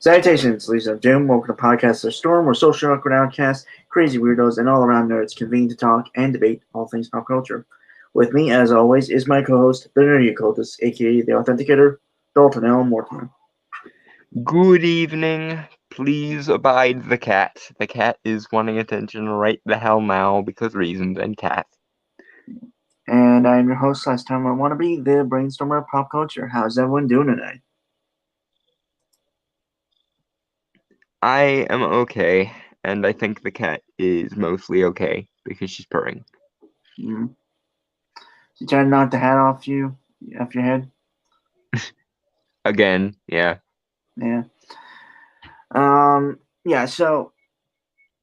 Salutations, ladies and gentlemen. Welcome to Podcast of Storm, where social awkward outcasts, crazy weirdos, and all around nerds convene to talk and debate all things pop culture. With me, as always, is my co-host, the Nerdy Occultist, aka the Authenticator, Dalton L. Mortimer. Good evening. Please abide the cat. The cat is wanting attention right the hell now because reasons and cat. And I'm your host, last time I want to be the Brainstormer of Pop Culture. How's everyone doing tonight? I am okay, and I think the cat is mostly okay because she's purring. You trying to knock the hat off your head? Again, yeah. Yeah. Yeah, so,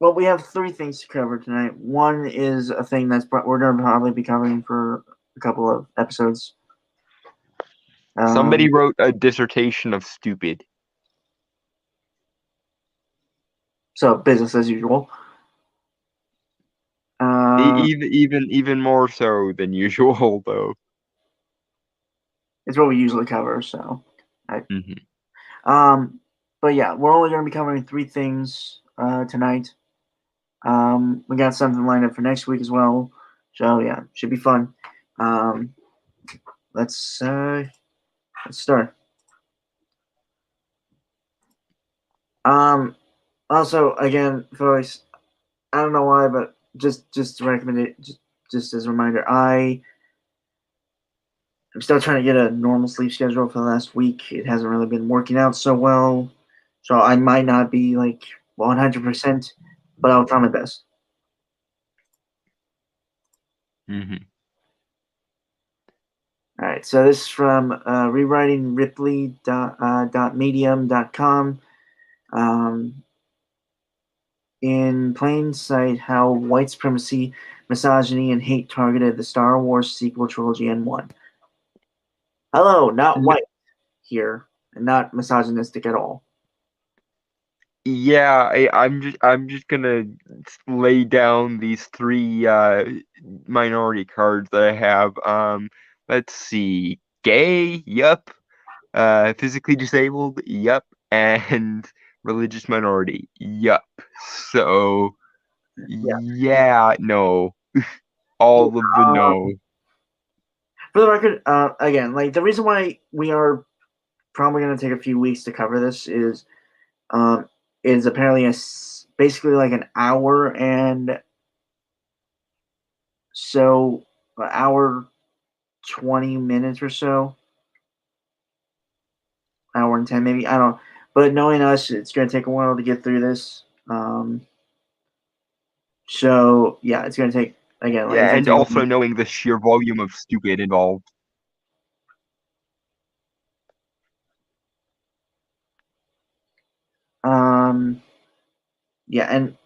well, we have three things to cover tonight. One is a thing we're going to probably be covering for a couple of episodes. Somebody wrote a dissertation of stupid. So, business as usual. Even more so than usual, though. It's what we usually cover, so. Mm-hmm. But yeah, we're only going to be covering three things tonight. We got something lined up for next week as well, so yeah, should be fun. Let's start. Also, again, folks, I don't know why, but just to recommend it, just as a reminder, I'm still trying to get a normal sleep schedule for the last week. It hasn't really been working out so well, so I might not be like 100%, but I'll try my best. Mm-hmm. All right, so this is from rewritinglipley.medium.com. In plain sight, how white supremacy, misogyny, and hate targeted the Star Wars sequel trilogy and won. Hello, not white here, and not misogynistic at all. Yeah, I'm just gonna lay down these three minority cards that I have. Let's see, gay, yup. Physically disabled, yup, and religious minority, yup. So yeah, no, all of the no. For the record, again, like the reason why we are probably going to take a few weeks to cover this is apparently basically like an hour and so an hour 20 minutes or so, hour and 10 maybe, I don't know, but knowing us, it's going to take a while to get through this. So yeah, it's going to take, again, Yeah, and also knowing the sheer volume of stupid involved. Yeah, and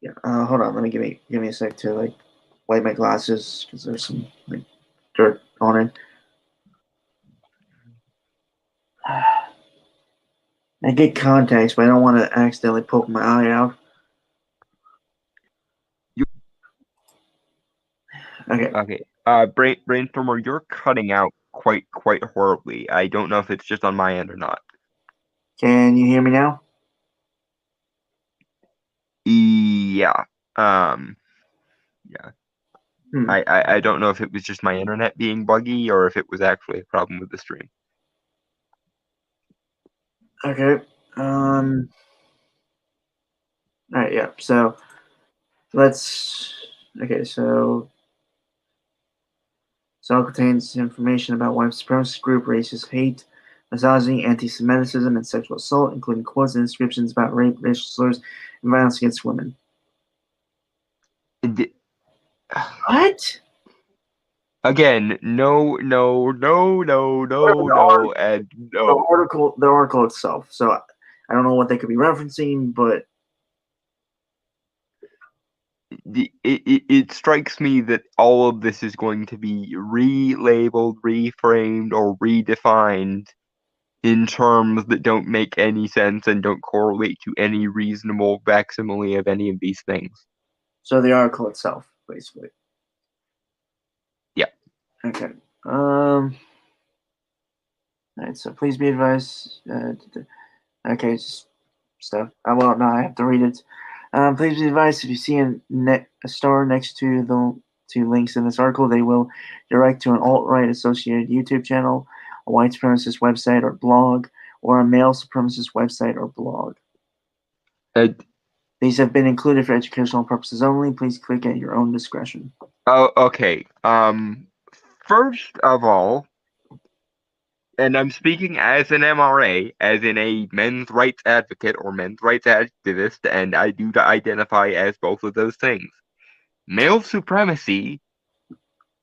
yeah, hold on, let me give me a sec to like wipe my glasses because there's some like dirt on it. I get contacts, but I don't want to accidentally poke my eye out. Okay. Brainstormer, you're cutting out quite horribly. I don't know if it's just on my end or not. Can you hear me now? Yeah. Yeah. Hmm. I don't know if it was just my internet being buggy or if it was actually a problem with the stream. Okay. All right. Yeah. So let's. Okay. So it contains information about white supremacist group, racist hate, misogyny, anti-Semitism, and sexual assault, including quotes and inscriptions about rape, racial slurs, and violence against women. What? Again, no, no, no, no, no, no, and no. The article itself. So I don't know what they could be referencing, but It strikes me that all of this is going to be relabeled, reframed, or redefined in terms that don't make any sense and don't correlate to any reasonable facsimile of any of these things. so the article itself, basically. Yeah. Okay. All right. So please be advised. Okay, just stuff. Well, no, I have to read it. Please be advised if you see a star next to the two links in this article, they will direct to an alt-right associated YouTube channel, a white supremacist website or blog, or a male supremacist website or blog. Uh, These have been included for educational purposes only. Please click at your own discretion. oh, okay. First of all, and I'm speaking as an MRA, as in a men's rights advocate or men's rights activist, and I do identify as both of those things. Male supremacy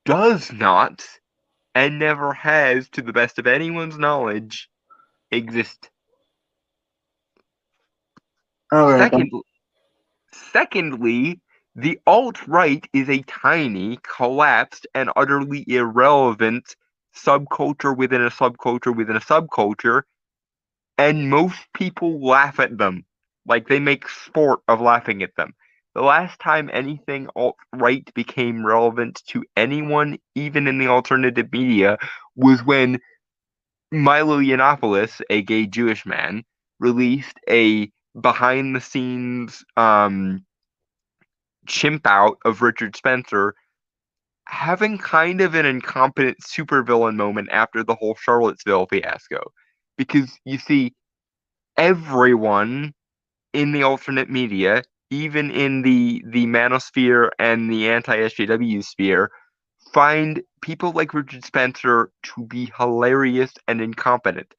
does not, and never has, to the best of anyone's knowledge, exist. All right. Secondly, the alt-right is a tiny, collapsed, and utterly irrelevant subculture within a subculture within a subculture, and most people laugh at them. Like, they make sport of laughing at them. The last time anything alt-right became relevant to anyone, even in the alternative media, was when Milo Yiannopoulos, a gay Jewish man, released a behind-the-scenes chimp out of Richard Spencer having kind of an incompetent supervillain moment after the whole Charlottesville fiasco. Because, you see, everyone in the alternate media, even in the manosphere and the anti-SJW sphere, find people like Richard Spencer to be hilarious and incompetent.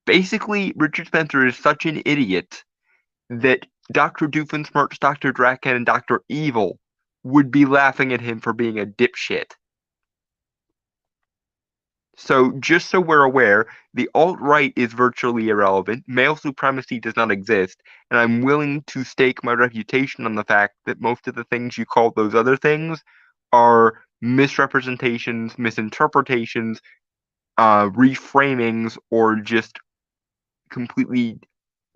Basically, Richard Spencer is such an idiot that Dr. Doofenshmirtz, Dr. Draken, and Dr. Evil would be laughing at him for being a dipshit. So, just so we're aware, the alt-right is virtually irrelevant. Male supremacy does not exist, and I'm willing to stake my reputation on the fact that most of the things you call those other things are misrepresentations, misinterpretations, reframings, or just completely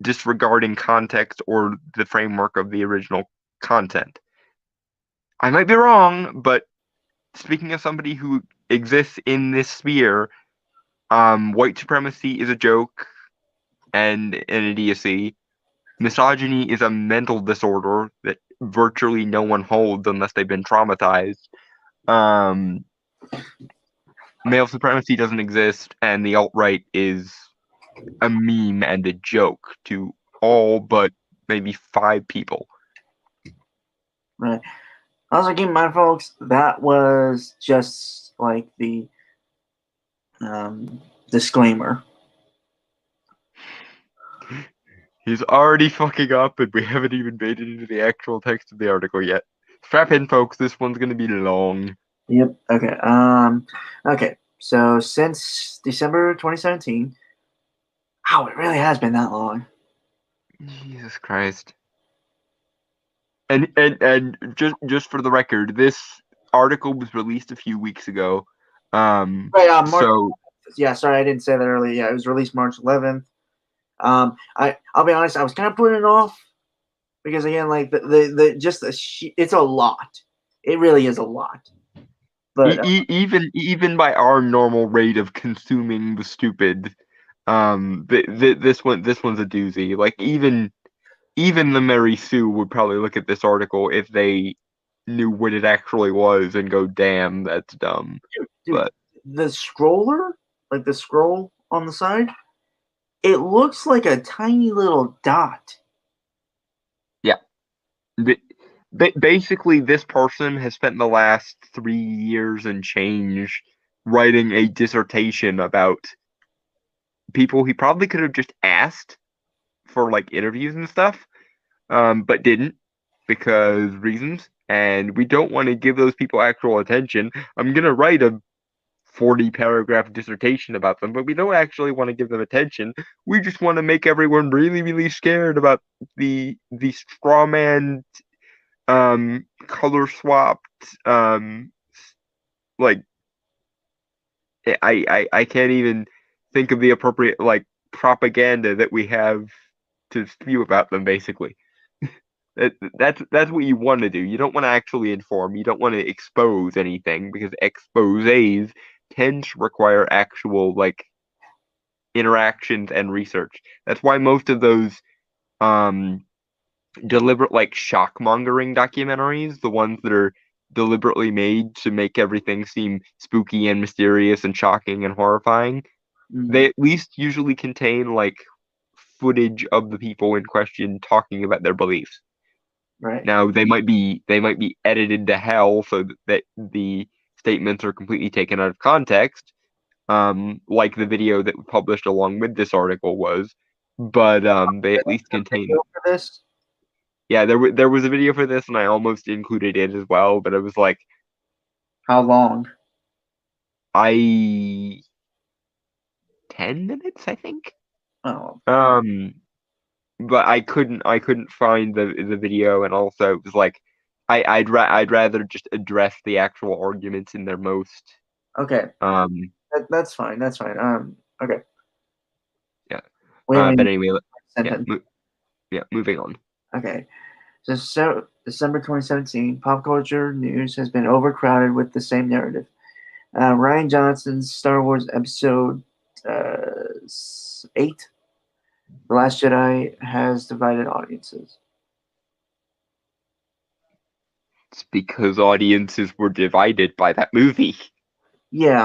disregarding context or the framework of the original content. I might be wrong, but speaking of somebody who exists in this sphere, white supremacy is a joke and an idiocy. Misogyny is a mental disorder that virtually no one holds unless they've been traumatized. Um, Male supremacy doesn't exist, and the alt-right is a meme and a joke to all but maybe 5 people. Right. Also, keep in mind, folks, that was just like the disclaimer. He's already fucking up, and we haven't even made it into the actual text of the article yet. Strap in, folks. This one's gonna be long. Yep. Okay. Okay. So since December 2017, wow, it really has been that long. Jesus Christ. And just for the record, this article was released a few weeks ago. Right. March. So Yeah. Sorry, I didn't say that earlier. Yeah, it was released March 11th. I'll be honest. I was kind of putting it off because again, like it's a lot. It really is a lot. But even by our normal rate of consuming the stupid, this one's a doozy. Like even the Mary Sue would probably look at this article if they knew what it actually was and go, damn, that's dumb. Dude, But the scroller, like the scroll on the side, it looks like a tiny little dot. yeah, basically, this person has spent the last 3 years and change writing a dissertation about people he probably could have just asked for like interviews and stuff, but didn't because reasons. And we don't want to give those people actual attention. I'm gonna write a 40 paragraph dissertation about them, but we don't actually want to give them attention. We just want to make everyone really, really scared about the straw man color swapped like I can't even think of the appropriate like propaganda that we have to spew about them basically. That's what you want to do. You don't want to actually inform. You don't want to expose anything because exposés tend to require actual like interactions and research. That's why most of those um deliberate like shock mongering documentaries, the ones that are deliberately made to make everything seem spooky and mysterious and shocking and horrifying, they at least usually contain like footage of the people in question talking about their beliefs. Right. Now they might be edited to hell so that the statements are completely taken out of context, like the video that we published along with this article was, but they at least contain. For this? Yeah, there was a video for this, and I almost included it as well, but it was like How long? I 10 minutes, I think. Oh, Um, but I couldn't find the video, and also it was like I'd rather just address the actual arguments in their most okay. um That's fine. That's fine. Okay. yeah. We haven't But even anyway, yeah, sentence. moving on. Okay. So December 2017, pop culture news has been overcrowded with the same narrative. Ryan Johnson's Star Wars Episode 8, The Last Jedi, has divided audiences. It's because audiences were divided by that movie. Yeah,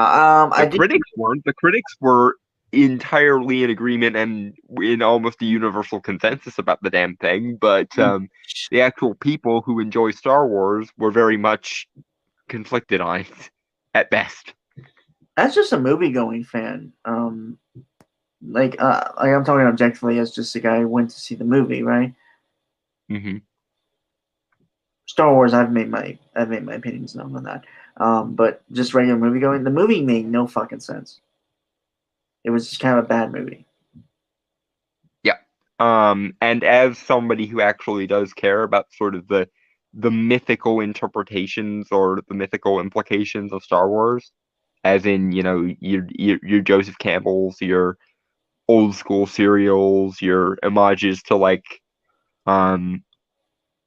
I The did. critics weren't. The critics were entirely in agreement and in almost a universal consensus about the damn thing, but the actual people who enjoy Star Wars were very much conflicted on it at best. As just a movie going fan, like I'm talking objectively as just a guy who went to see the movie, right? Hmm. Star Wars, I've made my opinions known on that. But just regular movie going, the movie made no fucking sense. It was just kind of a bad movie. Yeah. And as somebody who actually does care about sort of the mythical interpretations or the mythical implications of Star Wars, as in, your Joseph Campbell's, your old school serials, your homages to like um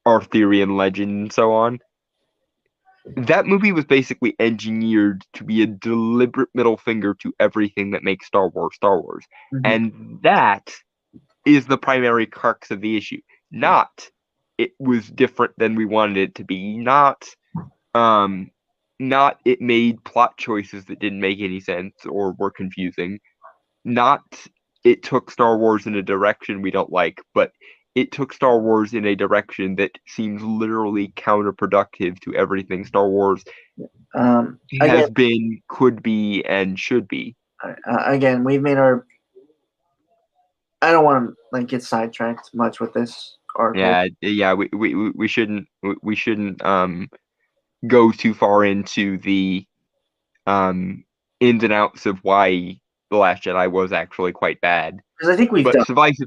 Arthurian legend and so on. That movie was basically engineered to be a deliberate middle finger to everything that makes Star Wars Star Wars. Mm-hmm. And that is the primary crux of the issue. Not it was different than we wanted it to be, um not it made plot choices that didn't make any sense or were confusing, not it took Star Wars in a direction we don't like, but it took Star Wars in a direction that seems literally counterproductive to everything Star Wars Again, has been, could be, and should be. again, we've made our. I don't want to like get sidetracked much with this article. Yeah. We shouldn't go too far into the ins and outs of why The Last Jedi was actually quite bad. Because I think we've But done. suffice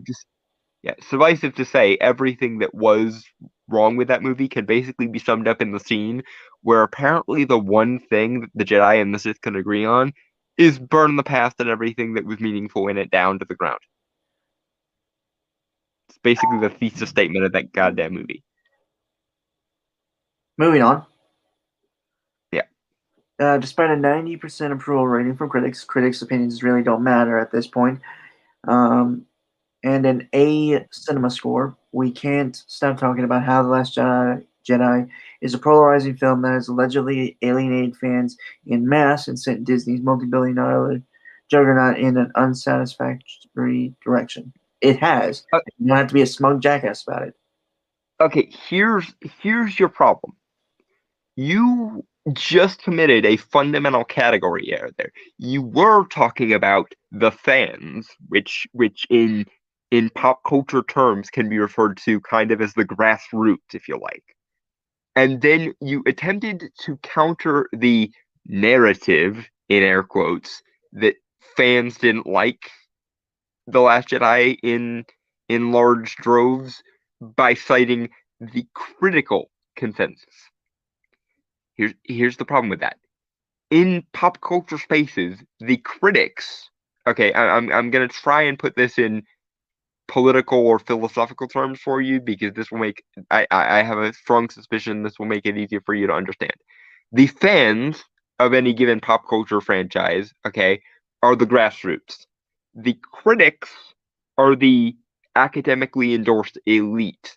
it to say, everything that was wrong with that movie can basically be summed up in the scene where apparently the one thing that the Jedi and the Sith can agree on is burn the past and everything that was meaningful in it down to the ground. It's basically the thesis statement of that goddamn movie. Moving on. Yeah. Despite a 90% approval rating from critics' opinions really don't matter at this point, and an A cinema score, we can't stop talking about how The Last Jedi Jedi is a polarizing film that has allegedly alienated fans in mass and sent Disney's multi-billion-dollar juggernaut in an unsatisfactory direction. It has. Uh, You don't have to be a smug jackass about it. okay, here's your problem. You just committed a fundamental category error there. You were talking about the fans, which in pop culture terms can be referred to kind of as the grassroots, if you like. And then you attempted to counter the narrative, in air quotes, that fans didn't like The Last Jedi in large droves by citing the critical consensus. Here's the problem with that. In pop culture spaces, the critics. Okay, I'm gonna try and put this in political or philosophical terms for you because this will make I have a strong suspicion this will make it easier for you to understand. The fans of any given pop culture franchise, okay, are the grassroots. The critics are the academically endorsed elite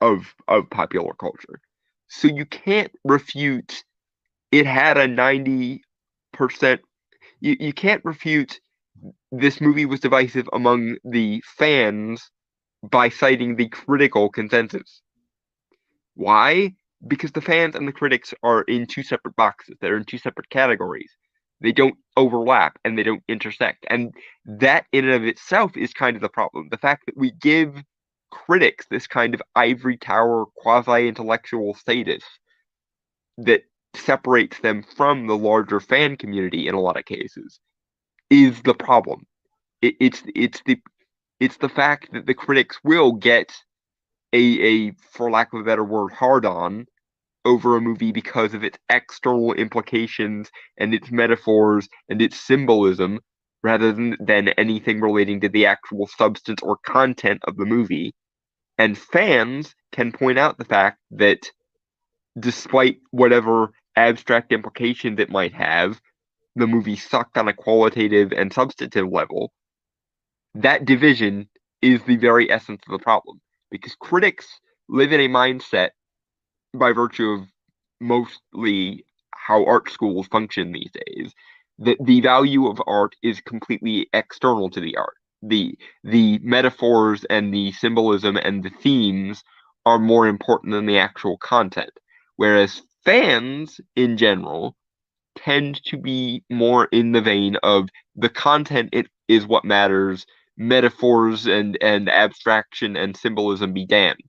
of popular culture. So you can't refute it had a 90%. You can't refute this movie was divisive among the fans by citing the critical consensus. Why? Because the fans and the critics are in two separate boxes. They're in two separate categories. They don't overlap and they don't intersect. And that in and of itself is kind of the problem. The fact that we give critics this kind of ivory tower quasi intellectual status that separates them from the larger fan community in a lot of cases is the problem. It's the fact that the critics will get a for lack of a better word hard on over a movie because of its external implications and its metaphors and its symbolism rather than anything relating to the actual substance or content of the movie. And fans can point out the fact that despite whatever abstract implications it might have, the movie sucked on a qualitative and substantive level. That division is the very essence of the problem because critics live in a mindset by virtue of mostly how art schools function these days that the value of art is completely external to the art. The metaphors and the symbolism and the themes are more important than the actual content. Whereas fans in general tend to be more in the vein of the content it is what matters, metaphors and abstraction and symbolism be damned.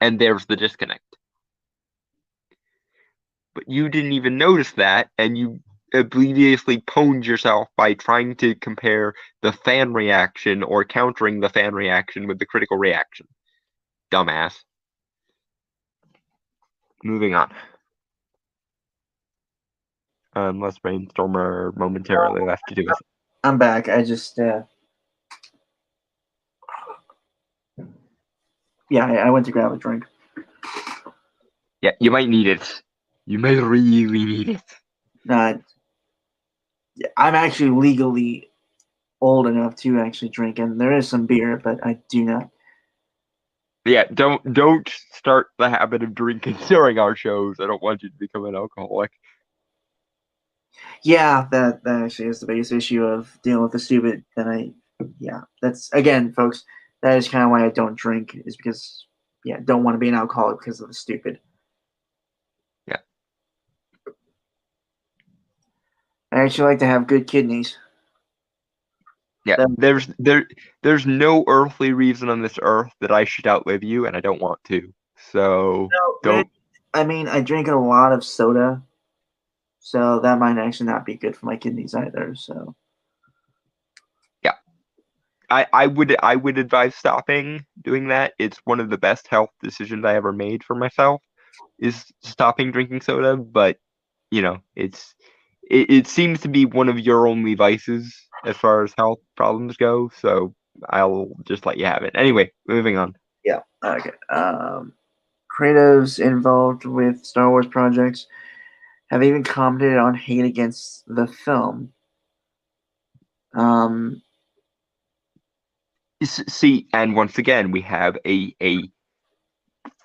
And there's the disconnect. But you didn't even notice that, and you obliviously pwned yourself by trying to compare the fan reaction or countering the fan reaction with the critical reaction. Dumbass. Moving on. Unless Brainstormer momentarily left to do his. I'm back. I just, yeah, I went to grab a drink. Yeah, you might need it. You may really need it. I'm actually legally old enough to actually drink, and there is some beer, but I do not. Yeah, don't start the habit of drinking during our shows. I don't want you to become an alcoholic. Yeah, that actually is the biggest issue of dealing with the stupid. Yeah, that's again, folks. That is kind of why I don't drink, is because don't want to be an alcoholic because of the stupid. Yeah. I actually like to have good kidneys. Yeah, there's no earthly reason on this earth that I should outlive you, and I don't want to. So don't. I mean, I drink a lot of soda, so that might actually not be good for my kidneys either. So Yeah, I would advise stopping doing that. It's one of the best health decisions I ever made for myself is stopping drinking soda. But it seems to be one of your only vices as far as health problems go. So I'll just let you have it. Anyway, moving on. yeah, okay. Creatives involved with Star Wars projects have even commented on hate against the film. See, and once again, we have a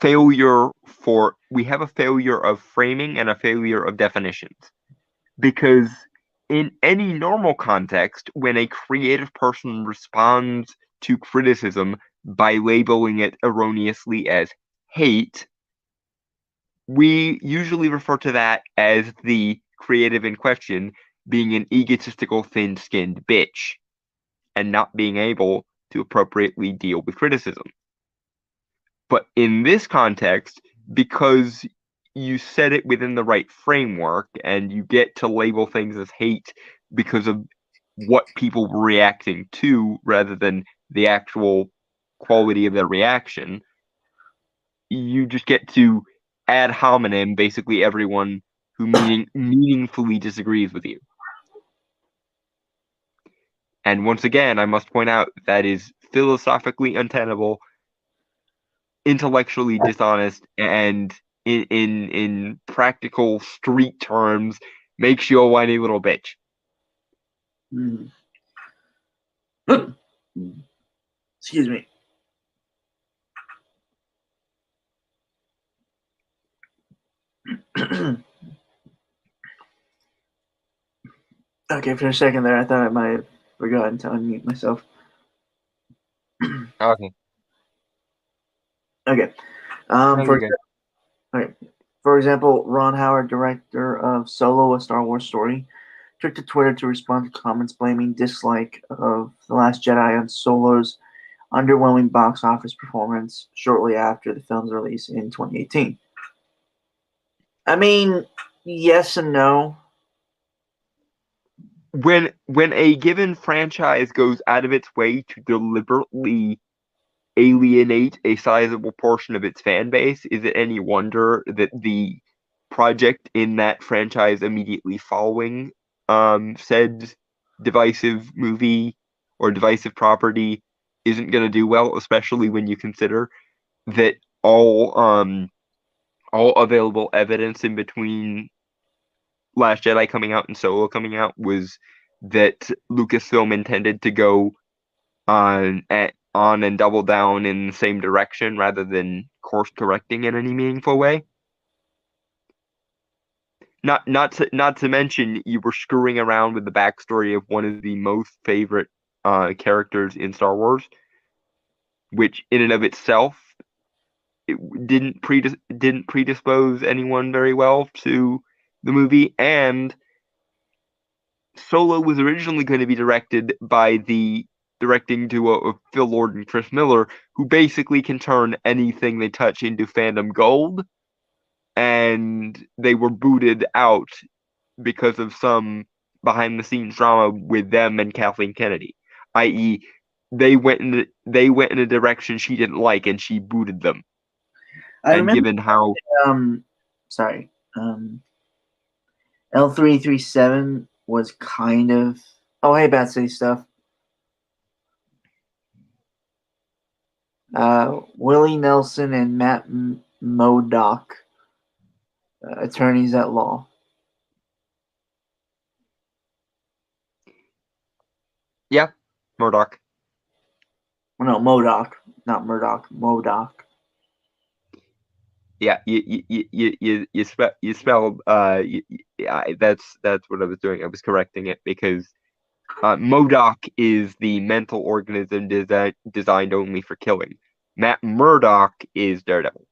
failure of framing and a failure of definitions. Because in any normal context, when a creative person responds to criticism by labeling it erroneously as hate, we usually refer to that as the creative in question being an egotistical, thin-skinned bitch and not being able to appropriately deal with criticism. But in this context, because you set it within the right framework and you get to label things as hate because of what people were reacting to rather than the actual quality of their reaction, you just get to ad hominem basically everyone who meaningfully disagrees with you. And once again, I must point out that is philosophically untenable, intellectually dishonest, and in practical street terms, makes you a whiny little bitch. Excuse me. Okay, for a second there, I thought I might have forgotten to unmute myself. Okay. Okay. For example, Ron Howard, director of Solo, a Star Wars story, took to Twitter to respond to comments blaming dislike of The Last Jedi on Solo's underwhelming box office performance shortly after the film's release in 2018. I mean, yes and no. When a given franchise goes out of its way to deliberately alienate a sizable portion of its fan base, is it any wonder that the project in that franchise immediately following said divisive movie or divisive property isn't going to do well, especially when you consider that all available evidence in between Last Jedi coming out and Solo coming out was that Lucasfilm intended to go on and double down in the same direction rather than course correcting in any meaningful way. Not to mention you were screwing around with the backstory of one of the most favorite characters in Star Wars, which in and of itself it didn't predispose anyone very well to the movie. And Solo was originally going to be directed by the directing duo of Phil Lord and Chris Miller, who basically can turn anything they touch into fandom gold, and they were booted out because of some behind-the-scenes drama with them and Kathleen Kennedy, i.e., they went in a direction she didn't like, and she booted them. I and remember, given how L337 was kind of. Oh, hey, Bad City Stuff. Willie Nelson and Matt Modoc, attorneys at law. Yeah, Murdoch. No, Modoc, not Murdoch. Modoc. Yeah, you spelled that's what I was doing. I was correcting it because Modoc is the mental organism designed only for killing. Matt Murdock is Daredevil.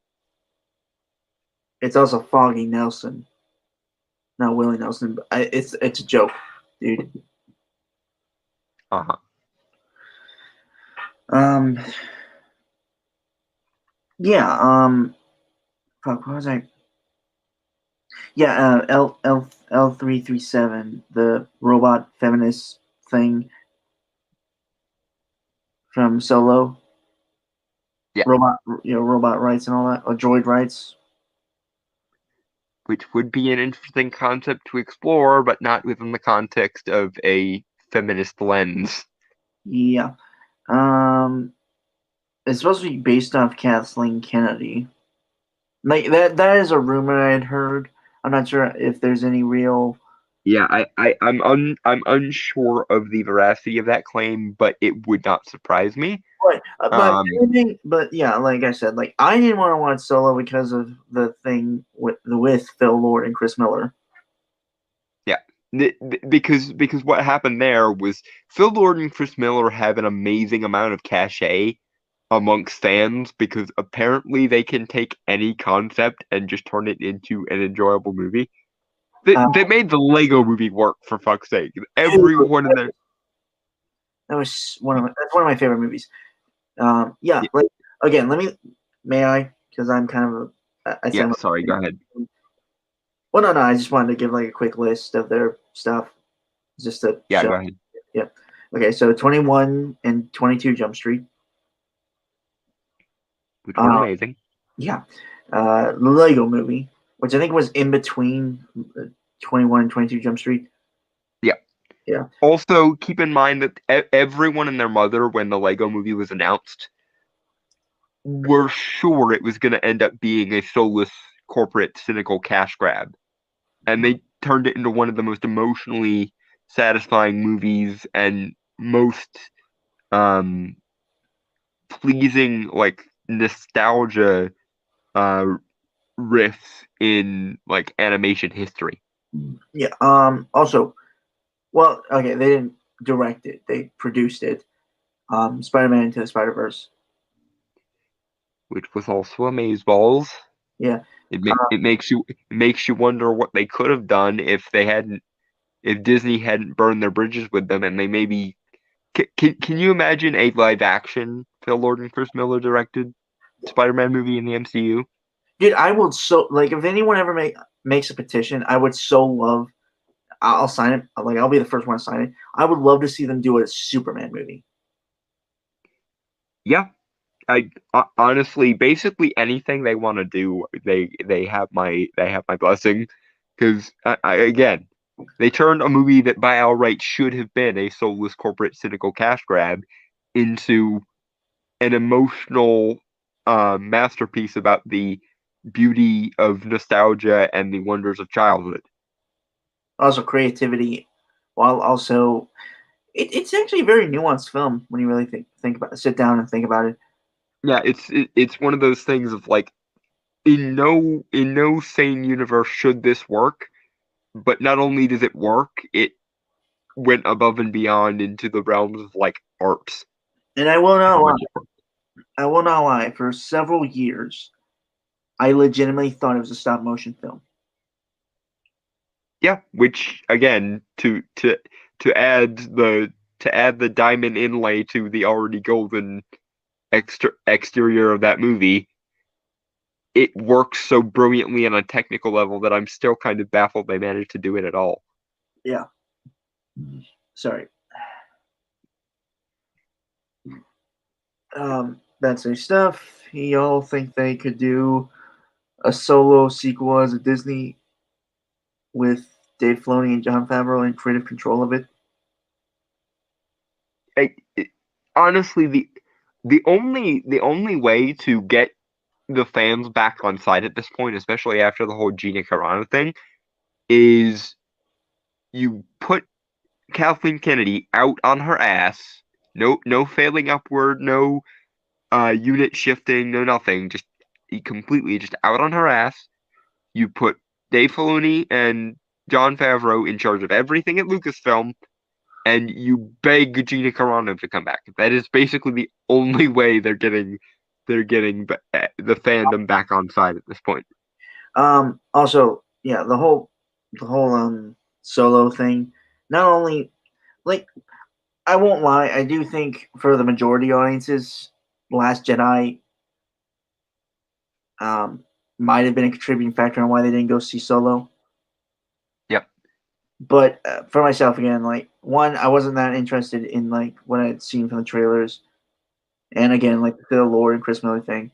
It's also Foggy Nelson, not Willie Nelson. But it's a joke, dude. Uh-huh. Yeah. Fuck. What was I? Yeah. L337, the robot feminist thing from Solo. Yeah. Robot rights and all that, or droid rights. Which would be an interesting concept to explore, but not within the context of a feminist lens. Yeah. It's supposed to be based off Kathleen Kennedy. Like that is a rumor I had heard. I'm not sure if there's any real Yeah, I'm unsure of the veracity of that claim, but it would not surprise me. But Um, but yeah, like I said, like I didn't want to watch Solo because of the thing with Phil Lord and Chris Miller. yeah, because what happened there was Phil Lord and Chris Miller have an amazing amount of cachet amongst fans because apparently they can take any concept and just turn it into an enjoyable movie. Uh, They made the Lego movie work, for fuck's sake. Dude, Everyone in there. that was that's one of my favorite movies. Yeah, like again, may I? Because I'm kind of I say Yeah, sorry, go ahead. well, no, I just wanted to give like a quick list of their stuff, just to Yeah, show. go ahead. Yeah. Okay, so 21 and 22 Jump Street. Which were Uh, amazing. yeah. The Lego Movie, which I think was in between 21 and 22 Jump Street. Yeah. Yeah. Also, keep in mind that everyone and their mother, when the Lego movie was announced, were sure it was going to end up being a soulless, corporate, cynical cash grab. And they turned it into one of the most emotionally satisfying movies and most um, pleasing, like, nostalgia uh, riffs in, like, animation history. Yeah. Also, well, okay, they didn't direct it; they produced it. Spider-Man into the Spider-Verse. Which was also amazeballs. Yeah. It makes you wonder what they could have done if Disney hadn't burned their bridges with them and they maybe can you imagine a live action Phil Lord and Chris Miller directed Spider-Man movie in the MCU? Dude, I would so like if anyone ever makes a petition, I would so love. I'll sign it. Like I'll be the first one to sign it. I would love to see them do a Superman movie. Yeah, I honestly basically anything they want to do, they have my blessing because again they turned a movie that by all rights should have been a soulless corporate cynical cash grab into an emotional masterpiece about the beauty of nostalgia and the wonders of childhood. Also, creativity, while also it's actually a very nuanced film when you really think about it. Sit down and think about it. Yeah, it's one of those things of like in no sane universe should this work, but not only does it work, it went above and beyond into the realms of like art. And I will not How lie. much it worked. I will not lie. For several years, I legitimately thought it was a stop motion film. Yeah, which again to add the diamond inlay to the already golden exterior of that movie, it works so brilliantly on a technical level that I'm still kind of baffled they managed to do it at all. Yeah. Sorry. That's their stuff. Y'all think they could do a solo sequel as a Disney with Dave Filoni and Jon Favreau in creative control of it? Honestly, the only way to get the fans back on side at this point, especially after the whole Gina Carano thing, is you put Kathleen Kennedy out on her ass. No failing upward, no unit shifting, no nothing. Just completely just out on her ass. You put Dave Filoni and Jon Favreau in charge of everything at Lucasfilm, and you beg Gina Carano to come back. That is basically the only way they're getting the fandom back on side at this point. Also, yeah, the whole solo thing. Not only like I won't lie, I do think for the majority audiences, Last Jedi um might have been a contributing factor on why they didn't go see Solo. Yep. But for myself, again, like one, I wasn't that interested in like what I had seen from the trailers, and again, like the Phil Lord and Chris Miller thing.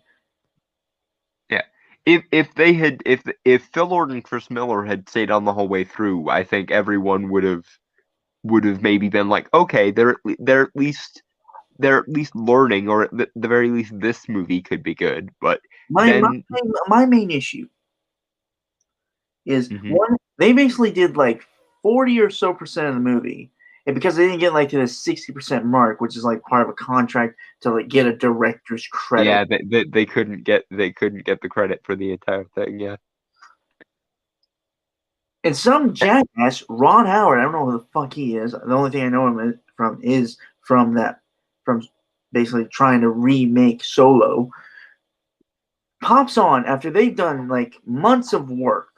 Yeah. If Phil Lord and Chris Miller had stayed on the whole way through, I think everyone would have maybe been like, okay, they're at least learning, or at the very least, this movie could be good. But My my then, my main issue is mhm. one, they basically did like 40 or so percent of the movie. And because they didn't get like to the 60% mark, which is like part of a contract to like get a director's credit. Yeah, they couldn't get the credit for the entire thing. Yeah. And some jackass, Ron Howard, I don't know who the fuck he is. The only thing I know him from is from basically trying to remake Solo. Pops on after they've done like months of work.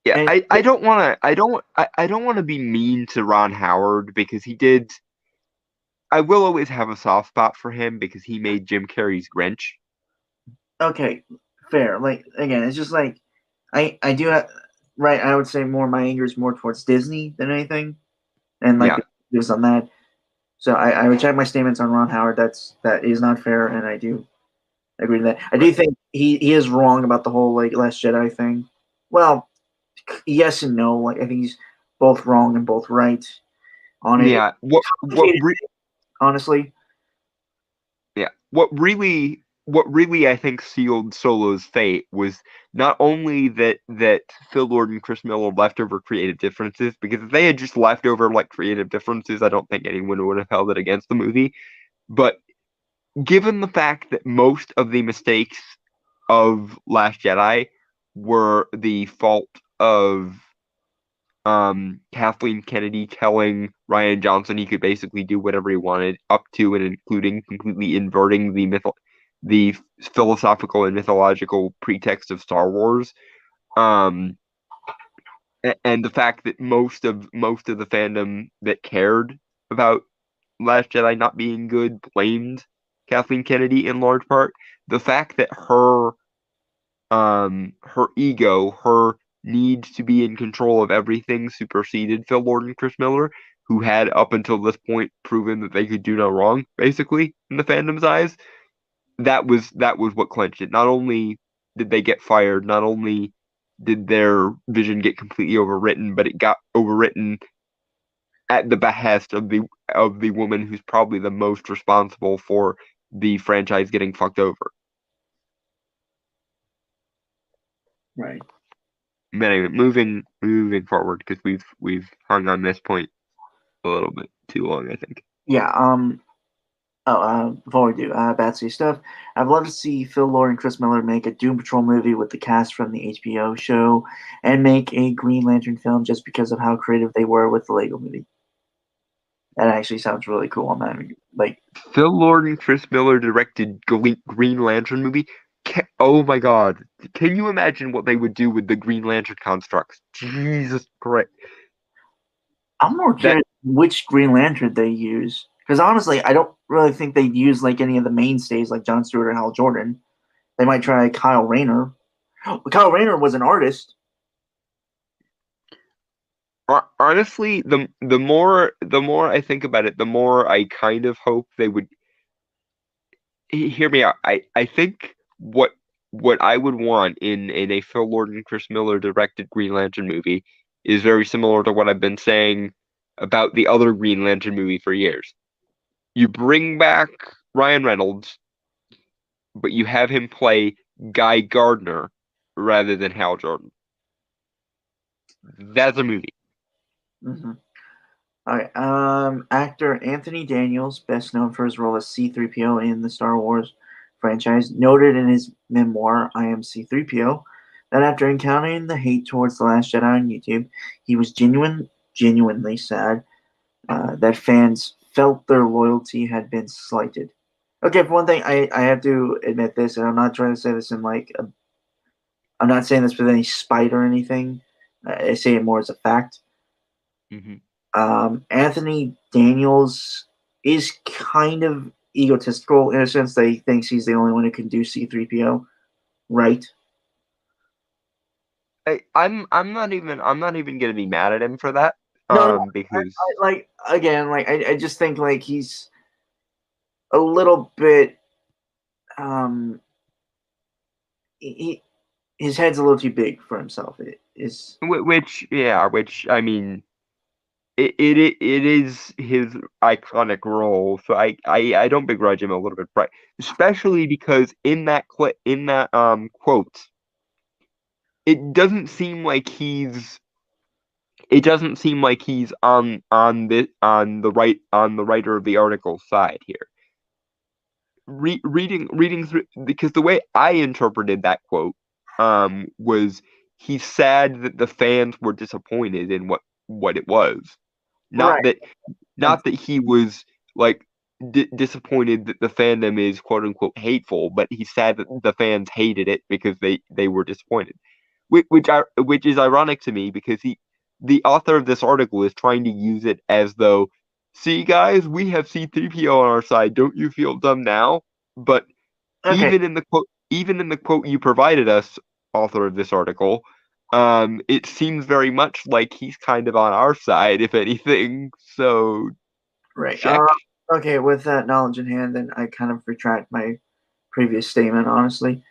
Yeah, And I don't want to be mean to Ron Howard because he did. I will always have a soft spot for him because he made Jim Carrey's Grinch. okay, fair. Like again, it's just like I do have, right. I would say more my anger is more towards Disney than anything, and like Yeah. just on that. So I reject my statements on Ron Howard. That is not fair, and I do agree to that. I do think he is wrong about the whole like Last Jedi thing. Well, yes and no. Like I think he's both wrong and both right on it. Yeah. Honestly. Yeah. What really I think sealed Solo's fate was not only that Phil Lord and Chris Miller left over creative differences, because if they had just left over like creative differences, I don't think anyone would have held it against the movie. But given the fact that most of the mistakes of Last Jedi were the fault of Kathleen Kennedy telling Ryan Johnson he could basically do whatever he wanted, up to and including completely inverting the philosophical and mythological pretext of Star Wars. And the fact that most of the fandom that cared about Last Jedi not being good blamed Kathleen Kennedy in large part. The fact that her ego, her need to be in control of everything superseded Phil Lord and Chris Miller, who had up until this point proven that they could do no wrong, basically, in the fandom's eyes. That was what clinched it. Not only did they get fired, not only did their vision get completely overwritten, but it got overwritten at the behest of the woman who's probably the most responsible for the franchise getting fucked over. Right. But anyway, moving forward because we've hung on this point a little bit too long, I think. Yeah. Before we do Batsy stuff, I'd love to see Phil Lord and Chris Miller make a Doom Patrol movie with the cast from the HBO show, and make a Green Lantern film just because of how creative they were with the Lego movie. That actually sounds really cool. On that, like Phil Lord and Chris Miller directed Green Lantern movie. Oh my God! Can you imagine what they would do with the Green Lantern constructs? Jesus Christ! I'm more curious which Green Lantern they use, because honestly, I don't really think they'd use like any of the mainstays like Jon Stewart or Hal Jordan. They might try Kyle Rayner. Kyle Rayner was an artist. Honestly, the more I think about it, the more I kind of hope they would hear me out. I think what I would want in a Phil Lord and Chris Miller directed Green Lantern movie is very similar to what I've been saying about the other Green Lantern movie for years. You bring back Ryan Reynolds, but you have him play Guy Gardner rather than Hal Jordan. That's a movie. Mm-hmm. All right. Actor Anthony Daniels, best known for his role as C-3PO in the Star Wars franchise, noted in his memoir, I Am C-3PO, that after encountering the hate towards The Last Jedi on YouTube, he was genuinely sad that fans felt their loyalty had been slighted. Okay, for one thing, I have to admit this, and I'm not trying to say this in like, I'm not saying this with any spite or anything. I say it more as a fact. Mm-hmm. Anthony Daniels is kind of egotistical in a sense that he thinks he's the only one who can do C-3PO, right? I'm not even gonna be mad at him for that. No, Because I just think like he's a little bit um he his head's a little too big for himself. It is which I mean, it is his iconic role, so I don't begrudge him a little bit, right? Especially because in that quote, it doesn't seem like he's on the writer of the article's side here. Reading through, because the way I interpreted that quote was he's sad that the fans were disappointed in what it was. Right. Not that not that he was like disappointed that the fandom is quote unquote hateful, but he's sad that the fans hated it because they were disappointed. Which is ironic to me because the author of this article is trying to use it as though, see guys, we have C3PO on our side. Don't you feel dumb now? But Okay. even in the quote you provided us, author of this article, it seems very much like he's kind of on our side, if anything. So Right. check. Okay. With that knowledge in hand, then I kind of retract my previous statement. Honestly.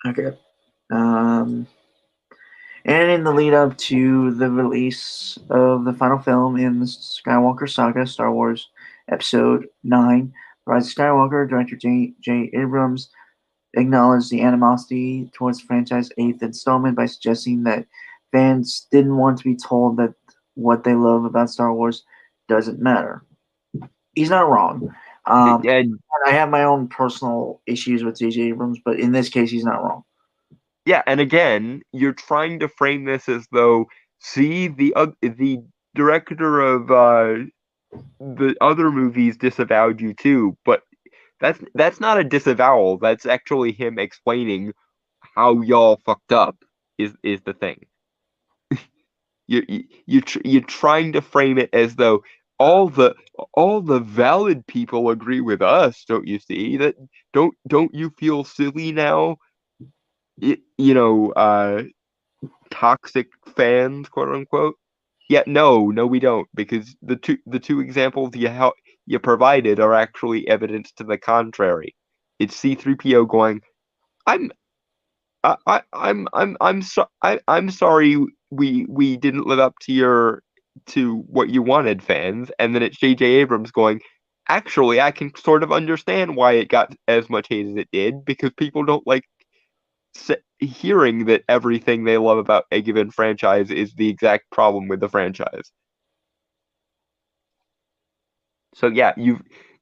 Okay. Um, and in the lead up to the release of the final film in the Skywalker saga, Star Wars Episode 9, Rise of Skywalker, director J. Abrams acknowledged the animosity towards the franchise's eighth installment by suggesting that fans didn't want to be told that what they love about Star Wars doesn't matter. He's not wrong. And I have my own personal issues with J.J. Abrams, but in this case, he's not wrong. yeah, and again, you're trying to frame this as though, see, the director of the other movies disavowed you too, but that's not a disavowal. That's actually him explaining how y'all fucked up. Is the thing. You're trying to frame it as though all the all the valid people agree with us. Don't you see that? Don't you feel silly now? You know, toxic fans, quote unquote. Yeah, no, we don't, because the two examples you provided are actually evidence to the contrary. It's C3PO going, I'm I'm sorry we didn't live up to what you wanted, fans, and then it's J.J. Abrams going, actually I can sort of understand why it got as much hate as it did because people don't like hearing that everything they love about a given franchise is the exact problem with the franchise. So yeah,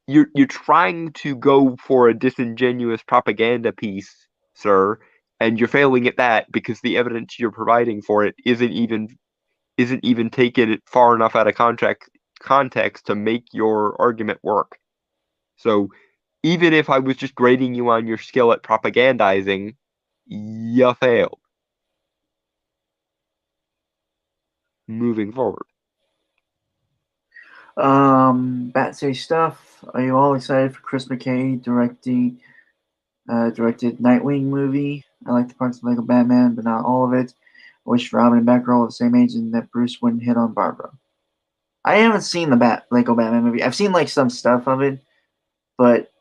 you're trying to go for a disingenuous propaganda piece, sir, and you're failing at that because the evidence you're providing for it isn't even taken far enough out of context to make your argument work. So even if I was just grading you on your skill at propagandizing, you failed. Moving forward. Bat City stuff. Are you all excited for Chris Mckay directed Nightwing movie? I like the parts of Lego Batman, but not all of it. I wish Robin and Batgirl were the same age and that Bruce wouldn't hit on Barbara. I haven't seen the Lego Batman movie. I've seen like some stuff of it, but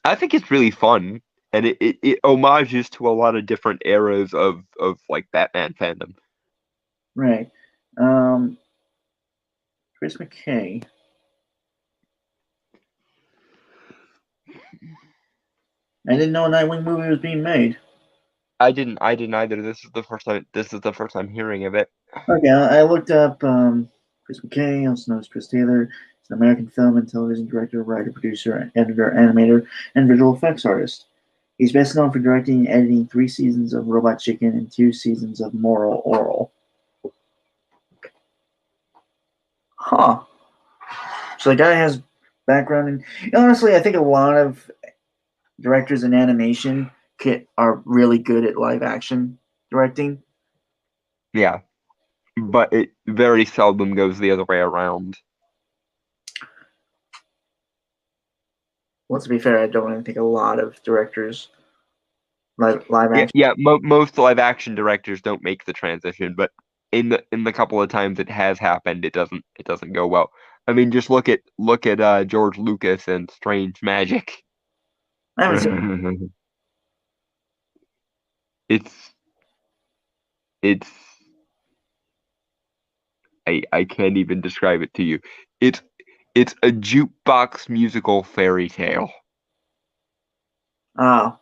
I think it's really fun, and it homages to a lot of different eras of like Batman fandom. right. Chris Mckay. I didn't know a Nightwing movie was being made. I didn't either. This is the first time hearing of it. Okay, I looked up Chris Mckay, also known as Chris Taylor. He's an American film and television director, writer, producer, editor, animator, and visual effects artist. He's best known for directing and editing 3 seasons of Robot Chicken and 2 seasons of Moral Oral. Huh. So the guy has background in. Honestly, I think a lot of directors in animation are really good at live action directing. Yeah, but it very seldom goes the other way around. Well, to be fair, I don't even think a lot of directors live Yeah, action. yeah. Most live action directors don't make the transition, but in the couple of times it has happened, it doesn't go well. I mean, just look at George Lucas and Strange Magic. I haven't seen. It's it's I can't even describe it to you. It's it's a jukebox musical fairy tale. Oh,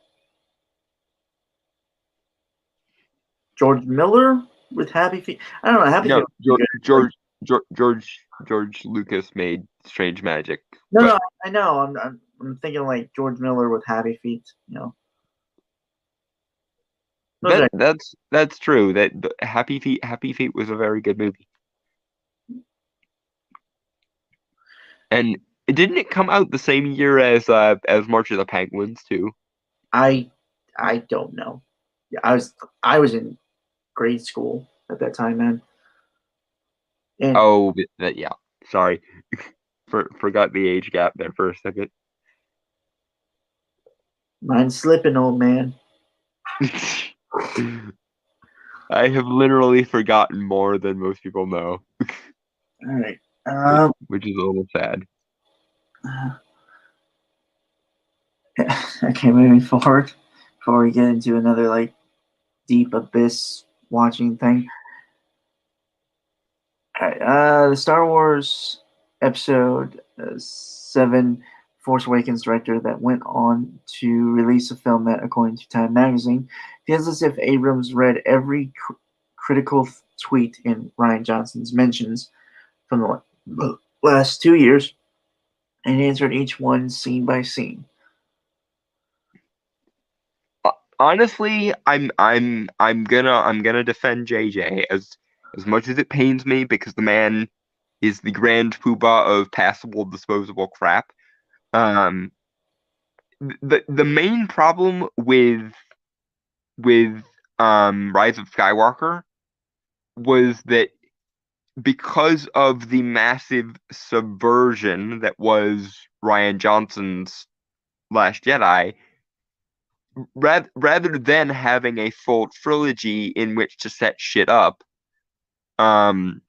George Miller with Happy Feet. I don't know. Happy Feet No, was good. George Lucas made Strange Magic, No, but no, I know. I'm thinking like George Miller with Happy Feet. You know, those are that's true. That Happy Feet was a very good movie, and didn't it come out the same year as March of the Penguins too? I I don't know. Yeah, I was in grade school at that time, man. And Oh, that yeah. Sorry, forgot the age gap there for a second. mine's slipping, old man. I have literally forgotten more than most people know, All right. which is a little sad. Okay, moving forward before we get into another like deep abyss watching thing. All right, the Star Wars episode 7, Force Awakens director that went on to release a film that, according to Time Magazine, feels as if Abrams read every critical tweet in Ryan Johnson's mentions from the last 2 years and answered each one scene by scene. Honestly, I'm gonna defend JJ as much as it pains me because the man is the grand poobah of passable disposable crap. Um, the main problem with Rise of Skywalker was that because of the massive subversion that was Ryan Johnson's Last Jedi, rather than having a full trilogy in which to set shit up, um,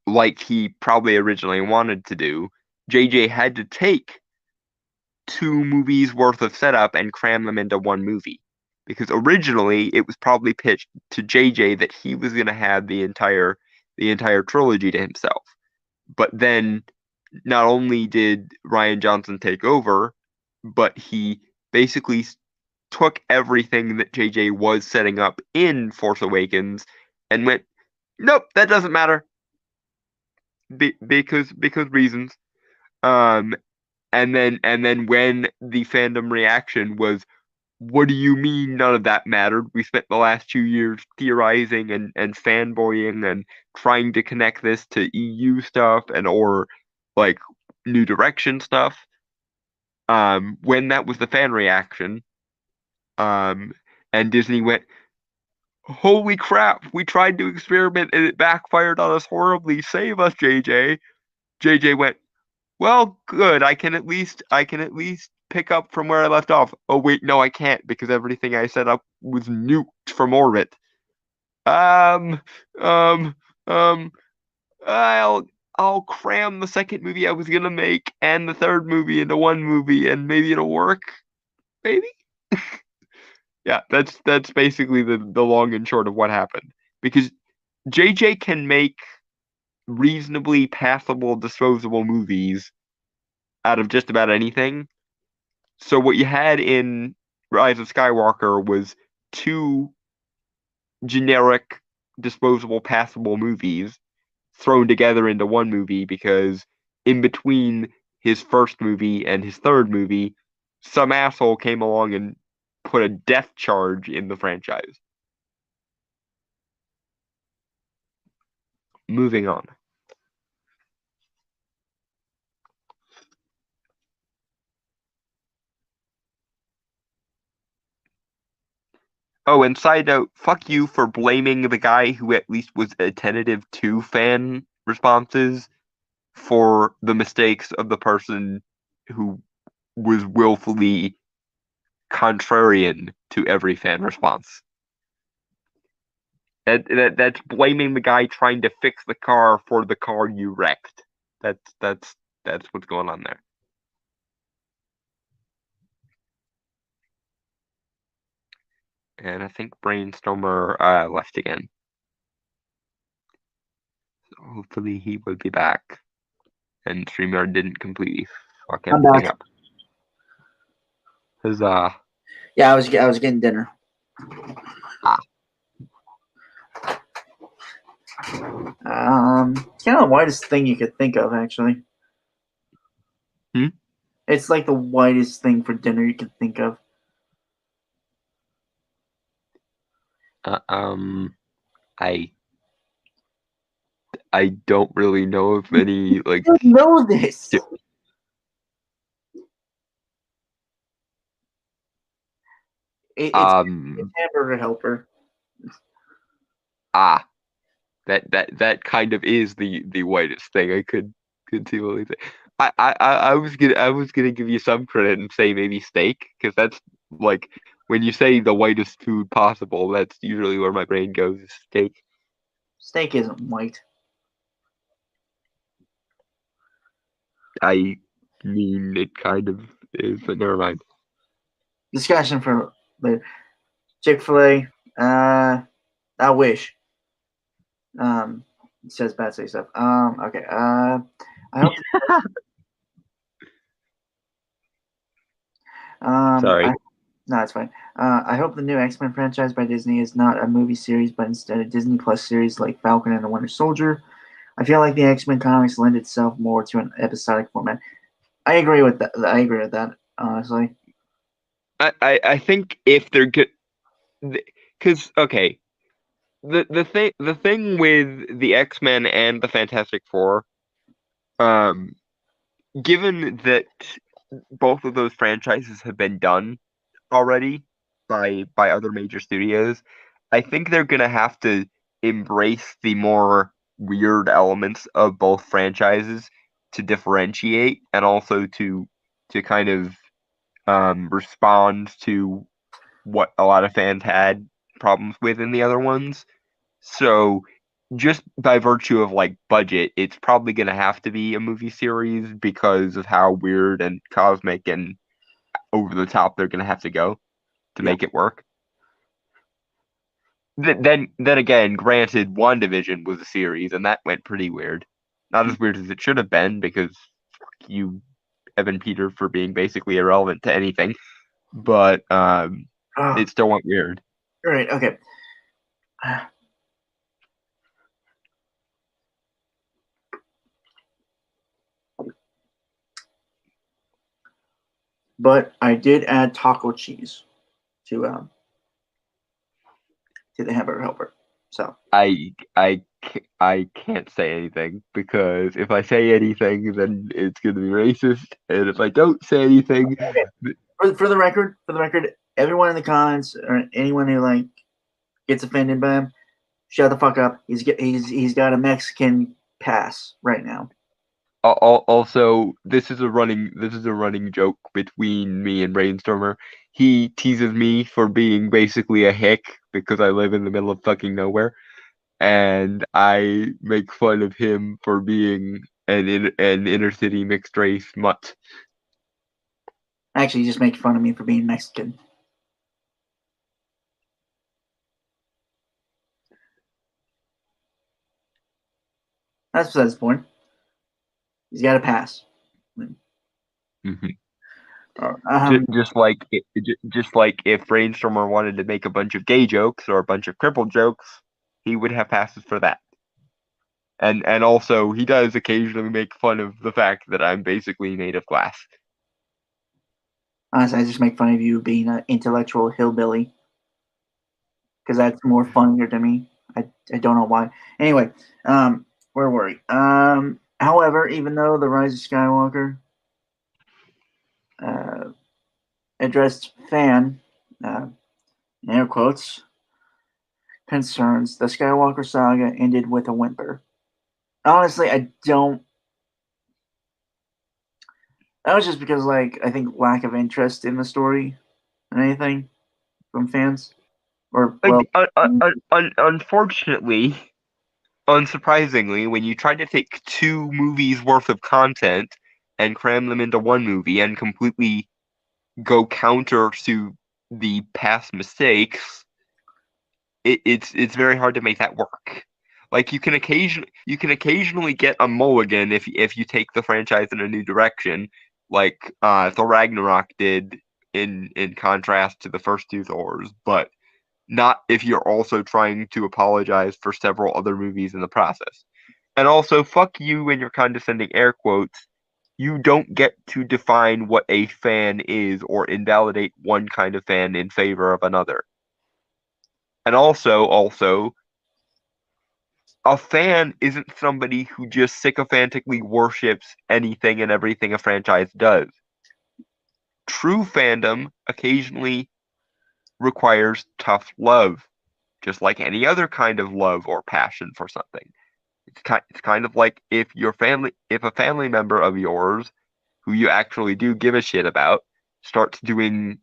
like he probably originally wanted to do, JJ had to take 2 movies worth of setup and cram them into one movie. Because originally it was probably pitched to JJ that he was gonna have the entire trilogy to himself. But then not only did Ryan Johnson take over, but he basically took everything that JJ was setting up in Force Awakens and went, nope, that doesn't matter because reasons. Um, and then when the fandom reaction was, what do you mean none of that mattered? We spent the last 2 years theorizing and fanboying and trying to connect this to EU stuff and or like New Direction stuff. When that was the fan reaction, um, and Disney went, holy crap, we tried to experiment and it backfired on us horribly. Save us, JJ. JJ went, well, good. I can at least pick up from where I left off. Oh wait, no, I can't because everything I set up was nuked from orbit. Um, um, um. I'll cram the second movie I was gonna make and the third movie into one movie, and maybe it'll work. Maybe. Yeah, that's basically the long and short of what happened. Because JJ can make reasonably passable, disposable movies out of just about anything. So what you had in Rise of Skywalker was 2 generic, disposable, passable movies thrown together into one movie because in between his first movie and his third movie, some asshole came along and put a death charge in the franchise. Moving on. Oh, and side note, fuck you for blaming the guy who at least was attentive to fan responses for the mistakes of the person who was willfully contrarian to every fan response. That's blaming the guy trying to fix the car for the car you wrecked. That's what's going on there. And I think Brainstormer left again. So hopefully he will be back. And StreamYard didn't completely fuck I'm everything back. up. Huzzah. Yeah, I was getting dinner. Ah. It's kind of the widest thing you could think of, actually. Hmm? It's like the widest thing for dinner you could think of. I I don't really know of any like. You know this. It's Hamburger Helper. Ah, that kind of is the whitest thing I could conceivably say. I was gonna give you some credit and say maybe steak, because that's like when you say the whitest food possible, that's usually where my brain goes, is steak. Steak isn't white. I mean, it kind of is, but never mind. Discussion for later. Chick-fil-A. I wish. It says bad say stuff. Okay. I hope. Sorry. No, it's fine. I hope the new X-Men franchise by Disney is not a movie series, but instead a Disney Plus series like Falcon and the Winter Soldier. I feel like the X-Men comics lend itself more to an episodic format. I agree with that. Honestly. I think if they're good, because okay, the thing with the X-Men and the Fantastic Four, um, given that both of those franchises have been done already by other major studios, I think they're gonna have to embrace the more weird elements of both franchises to differentiate, and also to kind of respond to what a lot of fans had problems with in the other ones. So just by virtue of like budget, it's probably gonna have to be a movie series because of how weird and cosmic and over the top they're gonna have to go to Yeah. make it work. Then again, granted, WandaVision was a series and that went pretty weird. Not as weird as it should have been, because fuck you, Evan Peter, for being basically irrelevant to anything. But Oh, it still went weird. all right. Okay. But I did add taco cheese to the hamburger helper. So I can't say anything, because if I say anything, then it's gonna be racist, and if I don't say anything, okay. For the record, everyone in the comments or anyone who like gets offended by him, shut the fuck up. He's got a Mexican pass right now. also, this is a running joke between me and Brainstormer. He teases me for being basically a hick because I live in the middle of fucking nowhere, and I make fun of him for being an inner city mixed race mutt. Actually, you just make fun of me for being Mexican. That's besides the point. He's got a pass. Mm-hmm. Um, Just like if Brainstormer wanted to make a bunch of gay jokes or a bunch of crippled jokes, he would have passes for that. And also, he does occasionally make fun of the fact that I'm basically made of glass. honestly, I just make fun of you being an intellectual hillbilly because that's more funnier to me. I don't know why. Anyway, where were we? However, even though the Rise of Skywalker uh, addressed fan, in air quotes, concerns, the Skywalker saga ended with a whimper. Honestly, I don't. That was just because, like, I think lack of interest in the story and anything from fans, or well, Unfortunately, unsurprisingly, when you try to take two movies worth of content and cram them into one movie and completely go counter to the past mistakes, it's very hard to make that work. Like you can occasionally get a mulligan if you take the franchise in a new direction, like Thor Ragnarok did in contrast to the first two Thors. But not if you're also trying to apologize for several other movies in the process. And also, fuck you and your condescending air quotes. You don't get to define what a fan is or invalidate one kind of fan in favor of another. And also, a fan isn't somebody who just sycophantically worships anything and everything a franchise does. True fandom occasionally requires tough love, just like any other kind of love or passion for something. It's kind of like if a family member of yours who you actually do give a shit about starts doing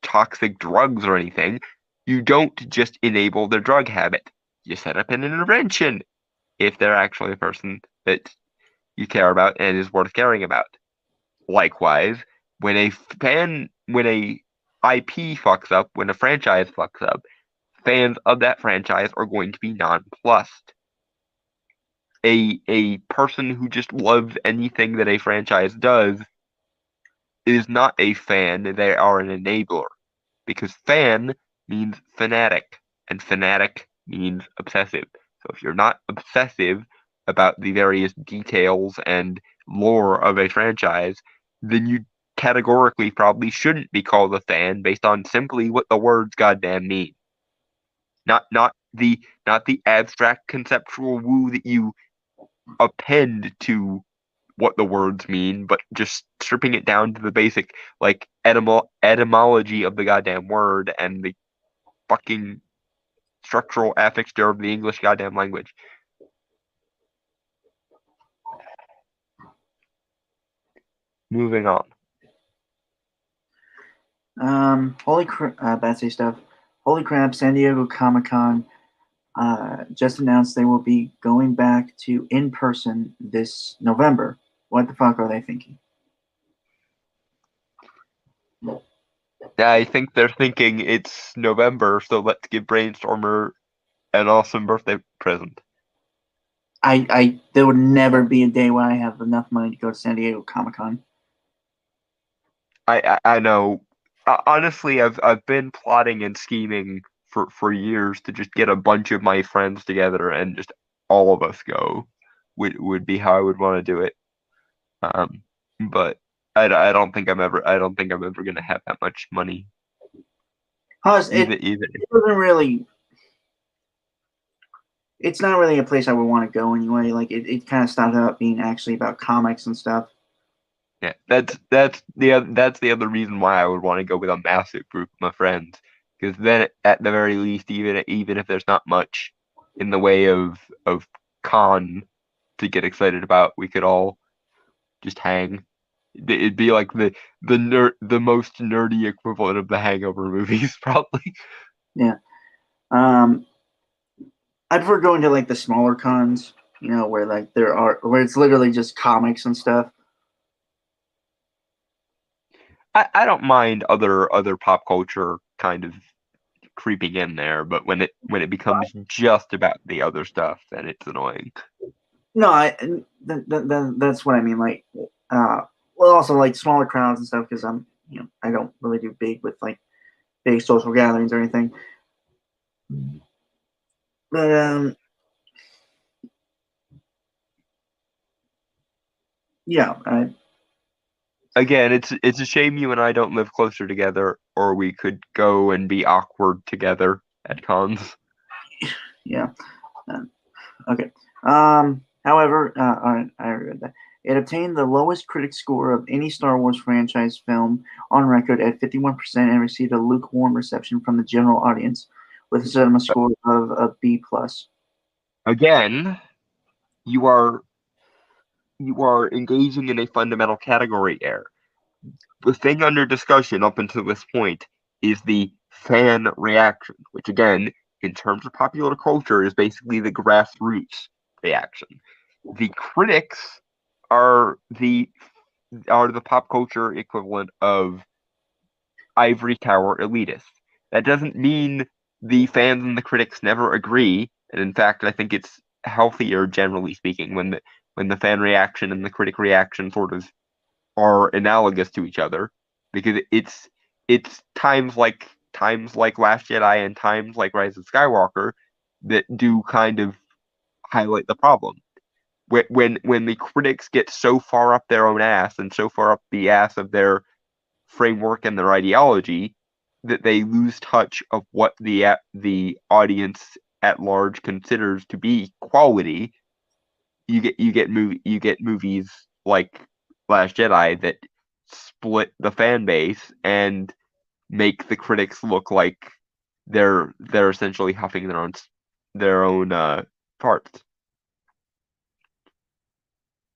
toxic drugs or anything, you don't just enable their drug habit. You set up an intervention if they're actually a person that you care about and is worth caring about. Likewise, when a IP fucks up, when a franchise fucks up, fans of that franchise are going to be nonplussed. A person who just loves anything that a franchise does is not a fan, they are an enabler. Because fan means fanatic, and fanatic means obsessive. So if you're not obsessive about the various details and lore of a franchise, then you categorically probably shouldn't be called a fan based on simply what the words goddamn mean. Not the abstract conceptual woo that you append to what the words mean, but just stripping it down to the basic like etymology of the goddamn word and the fucking structural affixture of the English goddamn language. Moving on. Bad stuff. Holy crap! San Diego Comic-Con just announced they will be going back to in person this November. What the fuck are they thinking? I think they're thinking it's November, so let's give Brainstormer an awesome birthday present. There would never be a day where I have enough money to go to San Diego Comic-Con. I know. Honestly, I've been plotting and scheming for years to just get a bunch of my friends together and just all of us go. Would be how I would want to do it. But I don't think I'm ever gonna have that much money. It doesn't really. It's not really a place I would want to go anyway. Like it kind of stopped out being actually about comics and stuff. Yeah, that's the other reason why I would want to go with a massive group of my friends, because then at the very least, even if there's not much in the way of con to get excited about, we could all just hang. It'd be like the most nerdy equivalent of the Hangover movies, probably. Yeah. I prefer going to like the smaller cons, where like where it's literally just comics and stuff. I don't mind other pop culture kind of creeping in there, but when it becomes just about the other stuff, then it's annoying. No, that's what I mean. Like, well, also like smaller crowds and stuff because I don't really do big social gatherings or anything. But yeah. Again, it's a shame you and I don't live closer together, or we could go and be awkward together at cons. Yeah. Okay. However, I read that. It obtained the lowest critic score of any Star Wars franchise film on record at 51% and received a lukewarm reception from the general audience, with a cinema score of a B+. Again, you are engaging in a fundamental category error. The thing under discussion up until this point is the fan reaction, which again, in terms of popular culture, is basically the grassroots reaction. The critics are the pop culture equivalent of ivory tower elitists. That doesn't mean the fans and the critics never agree, and in fact, I think it's healthier, generally speaking, when the fan reaction and the critic reaction sort of are analogous to each other, because it's times like times like Last Jedi and times like Rise of Skywalker that do kind of highlight the problem. When the critics get so far up their own ass and so far up the ass of their framework and their ideology that they lose touch of what the audience at large considers to be quality, you get movies like Last Jedi that split the fan base and make the critics look like they're essentially huffing their own parts.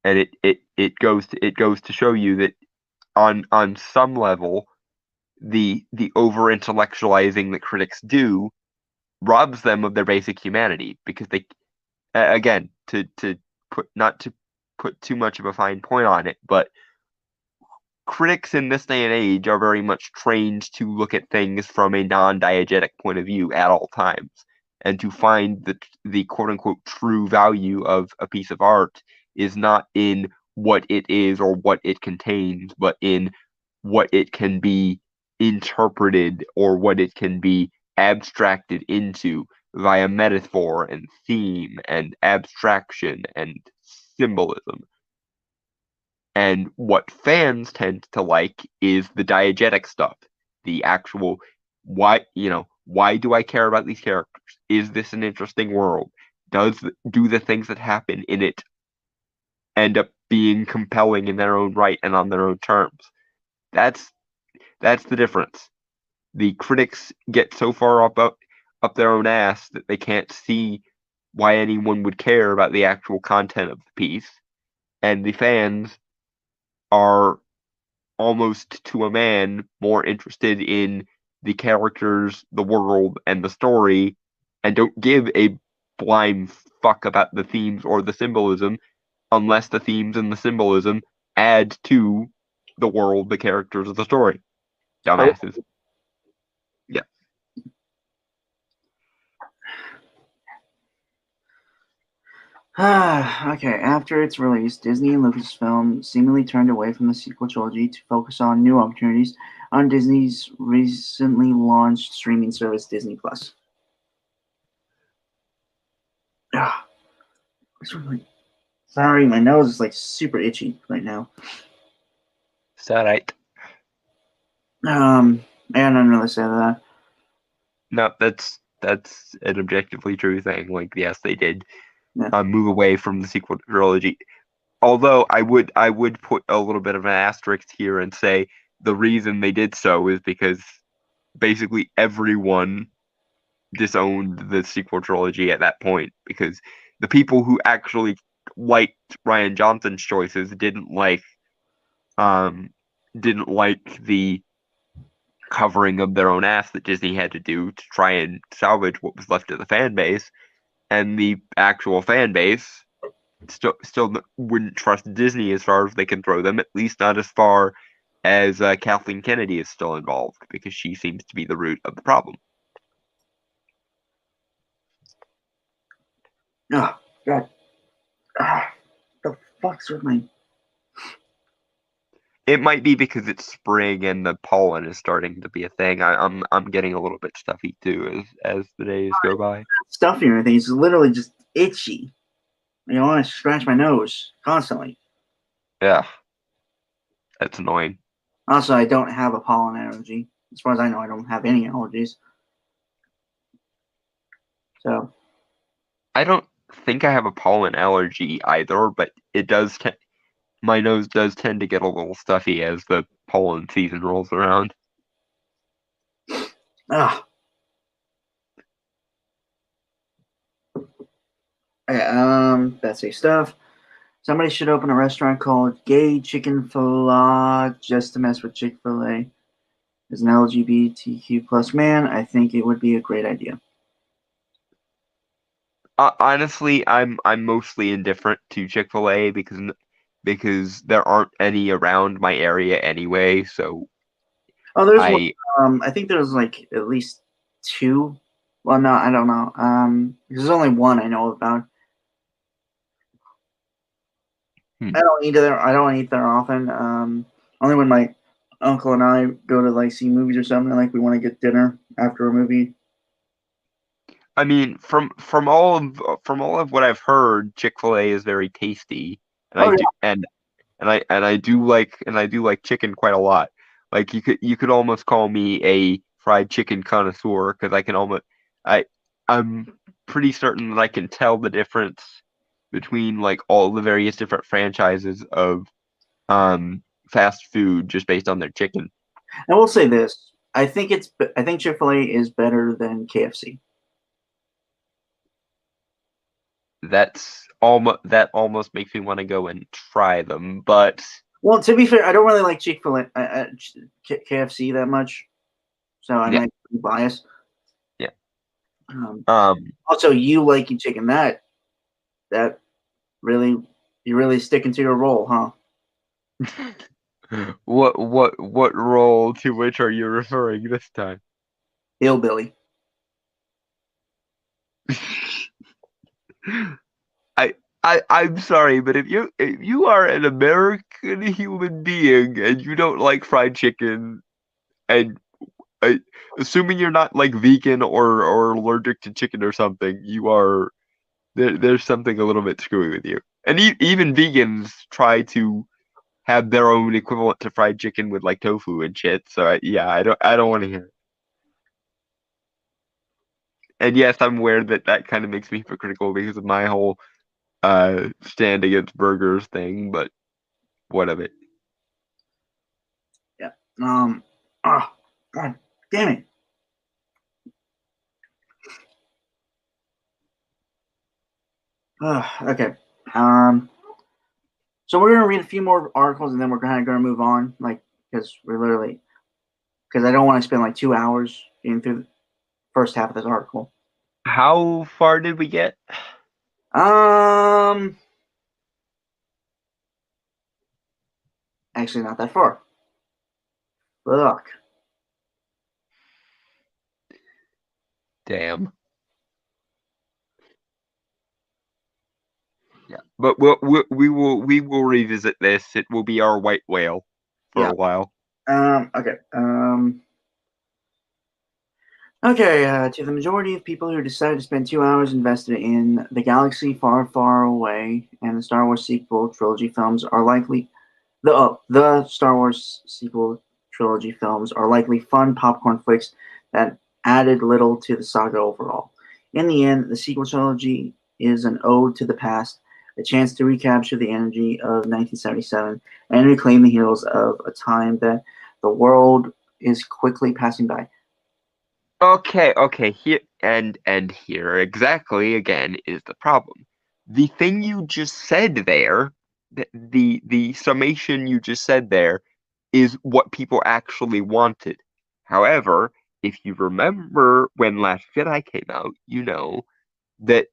And it goes to show you that on some level the over intellectualizing that critics do robs them of their basic humanity, because they, again, to put not to put too much of a fine point on it, but critics in this day and age are very much trained to look at things from a non-diegetic point of view at all times, and to find the quote unquote true value of a piece of art is not in what it is or what it contains, but in what it can be interpreted or what it can be abstracted into via metaphor and theme and abstraction and symbolism. And what fans tend to like is the diegetic stuff, the actual why do I care about these characters? Is this an interesting world? Do the things that happen in it end up being compelling in their own right and on their own terms? That's the difference. The critics get so far up their own ass that they can't see why anyone would care about the actual content of the piece, and the fans are almost to a man more interested in the characters, the world, and the story, and don't give a blind fuck about the themes or the symbolism unless the themes and the symbolism add to the world, the characters, of the story. Dumbasses. Yeah. Okay, after its release, Disney and Lucasfilm seemingly turned away from the sequel trilogy to focus on new opportunities on Disney's recently launched streaming service, Disney Plus. Sorry, my nose is like super itchy right now. Is that right? I don't really say that. No, that's an objectively true thing. Like, yes, they did Yeah. move away from the sequel trilogy. Although I would put a little bit of an asterisk here and say the reason they did so is because basically everyone disowned the sequel trilogy at that point, because the people who actually liked Rian Johnson's choices didn't like the covering of their own ass that Disney had to do to try and salvage what was left of the fan base, and the actual fan base still wouldn't trust Disney as far as they can throw them, at least not as far as Kathleen Kennedy is still involved, because she seems to be the root of the problem. Oh, God. The fuck's with me? It might be because it's spring and the pollen is starting to be a thing. I'm getting a little bit stuffy too as the days go by. Stuffy or anything. It's literally just itchy. I want to scratch my nose constantly. Yeah, that's annoying. Also, I don't have a pollen allergy. As far as I know, I don't have any allergies. So I don't think I have a pollen allergy either, but it does. My nose does tend to get a little stuffy as the pollen season rolls around. Ah. Okay, that's a stuff. Somebody should open a restaurant called Gay Chicken Fil-A just to mess with Chick-fil-A. As an LGBTQ plus man, I think it would be a great idea. Honestly, I'm mostly indifferent to Chick-fil-A because there aren't any around my area anyway. So Oh, there's one. I think there's like at least two. Well, no, I don't know. There's only one I know about. I don't eat there. I don't eat there often. Only when my uncle and I go to like see movies or something, like we want to get dinner after a movie. I mean, from all of what I've heard, Chick-fil-A is very tasty, and I Oh do and I do like chicken quite a lot. Like you could almost call me a fried chicken connoisseur because I can almost I I'm pretty certain that I can tell the difference between like all the various different franchises of um fast food just based on their chicken. I will say this: I think Chick Fil A is better than KFC. That almost makes me want to go and try them, but Well, to be fair, I don't really like Chick Fil A, KFC that much, so I yeah, might be biased. yeah. Um, Um, Also, you liking chicken that really you're really sticking to your role, huh? what role to which are you referring this time? Hillbilly. I I'm sorry, but if you are an American human being and you don't like fried chicken and I, assuming you're not like vegan or allergic to chicken or something, you are there's something a little bit screwy with you. And even vegans try to have their own equivalent to fried chicken with like tofu and shit. So yeah, I don't want to hear it. And yes, I'm aware that that kind of makes me hypocritical because of my whole stand against burgers thing, but what of it? Yeah. Um. Oh, God damn it. Okay. Um. So we're gonna read a few more articles and then we're kind of gonna move on, like because we're literally because I don't want to spend like 2 hours getting through the first half of this article. How far did we get? Um. Actually, not that far. Look. Damn. Yeah, but we will revisit this. It will be our white whale for Yeah. a while. Okay. Okay, to the majority of people who decided to spend 2 hours invested in the galaxy far, far away and the Star Wars sequel trilogy films are likely the Star Wars sequel trilogy films are likely fun popcorn flicks that added little to the saga overall. In the end, the sequel trilogy is an ode to the past, a chance to recapture the energy of 1977 and reclaim the heroes of a time that the world is quickly passing by. Okay, here and here exactly again is the problem. The thing you just said there, the summation you just said there is what people actually wanted. However, if you remember when Last Jedi came out, you know that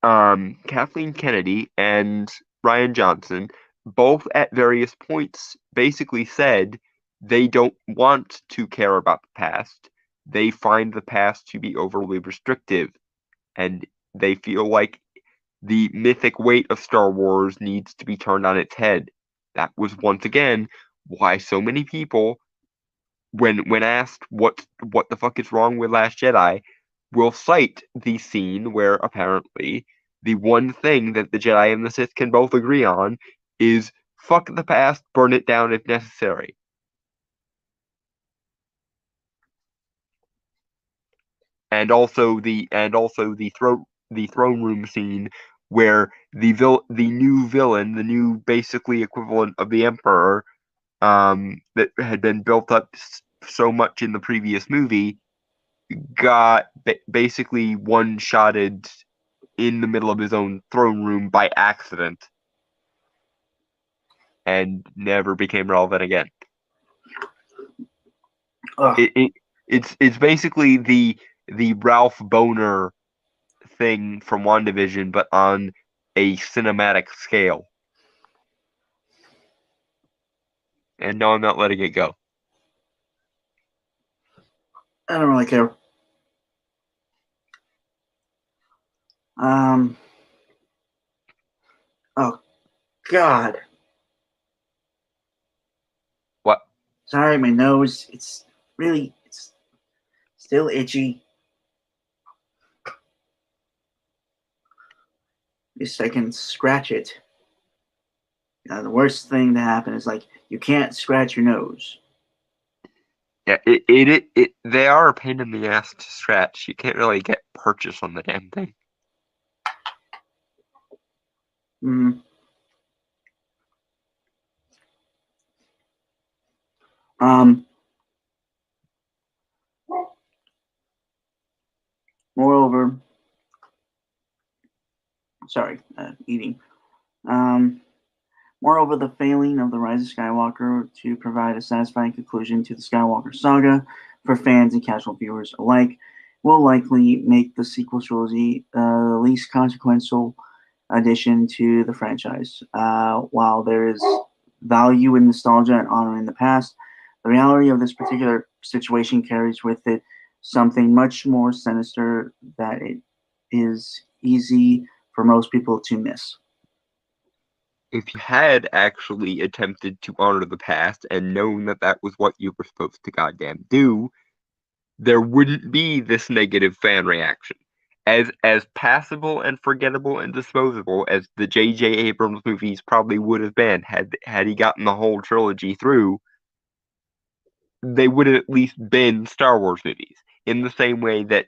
Kathleen Kennedy and Ryan Johnson both at various points basically said they don't want to care about the past. They find the past to be overly restrictive, and they feel like the mythic weight of Star Wars needs to be turned on its head. That was once again why so many people, when asked what the fuck is wrong with Last Jedi, will cite the scene where apparently the one thing that the Jedi and the Sith can both agree on is fuck the past, burn it down if necessary. And also the throne room scene where the new villain, the new basically equivalent of the Emperor, that had been built up so much in the previous movie, got basically one-shotted in the middle of his own throne room by accident and never became relevant again. Ugh, It it's basically the Ralph Boner thing from WandaVision, but on a cinematic scale. And no, I'm not letting it go. I don't really care. Um. Oh God. What? Sorry, my nose. It's still itchy. Just I can scratch it. The worst thing to happen is like you can't scratch your nose. Yeah, they are a pain in the ass to scratch. You can't really get purchase on the damn thing. Mm. Moreover, sorry, eating. Moreover, the failing of The Rise of Skywalker to provide a satisfying conclusion to the Skywalker saga for fans and casual viewers alike will likely make the sequel trilogy the least consequential addition to the franchise. While there is value in nostalgia and honoring the past, the reality of this particular situation carries with it something much more sinister that it is easy for most people to miss. If you had actually attempted to honor the past and known that that was what you were supposed to goddamn do, there wouldn't be this negative fan reaction. As passable and forgettable and disposable as the J.J. Abrams movies probably would have been had he gotten the whole trilogy through, they would have at least been Star Wars movies. In the same way that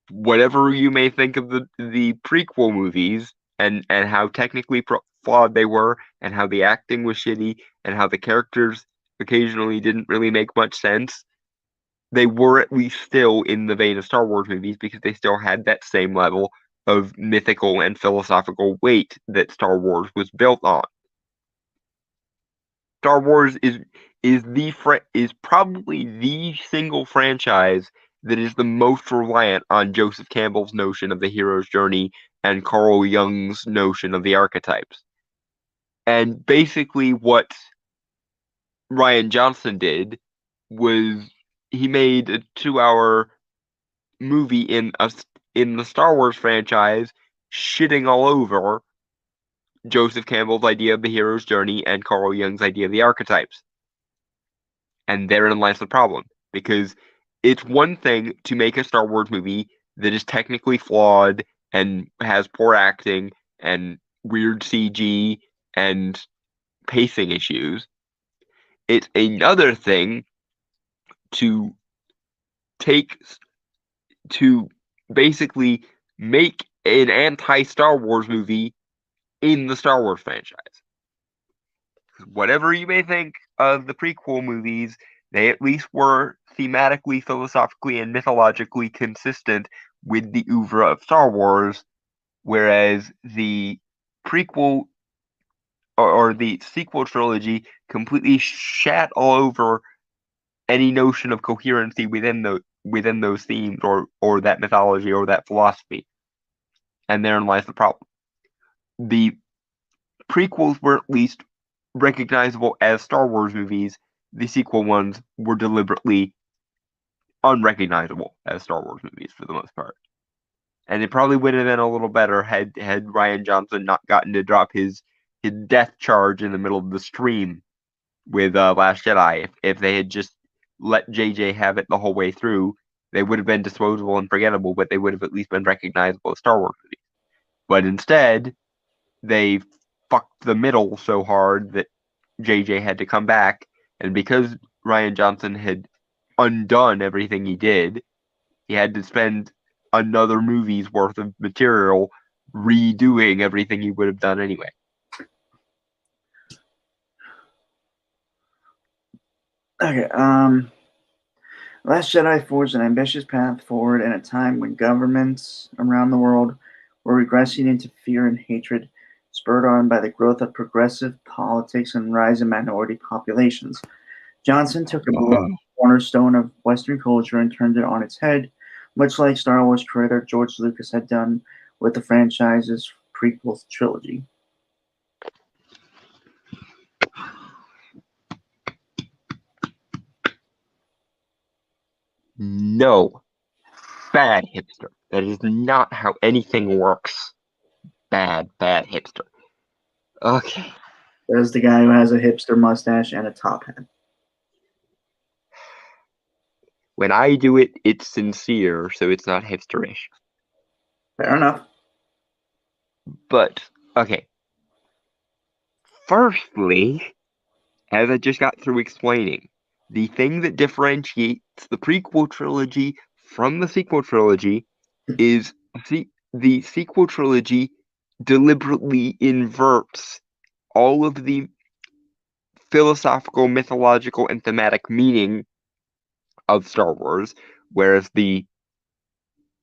whatever you may think of the prequel movies and how technically flawed they were, and how the acting was shitty, and how the characters occasionally didn't really make much sense, they were at least still in the vein of Star Wars movies because they still had that same level of mythical and philosophical weight that Star Wars was built on. Star Wars is probably the single franchise that is the most reliant on Joseph Campbell's notion of the hero's journey and Carl Jung's notion of the archetypes. And basically what Rian Johnson did was he made a 2-hour movie in the Star Wars franchise shitting all over Joseph Campbell's idea of the hero's journey and Carl Jung's idea of the archetypes. And therein lies the problem, because it's one thing to make a Star Wars movie that is technically flawed and has poor acting and weird CG and pacing issues. It's another thing to take to basically make an anti-Star Wars movie in the Star Wars franchise. Whatever you may think of the prequel movies, they at least were thematically, philosophically, and mythologically consistent with the oeuvre of Star Wars, whereas the prequel or the sequel trilogy completely shat all over any notion of coherency within those themes or that mythology or that philosophy. And therein lies the problem. The prequels were at least recognizable as Star Wars movies. The sequel ones were deliberately unrecognizable as Star Wars movies for the most part. And it probably would have been a little better had Rian Johnson not gotten to drop his death charge in the middle of the stream with Last Jedi. If they had just let JJ have it the whole way through, they would have been disposable and forgettable, but they would have at least been recognizable as Star Wars movies. But instead, they fucked the middle so hard that JJ had to come back, and because Rian Johnson had undone everything he did, he had to spend another movie's worth of material redoing everything he would have done anyway. Okay, Last Jedi forged an ambitious path forward in a time when governments around the world were regressing into fear and hatred, spurred on by the growth of progressive politics and rise in minority populations. Johnson took a beloved cornerstone of Western culture and turned it on its head, much like Star Wars creator George Lucas had done with the franchise's prequel trilogy. No. Bad hipster. That is not how anything works. Bad hipster. Okay. There's the guy who has a hipster mustache and a top hat. When I do it, it's sincere, so it's not hipsterish. Fair enough. But, okay. Firstly, as I just got through explaining, the thing that differentiates the prequel trilogy from the sequel trilogy is the sequel trilogy deliberately inverts all of the philosophical, mythological, and thematic meaning of Star Wars, whereas the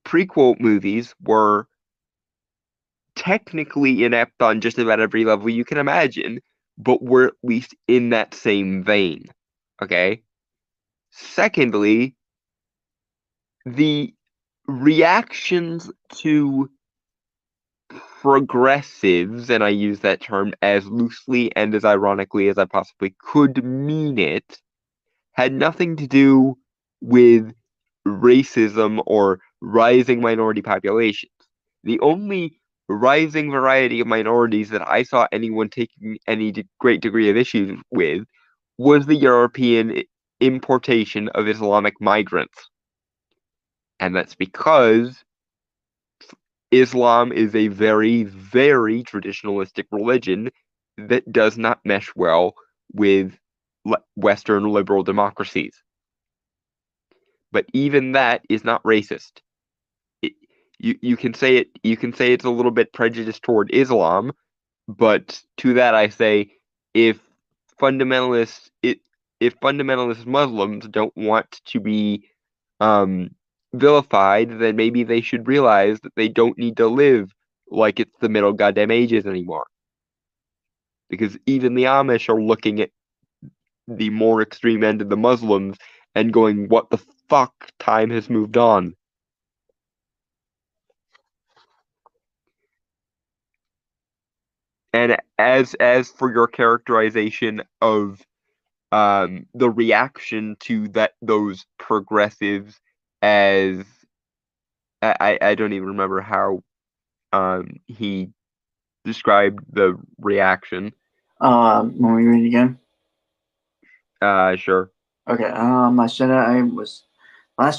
prequel movies were technically inept on just about every level you can imagine, but were at least in that same vein. Okay? Secondly, the reactions to progressives, and I use that term as loosely and as ironically as I possibly could mean it, had nothing to do with racism or rising minority populations. The only rising variety of minorities that I saw anyone taking any great degree of issues with was the European importation of Islamic migrants. And that's because Islam is a very, very traditionalistic religion that does not mesh well with Western liberal democracies. But even that is not racist. You can say it's a little bit prejudiced toward Islam, but to that I say, if fundamentalists Muslims don't want to be vilified, then maybe they should realize that they don't need to live like it's the Middle Goddamn Ages anymore. Because even the Amish are looking at the more extreme end of the Muslims and going, what the fuck? Time has moved on. And as for your characterization of the reaction to those progressives, as I don't even remember how he described the reaction. Want me to read it again? Sure. Okay. Last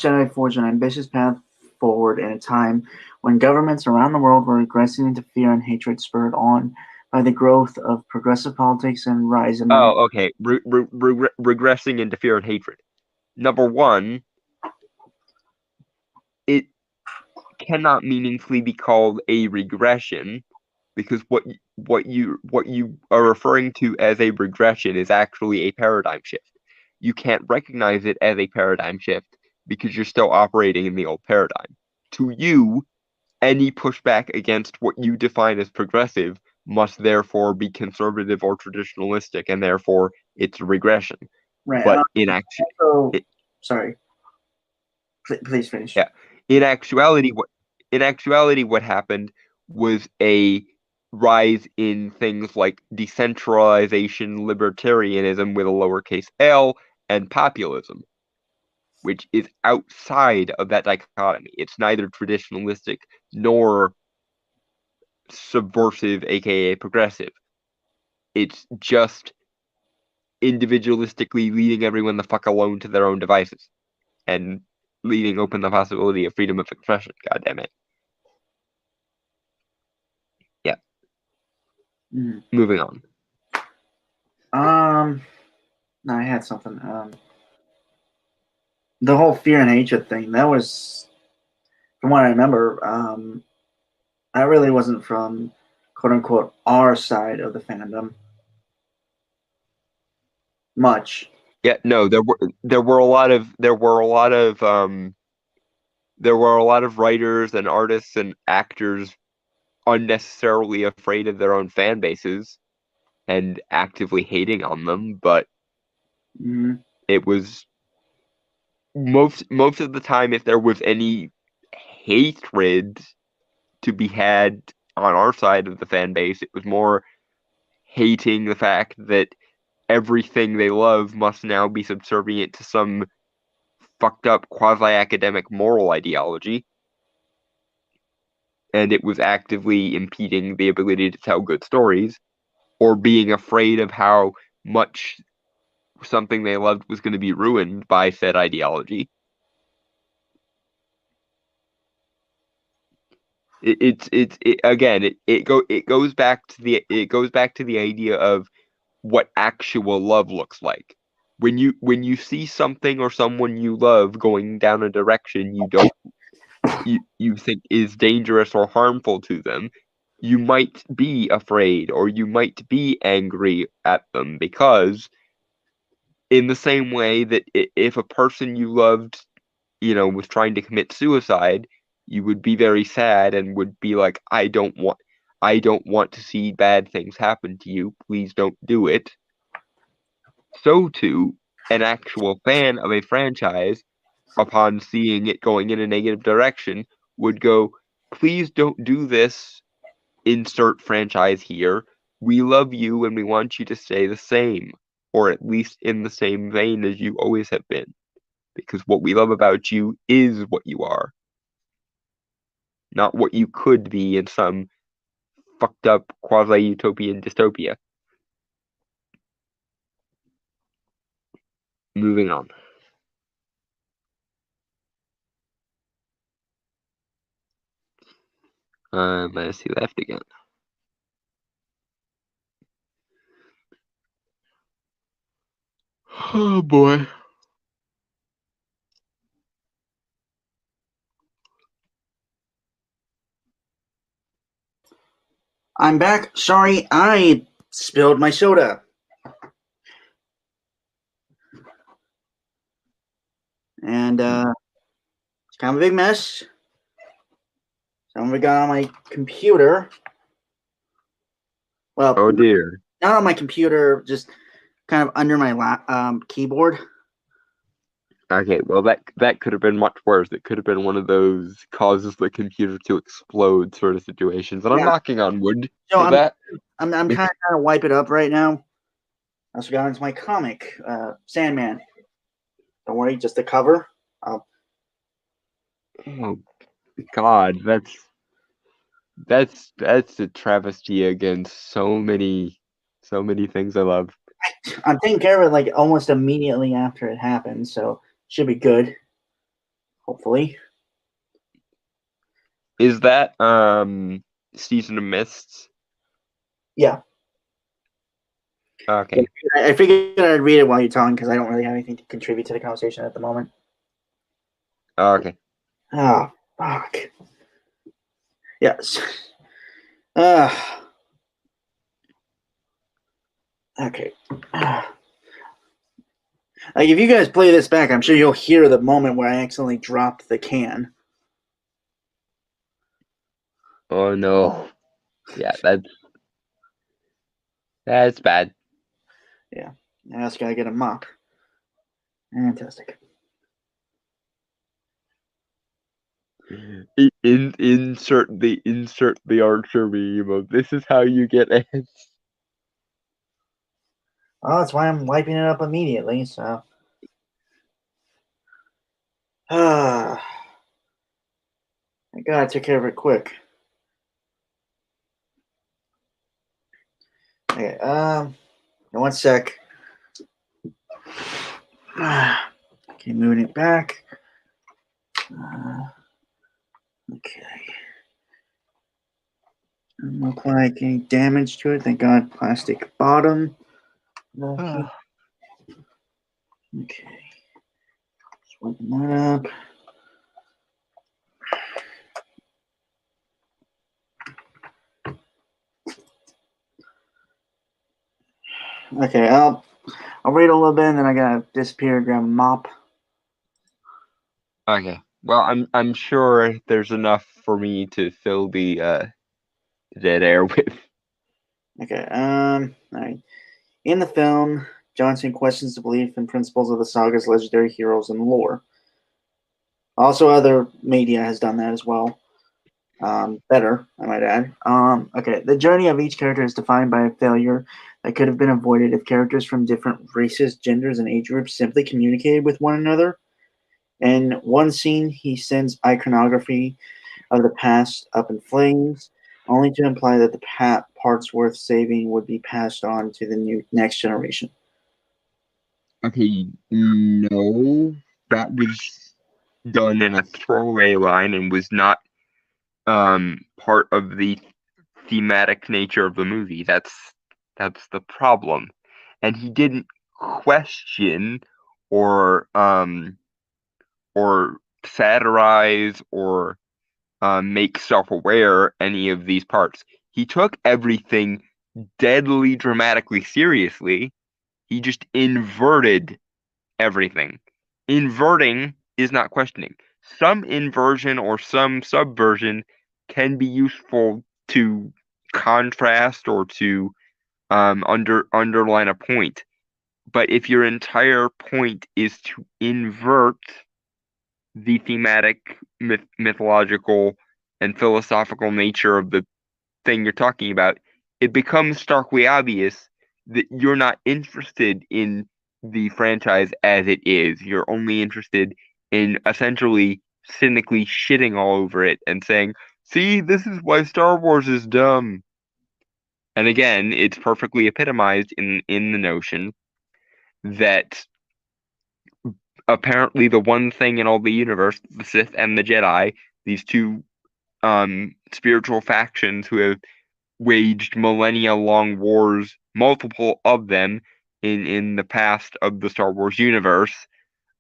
Jedi forged an ambitious path forward in a time when governments around the world were regressing into fear and hatred, spurred on by the growth of progressive politics and rise in Oh, okay. Regressing into fear and hatred. Number one, it cannot meaningfully be called a regression, because what you are referring to as a regression is actually a paradigm shift. You can't recognize it as a paradigm shift because you're still operating in the old paradigm. To you, any pushback against what you define as progressive must therefore be conservative or traditionalistic, and therefore it's a regression. right. But Sorry. Please finish. yeah, in actuality, what happened was a rise in things like decentralization, libertarianism with a lowercase l, and populism, which is outside of that dichotomy. It's neither traditionalistic nor subversive, aka progressive. It's just individualistically leaving everyone the fuck alone to their own devices and leaving open the possibility of freedom of expression. God damn it. Yeah. Mm. Moving on. No, I had something. The whole fear and hatred thing, that was, from what I remember, that really wasn't from quote unquote our side of the fandom much. Yeah, no, there were a lot of writers and artists and actors unnecessarily afraid of their own fan bases and actively hating on them, but Mm-hmm. it was most of the time, if there was any hatred to be had on our side of the fan base, it was more hating the fact that everything they love must now be subservient to some fucked up quasi-academic moral ideology, and it was actively impeding the ability to tell good stories, or being afraid of how much something they loved was going to be ruined by said ideology. It goes back to the idea of what actual love looks like. When you see something or someone you love going down a direction you think is dangerous or harmful to them, you might be afraid or you might be angry at them, because in the same way that if a person you loved, was trying to commit suicide, you would be very sad and would be like, I don't want to see bad things happen to you. Please don't do it. So too, an actual fan of a franchise, upon seeing it going in a negative direction, would go, please don't do this, insert franchise here. We love you and we want you to stay the same, or at least in the same vein as you always have been. Because what we love about you is what you are, not what you could be in some fucked up quasi-utopian dystopia. Moving on. Let's see, left again. Oh boy. I'm back. Sorry, I spilled my soda. And it's kind of a big mess. Some of it got on my computer. Well, Oh dear. not on my computer, just kind of under my keyboard. Okay, well that could have been much worse. It could have been one of those causes the computer to explode sort of situations. And I'm knocking on wood for that. I'm kind of trying to wipe it up right now. I also got into my comic, Sandman. Don't worry, just the cover. Oh God, that's a travesty against so many things I love. I'm taking care of it like almost immediately after it happened, so should be good. Hopefully. Is that Season of Mists? Yeah. Okay. I figured I'd read it while you're talking because I don't really have anything to contribute to the conversation at the moment. Okay. Oh, fuck. Yes. Okay. Like, if you guys play this back, I'm sure you'll hear the moment where I accidentally dropped the can. Oh no. Yeah, that's bad. Yeah. I just gotta get a mop. Fantastic. Insert the Archer meme of this is how you get ants. Well, that's why I'm wiping it up immediately, so. I gotta take care of it quick. Okay, one sec. Okay, moving it back. Okay. Doesn't look like any damage to it. Thank God, plastic bottom. Okay. Just open that up. Okay, I'll wait a little bit and then I gotta disappear, grab a mop. Okay. Well, I'm sure there's enough for me to fill the dead air with. Okay, all right. In the film, Johnson questions the belief and principles of the saga's legendary heroes and lore. Also, other media has done that as well. Better, I might add. Okay, the journey of each character is defined by a failure that could have been avoided if characters from different races, genders, and age groups simply communicated with one another. In one scene, he sends iconography of the past up in flames, only to imply that the parts worth saving would be passed on to the next generation. Okay, no, that was done in a throwaway line and was not part of the thematic nature of the movie. That's the problem. And he didn't question or satirize or make self-aware any of these parts. He took everything deadly dramatically seriously. He just inverted everything. Inverting is not questioning. Some inversion or some subversion can be useful to contrast or to underline a point. But if your entire point is to invert the thematic, mythological, and philosophical nature of the thing you're talking about, it becomes starkly obvious that you're not interested in the franchise as it is. You're only interested in essentially cynically shitting all over it and saying, see, this is why Star Wars is dumb. And again, it's perfectly epitomized in the notion that apparently the one thing in all the universe, the Sith and the Jedi, these two spiritual factions who have waged millennia-long wars, multiple of them in the past of the Star Wars universe.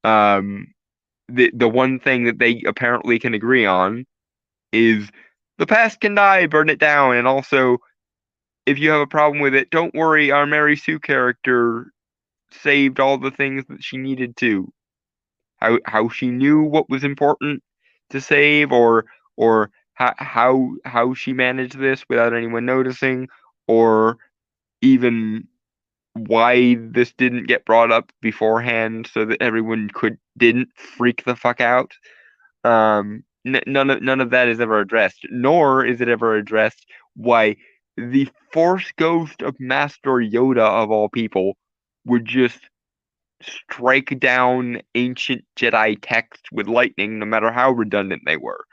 The one thing that they apparently can agree on is the past can die, burn it down, and also if you have a problem with it, don't worry, our Mary Sue character saved all the things that she needed to. How she knew what was important to save, or how she managed this without anyone noticing, or even why this didn't get brought up beforehand so that everyone didn't freak the fuck out. None of that is ever addressed, nor is it ever addressed why the Force ghost of Master Yoda of all people would just strike down ancient Jedi texts with lightning, no matter how redundant they were.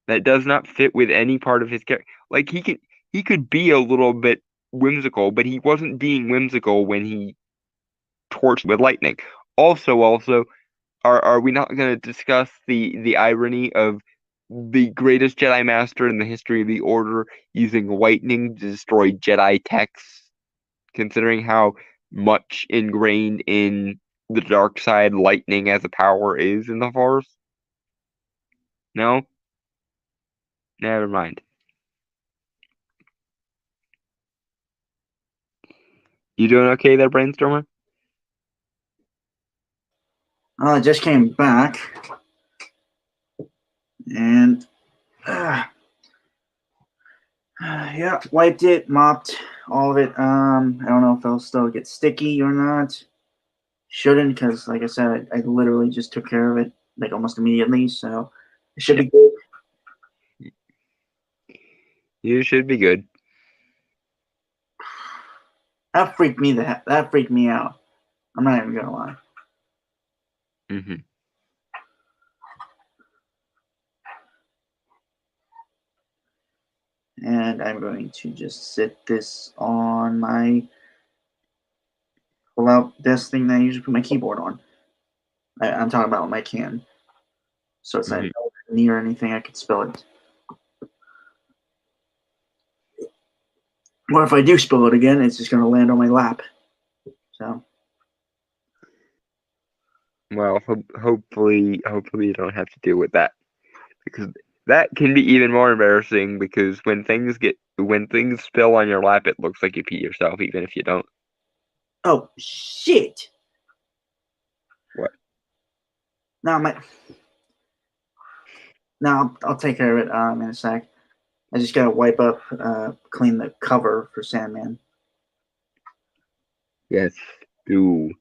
That does not fit with any part of his character. Like he could be a little bit whimsical, but he wasn't being whimsical when he torched with lightning. Also, are we not going to discuss the irony of the greatest Jedi Master in the history of the Order using lightning to destroy Jedi texts, considering how much ingrained in the dark side lightning as a power is in the Force? No? Never mind. You doing okay there, Brainstormer? I just came back and yeah, wiped it, mopped all of it. I don't know if it'll still get sticky or not. Shouldn't, because like I said, I literally just took care of it like almost immediately, so it should be good. You should be good. That freaked me out. I'm not even gonna lie. Mm-hmm. And I'm going to just sit this on my pull-out desk thing that I usually put my keyboard on. I'm talking about my can. So it's not near anything I could spill it. What if I do spill it again? It's just going to land on my lap. So. Well, hopefully you don't have to deal with that, because that can be even more embarrassing. Because when things spill on your lap, it looks like you pee yourself, even if you don't. Oh shit! What? No, I'll take care of it in a sec. I just gotta wipe up, clean the cover for Sandman. Yes, do.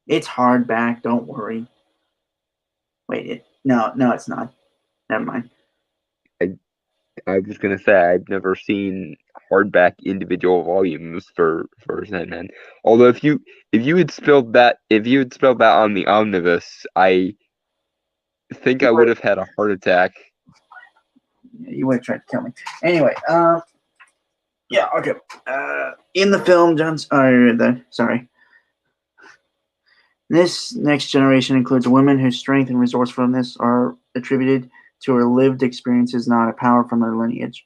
It's hardback. Don't worry. Wait, no, it's not. Never mind. I was gonna say I've never seen hardback individual volumes for Sandman. Although if you had spilled that on the omnibus, I think I would have had a heart attack. You would have tried to kill me. Anyway, yeah, okay. In the film, this next generation includes women whose strength and resourcefulness are attributed to her lived experiences, not a power from her lineage.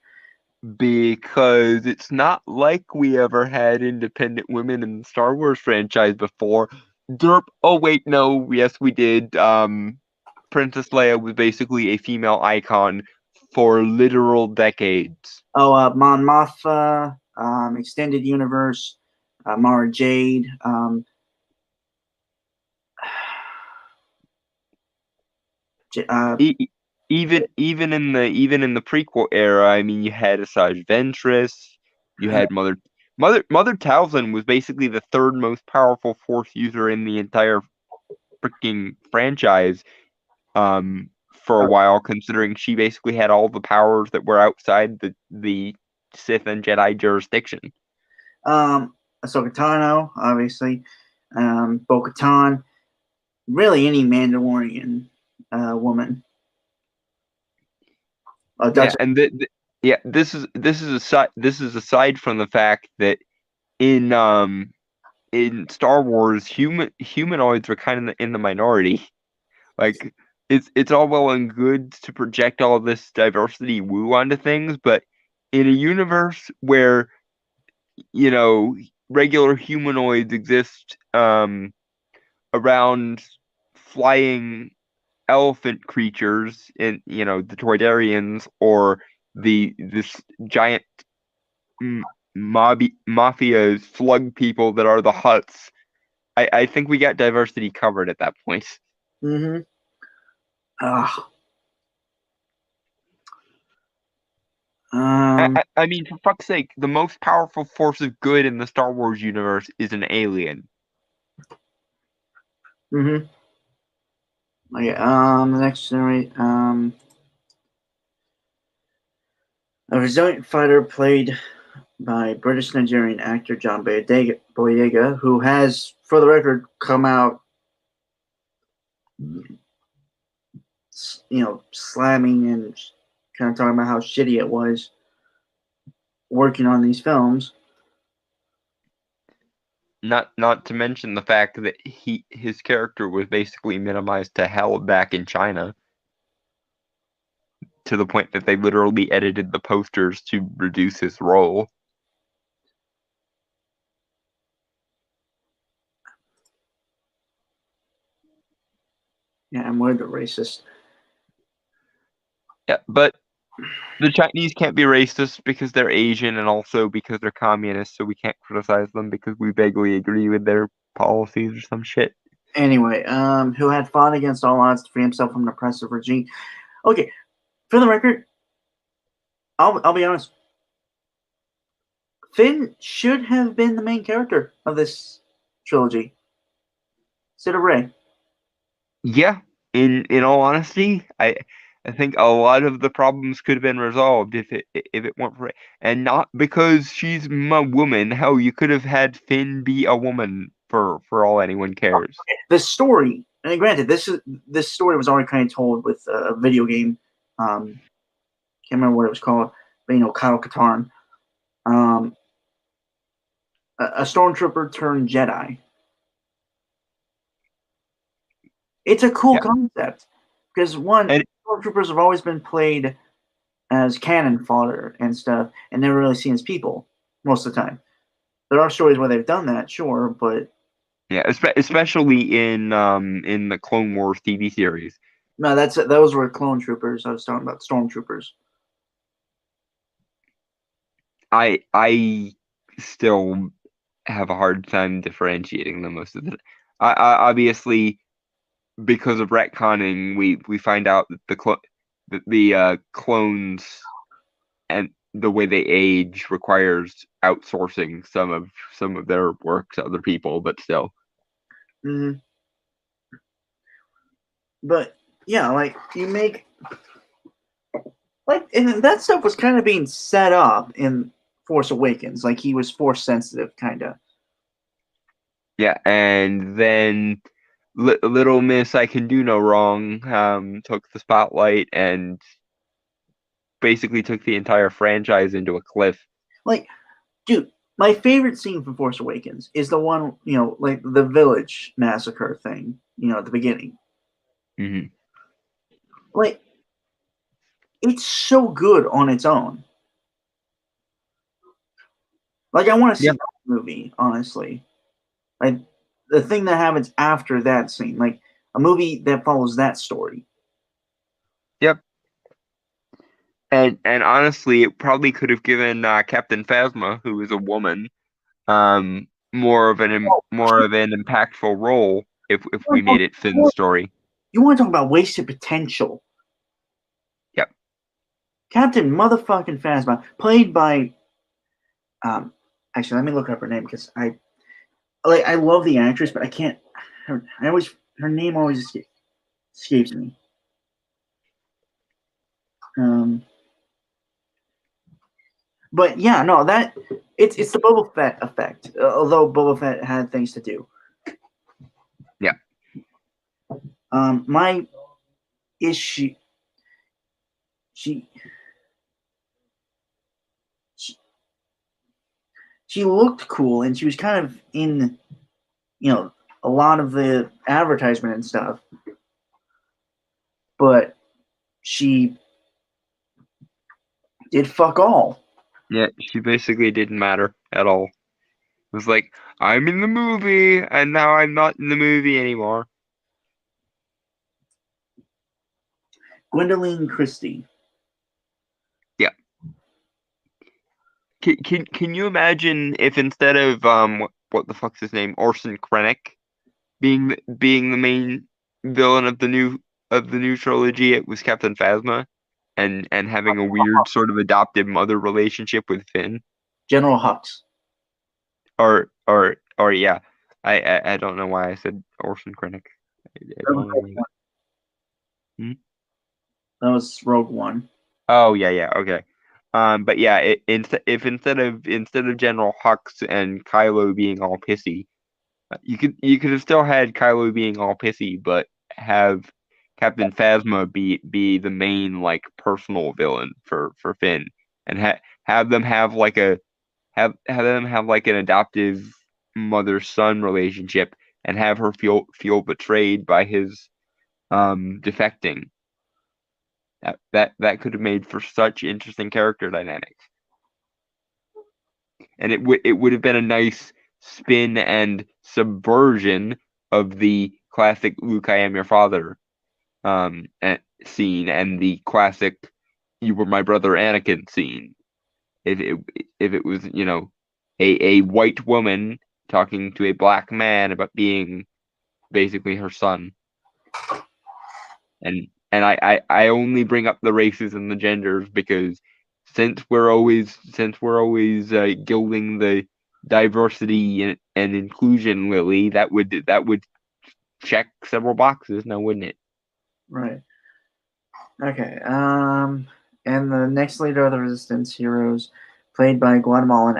Because it's not like we ever had independent women in the Star Wars franchise before. Derp. Oh wait, no. Yes, we did. Princess Leia was basically a female icon for literal decades. Oh, Mon Mothma, Extended Universe, Mara Jade. E- even in the prequel era, I mean, you had Asajj Ventress, you had Mother Talzin was basically the third most powerful Force user in the entire freaking franchise. For a while, considering she basically had all the powers that were outside the Sith and Jedi jurisdiction. Ahsoka Tano, obviously, Bo-Katan, really any Mandalorian woman. This is aside from the fact that in Star Wars, humanoids are kind of in the minority. Like it's all well and good to project all this diversity woo onto things, but in a universe where regular humanoids exist around flying elephant creatures in the Toydarians or this giant mafia slug people that are the Hutts. I think we got diversity covered at that point. Mm-hmm. I mean, for fuck's sake, the most powerful force of good in the Star Wars universe is an alien. Mm-hmm. Okay, the next generation, a resilient fighter played by British-Nigerian actor John Boyega, who has, for the record, come out, slamming and kind of talking about how shitty it was working on these films. Not to mention the fact that his character was basically minimized to hell back in China, to the point that they literally edited the posters to reduce his role. Yeah, I'm worried the racist. Yeah, but the Chinese can't be racist because they're Asian and also because they're communists, so we can't criticize them because we vaguely agree with their policies or some shit. Anyway, who had fought against all odds to free himself from an oppressive regime. Okay, for the record, I'll be honest. Finn should have been the main character of this trilogy instead of Rey. Yeah, in all honesty, I think a lot of the problems could have been resolved if it weren't for Rey. And not because she's a woman. Hell, you could have had Finn be a woman for all anyone cares. The story, and granted, this story was already kind of told with a video game. Can't remember what it was called, but Kyle Katarn. A stormtrooper turned Jedi. It's a cool concept because stormtroopers have always been played as cannon fodder and stuff, and never really seen as people most of the time. There are stories where they've done that, sure, but yeah, especially in the Clone Wars TV series. No, those were clone troopers. I was talking about stormtroopers. I still have a hard time differentiating them most of the time. I obviously, because of retconning, we find out that the clones and the way they age requires outsourcing some of their work to other people, but still. Mm-hmm. But yeah, like you make and that stuff was kind of being set up in Force Awakens. Like he was Force sensitive, kind of. Yeah, and then Little Miss I Can Do No Wrong took the spotlight and basically took the entire franchise into a cliff. Like, dude, my favorite scene from Force Awakens is the one, like the village massacre thing, at the beginning. Mm-hmm. Like, it's so good on its own. Like, I want to see Yeah. that movie, honestly. Like, the thing that happens after that scene, like a movie that follows that story. Yep. And honestly, it probably could have given Captain Phasma, who is a woman, more of an impactful role if we made it Finn's story. You want to talk about wasted potential? Yep. Captain motherfucking Phasma, played by, actually, let me look up her name because I love the actress, but I can't. Her name always escapes me. But yeah, no, that it's the Boba Fett effect. Although Boba Fett had things to do. Yeah. My issue. She looked cool, and she was kind of in, a lot of the advertisement and stuff. But she did fuck all. Yeah, she basically didn't matter at all. It was like, I'm in the movie, and now I'm not in the movie anymore. Gwendoline Christie. Yeah. Can you imagine if instead of what the fuck's his name, Orson Krennic, being the main villain of the new trilogy, it was Captain Phasma, and having a weird sort of adopted mother relationship with Finn, General Hux. or yeah, I don't know why I said Orson Krennic. I don't know. That was Rogue One. Oh yeah, okay. But yeah, if instead of General Hux and Kylo being all pissy, you could have still had Kylo being all pissy, but have Captain Phasma be the main like personal villain for Finn, and have them have like an adoptive mother-son relationship, and have her feel betrayed by his defecting. That could have made for such interesting character dynamics, and it would have been a nice spin and subversion of the classic "Luke, I am your father" scene, and the classic "You were my brother, Anakin" scene. If it was a white woman talking to a black man about being basically her son. And I only bring up the races and the genders because since we're always gilding the diversity and inclusion lily, that would check several boxes now, wouldn't it? Right. Okay. And the next leader of the resistance heroes, played by Guatemalan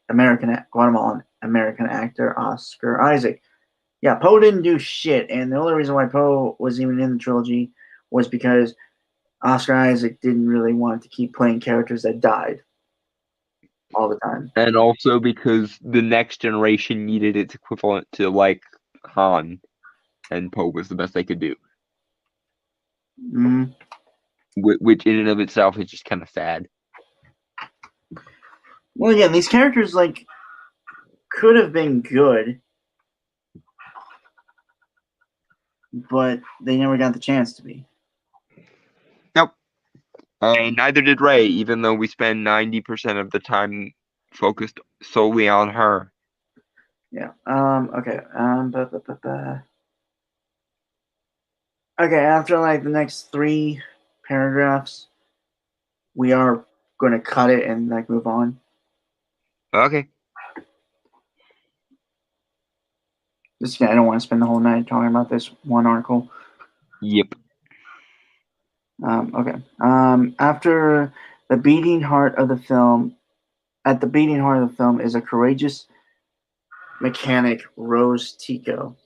American actor Oscar Isaac. Yeah, Poe didn't do shit, and the only reason why Poe was even in the trilogy was because Oscar Isaac didn't really want to keep playing characters that died all the time. And also because the next generation needed its equivalent to like Han, and Poe was the best they could do. Mm. Which in and of itself is just kind of sad. Well, again, these characters like could have been good, but they never got the chance to be. Nope. And neither did Rey, even though we spend 90% of the time focused solely on her. Yeah. Okay. Okay. After like the next 3 paragraphs, we are going to cut it and like move on. Okay. Just I don't want to spend the whole night talking about this one article. Yep. Okay. After the beating heart of the film, at the beating heart of the film is a courageous mechanic, Rose Tico,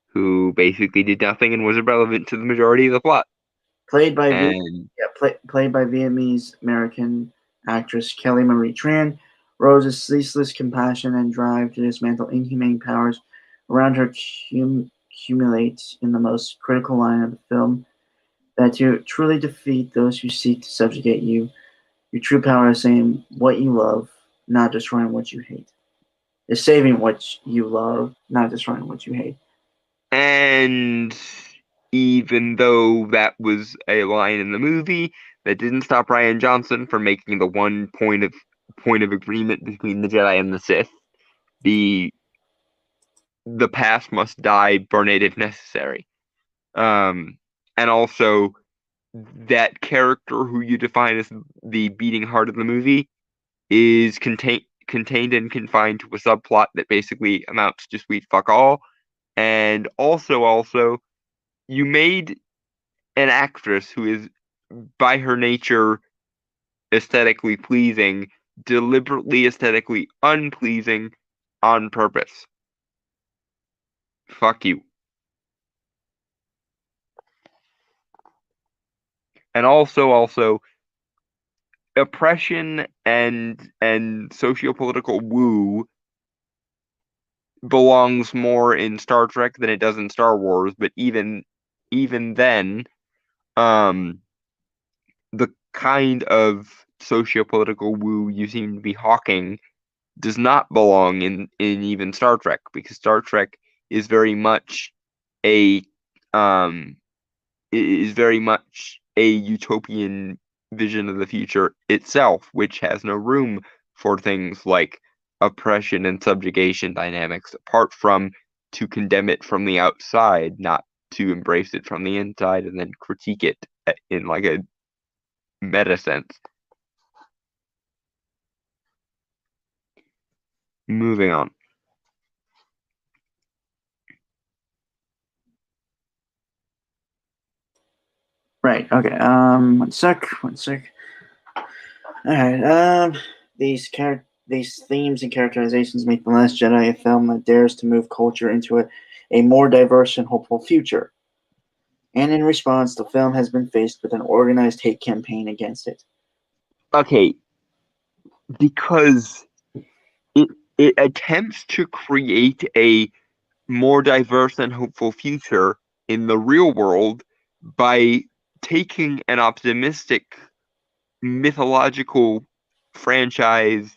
Who basically did nothing and was irrelevant to the majority of the plot. played by Vietnamese American actress Kelly Marie Tran. Rose's ceaseless compassion and drive to dismantle inhumane powers around her accumulates in the most critical line of the film. that to truly defeat those who seek to subjugate you, your true power is saying what you love, not destroying what you hate. Is saving what you love, not destroying what you hate. And even though that was a line in the movie, that didn't stop Rian Johnson from making the one point of agreement between the Jedi and the Sith. The past must die, burn it if necessary. And also that character who you define as the beating heart of the movie is contained and confined to a subplot that basically amounts to sweet fuck all. And also, you made an actress who is by her nature aesthetically pleasing, deliberately aesthetically unpleasing on purpose. Fuck you. And also, oppression and socio-political woo belongs more in Star Trek than it does in Star Wars, but even then, um, the kind of socio-political woo you seem to be hawking does not belong in even Star Trek, because Star Trek is very much a um is very much a utopian vision of the future itself, which has no room for things like oppression and subjugation dynamics, apart from to condemn it from the outside, not to embrace it from the inside and then critique it in like a meta sense. Moving on. Right. Okay. One sec. One sec. All right. These themes and characterizations make The Last Jedi a film that dares to move culture into a more diverse and hopeful future. And in response, the film has been faced with an organized hate campaign against it. Okay, because it it attempts to create a more diverse and hopeful future in the real world by taking an optimistic mythological franchise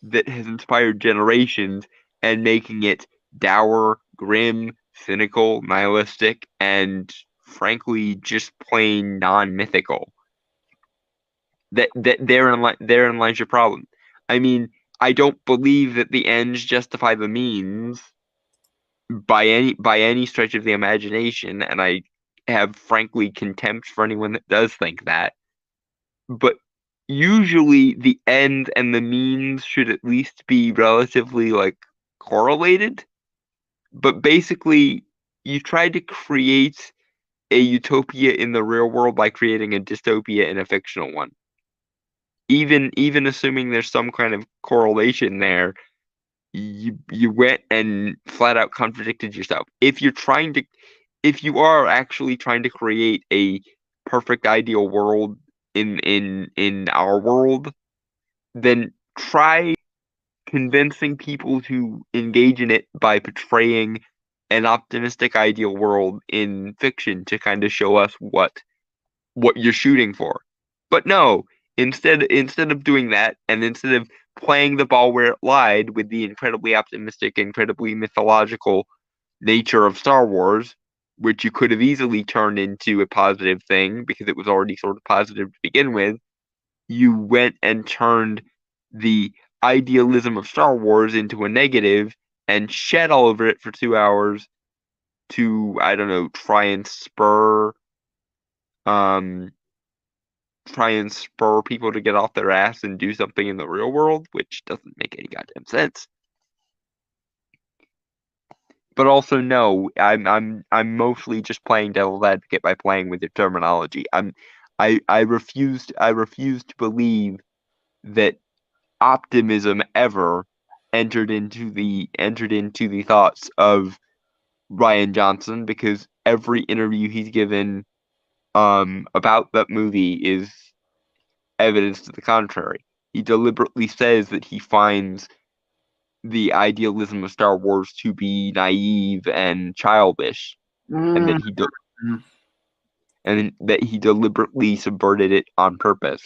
that has inspired generations and making it dour, grim, cynical, nihilistic, and frankly just plain non-mythical. That therein lies your problem. I mean, I don't believe that the ends justify the means by any stretch of the imagination, and I have frankly contempt for anyone that does think that. But usually the end and the means should at least be relatively like correlated. But basically, you try to create a utopia in the real world by creating a dystopia in a fictional one. Even assuming there's some kind of correlation there, you went and flat out contradicted yourself. If you are actually trying to create a perfect ideal world in our world, then try convincing people to engage in it by portraying an optimistic ideal world in fiction to kind of show us what you're shooting for. But no, instead of doing that, and instead of playing the ball where it lied with the incredibly optimistic, incredibly mythological nature of Star Wars, which you could have easily turned into a positive thing because it was already sort of positive to begin with, you went and turned the idealism of Star Wars into a negative and shed all over it for 2 hours to, I don't know, um try and spur people to get off their ass and do something in the real world, which doesn't make any goddamn sense. But also, no, I'm mostly just playing devil's advocate by playing with your terminology. I refuse to believe that optimism ever entered into the thoughts of Rian Johnson, because every interview he's given about that movie is evidence to the contrary. He deliberately says that he finds the idealism of Star Wars to be naive and childish, and Mm, that he do- and that he deliberately subverted it on purpose.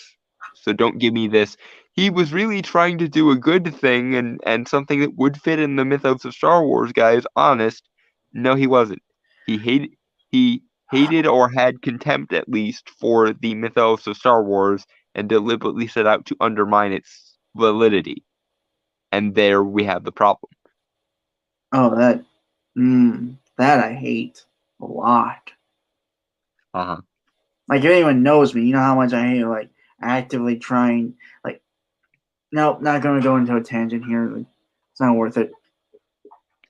So don't give me this. He was really trying to do a good thing and something that would fit in the mythos of Star Wars, guys. Honest. No, he wasn't. He hated or had contempt at least for the mythos of Star Wars and deliberately set out to undermine its validity. And there we have the problem. Oh, that I hate a lot. Uh-huh. Like, if anyone knows me, you know how much I hate, like, actively trying, like, nope, not going to go into a tangent here. Like, it's not worth it.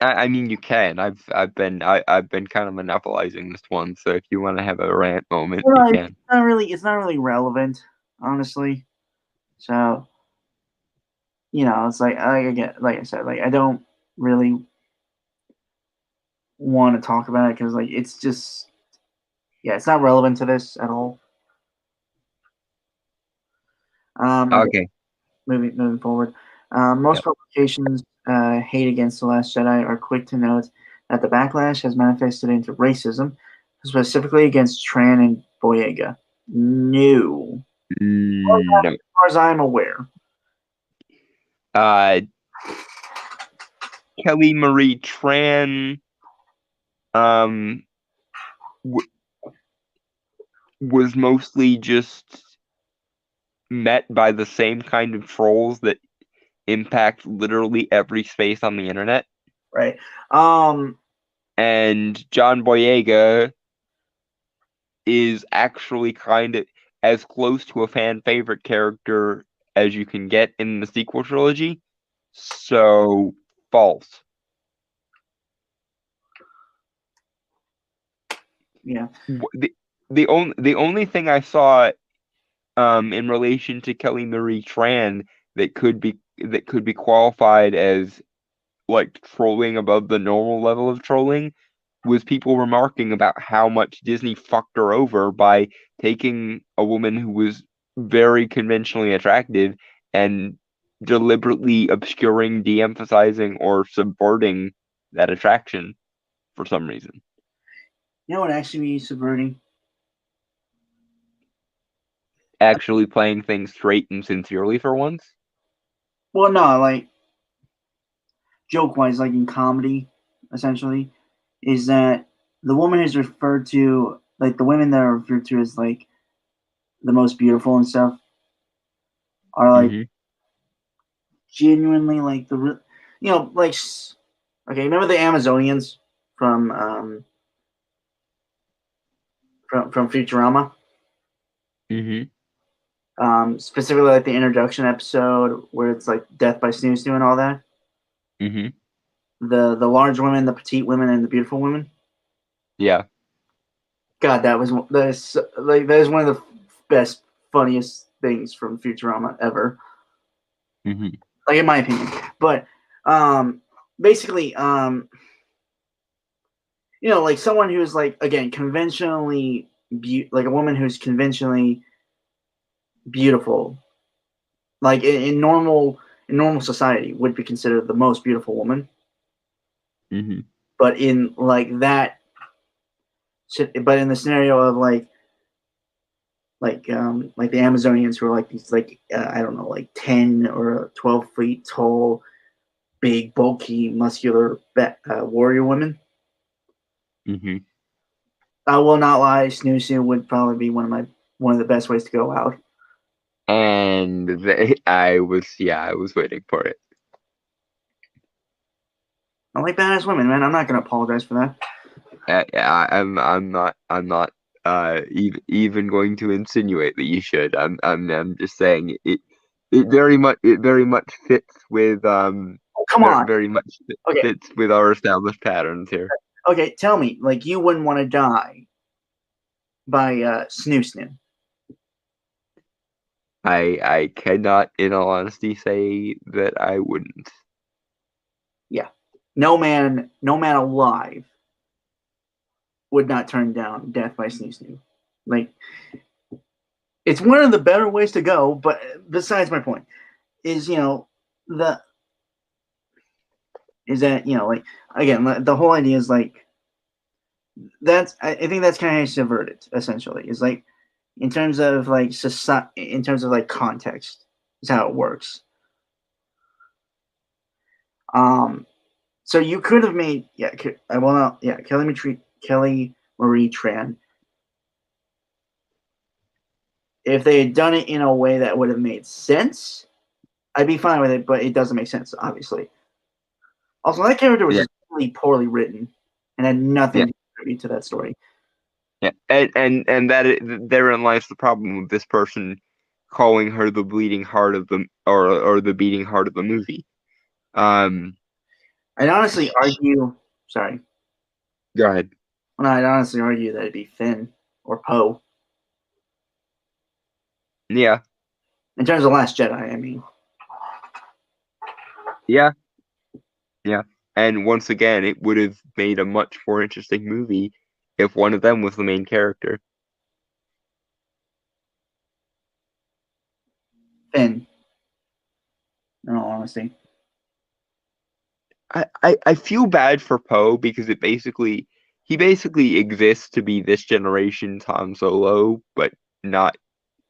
I mean, you can. I've been kind of monopolizing this one, so if you want to have a rant moment, Well, you no, can. it's not really relevant, honestly. So, it's like like I said, like I don't really want to talk about it because like it's just it's not relevant to this at all. Okay, Okay. moving forward. Most Yep. publications hate against The Last Jedi are quick to note that the backlash has manifested into racism, specifically against Tran and Boyega. No, No. as far as I'm aware. Uh, Kelly Marie Tran um w was mostly just met by the same kind of trolls that impact literally every space on the internet. Right. Um, And John Boyega is actually kind of as close to a fan favorite character as you can get in the sequel trilogy. So false. yeah. The only thing I saw in relation to Kelly Marie Tran that could be qualified as like trolling above the normal level of trolling was people remarking about how much Disney fucked her over by taking a woman who was very conventionally attractive and deliberately obscuring, de-emphasizing, or subverting that attraction for some reason. You know what actually be subverting? Actually playing things straight and sincerely for once. Well, no, like joke wise, like in comedy, essentially, is that the woman is referred to, like the women that are referred to as like the most beautiful and stuff, are like Mm-hmm. genuinely like like okay, remember the Amazonians from from Futurama? Mm-hmm. Specifically like the introduction episode where it's like death by snoo snoo and all that. Mm-hmm. The large women, the petite women, and the beautiful women. Yeah. God, that is one of the best, funniest things from Futurama ever. Mm-hmm. Like in my opinion. But basically, like someone who's like again conventionally like a woman who's conventionally beautiful, like in normal society would be considered the most beautiful woman. Mm-hmm. But in like that, but in the scenario of like the Amazonians who are like these like I don't know, like 10 or 12 feet tall, big, bulky, muscular warrior women. Mm-hmm. I will not lie, snoozing would probably be one of the best ways to go out. And I was waiting for it. I like badass women, man. I'm not gonna apologize for that. I'm not even going to insinuate that you should. I'm just saying it very much fits with Oh, come on. very much Okay, fits with our established patterns here. okay. Tell me, like you wouldn't want to die by snoo. I cannot, in all honesty, say that I wouldn't. Yeah, no man alive would not turn down death by snoo. Like it's one of the better ways to go. But besides my point is, the is that like again the whole idea is like I think that's kind of how you subvert it. Essentially, is like in terms of like society, in terms of like context, is how it works. Um, so you could have made Kelly Marie Tran. If they had done it in a way that would have made sense, I'd be fine with it. But it doesn't make sense, obviously. Also, that character was Yeah, just really poorly written and had nothing yeah, to contribute to that story. yeah. And therein lies the problem with this person calling her the bleeding heart of the or the beating heart of the movie. Um, I'd honestly sh- argue. Sorry. Go ahead. Well, no, I'd honestly argue that it'd be Finn or Poe. Yeah, In terms of Last Jedi, I mean. yeah, yeah. And once again, it would have made a much more interesting movie if one of them was the main character. Finn, in all honesty. I feel bad for Poe because he basically exists to be this generation's Han Solo, but not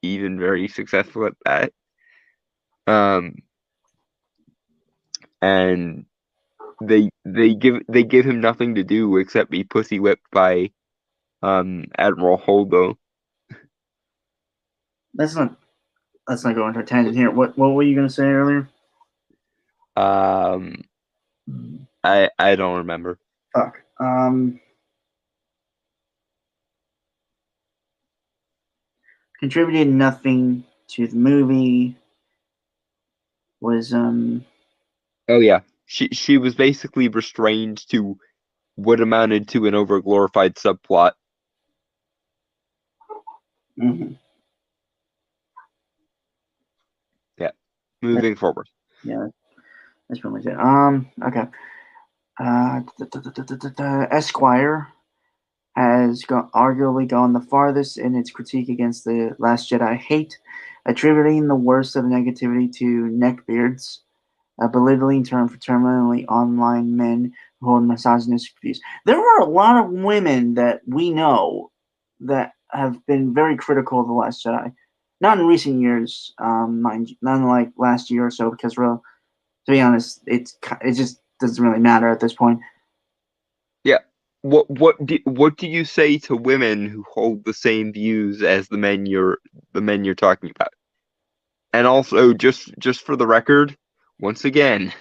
even very successful at that. Um, and they give him nothing to do except be pussy whipped by Admiral Holdo. Let's not let's not go into a tangent here. What were you gonna say earlier? Um, I don't remember. Fuck. Contributed nothing to the movie. Was Oh yeah, she was basically restrained to what amounted to an overglorified subplot. mhm. Yeah, moving forward. Yeah, that's pretty much it. Okay. Esquire has arguably gone the farthest in its critique against the Last Jedi hate, attributing the worst of negativity to neckbeards, a belittling term for terminally online men who hold misogynistic views. There are a lot of women that we know that have been very critical of the Last Jedi. Not in recent years, mind you, not in like last year or so, because to be honest, it just doesn't really matter at this point. Yeah. What do you say to women who hold the same views as the men you're talking about? And also, just for the record, once again,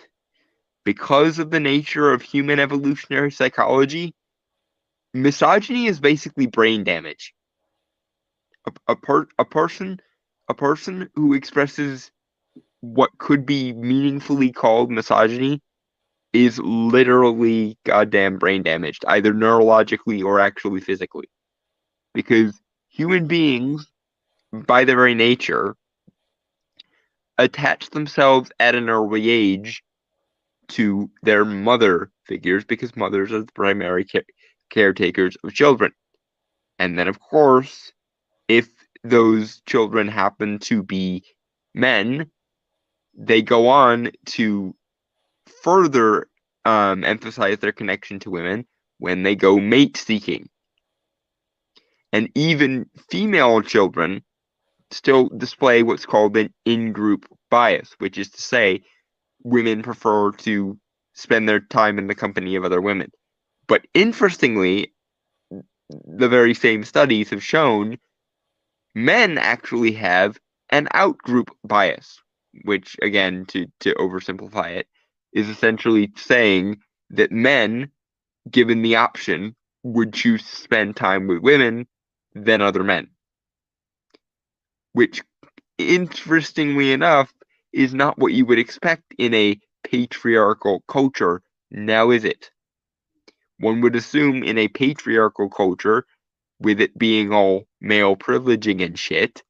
because of the nature of human evolutionary psychology, misogyny is basically brain damage. A person who expresses what could be meaningfully called misogyny is literally goddamn brain damaged, either neurologically or actually physically. Because human beings, by their very nature, attach themselves at an early age to their mother figures because mothers are the primary caretakers of children. And then, of course, if those children happen to be men, they go on to further emphasize their connection to women when they go mate seeking. And even female children still display what's called an in-group bias, which is to say, women prefer to spend their time in the company of other women. But interestingly, the very same studies have shown men actually have an out-group bias, which, again, to oversimplify it, is essentially saying that men, given the option, would choose to spend time with women than other men, which, interestingly enough, is not what you would expect in a patriarchal culture, now is it? One would assume in a patriarchal culture, with it being all male privileging and shit,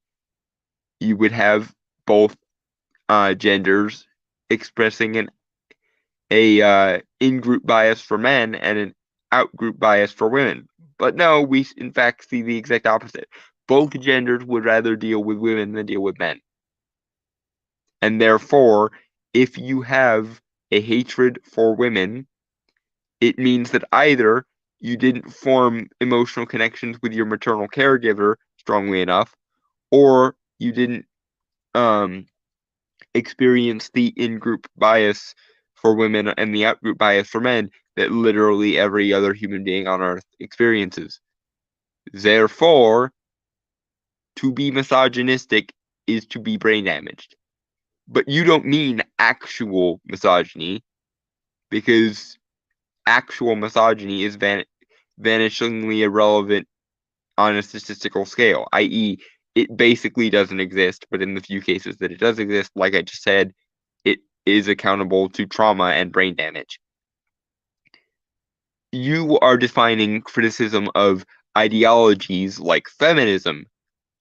you would have both genders expressing a in-group bias for men and an out-group bias for women. But no, we in fact see the exact opposite. Both genders would rather deal with women than deal with men. And therefore, if you have a hatred for women, it means that either you didn't form emotional connections with your maternal caregiver strongly enough, or you didn't experience the in-group bias for women and the out-group bias for men that literally every other human being on Earth experiences. Therefore, to be misogynistic is to be brain damaged. But you don't mean actual misogyny, because actual misogyny is vanishingly irrelevant on a statistical scale, i.e., it basically doesn't exist, but in the few cases that it does exist, like I just said, it is accountable to trauma and brain damage. You are defining criticism of ideologies like feminism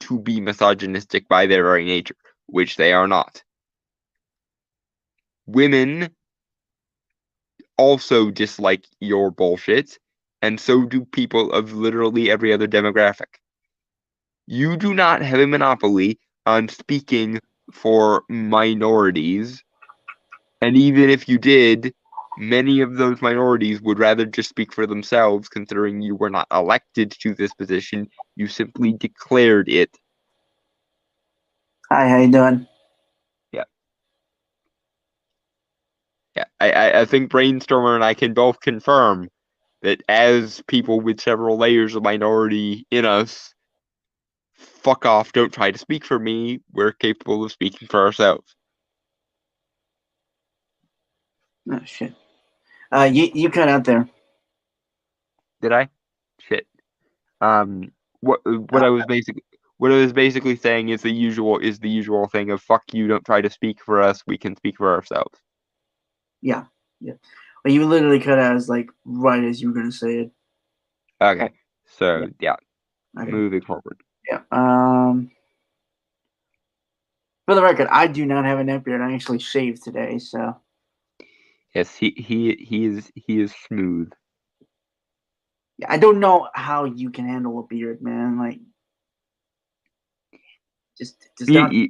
to be misogynistic by their very nature, which they are not. Women also dislike your bullshit, and so do people of literally every other demographic. You do not have a monopoly on speaking for minorities, and even if you did, many of those minorities would rather just speak for themselves, considering you were not elected to this position, you simply declared it. Hi, how you doing? Yeah. Yeah. I think Brainstormer and I can both confirm that as people with several layers of minority in us, fuck off, don't try to speak for me. We're capable of speaking for ourselves. Oh shit. You cut out there. Did I? Shit. What Uh, I was basically saying is the usual thing of fuck you, don't try to speak for us, we can speak for ourselves. yeah, yeah. But you literally cut out as like right as you were gonna say it. Okay. So Yeah. yeah, Okay. moving forward. Yeah. For the record, I do not have a neck beard. I actually shaved today, so Yes, he is smooth. yeah. I don't know how you can handle a beard, man. Like, just does You, not. you,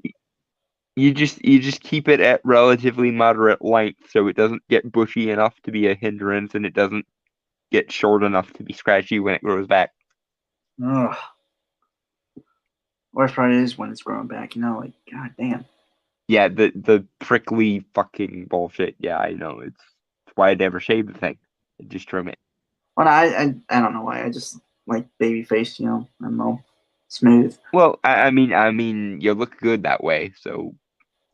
you just keep it at relatively moderate length so it doesn't get bushy enough to be a hindrance and it doesn't get short enough to be scratchy when it grows back. Ugh. Worst part is when it's growing back. You know, like god damn. Yeah, the prickly fucking bullshit. Yeah, I know. It's why I never shave the thing. I just trim it. Well, I don't know why. I just like baby face. You know, I don't know, smooth. Well, I mean, you look good that way, so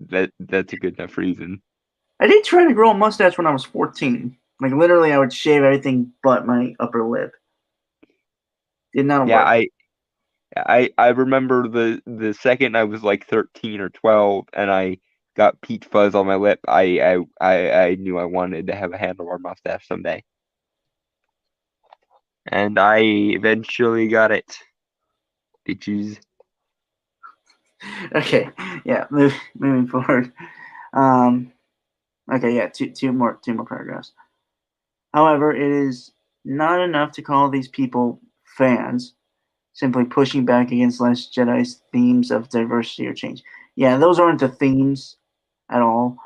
that's a good enough reason. I did try to grow a mustache when I was 14. Like literally, I would shave everything but my upper lip. Did not Yeah, work. I remember the second I was like 13 or 12 and I got peach fuzz on my lip, I knew I wanted to have a handlebar mustache someday. And I eventually got it. Bitches. Okay, yeah. Moving forward. Okay, yeah. Two more paragraphs. However, it is not enough to call these people fans, simply pushing back against Last Jedi's themes of diversity or change. Yeah, those aren't the themes at all,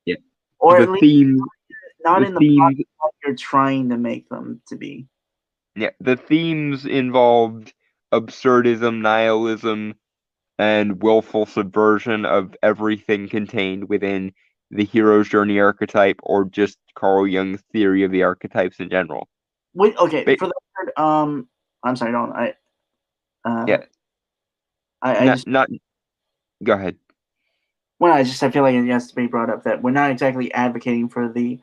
Yeah. or The at least themes not the in the themes plot you're trying to make them to be. Yeah, the themes involved absurdism, nihilism, and willful subversion of everything contained within the hero's journey archetype, or just Carl Jung's theory of the archetypes in general. Wait, okay, But for the record, I'm sorry, don't uh, yeah, I not just not. Go ahead. I feel like it has to be brought up that we're not exactly advocating for the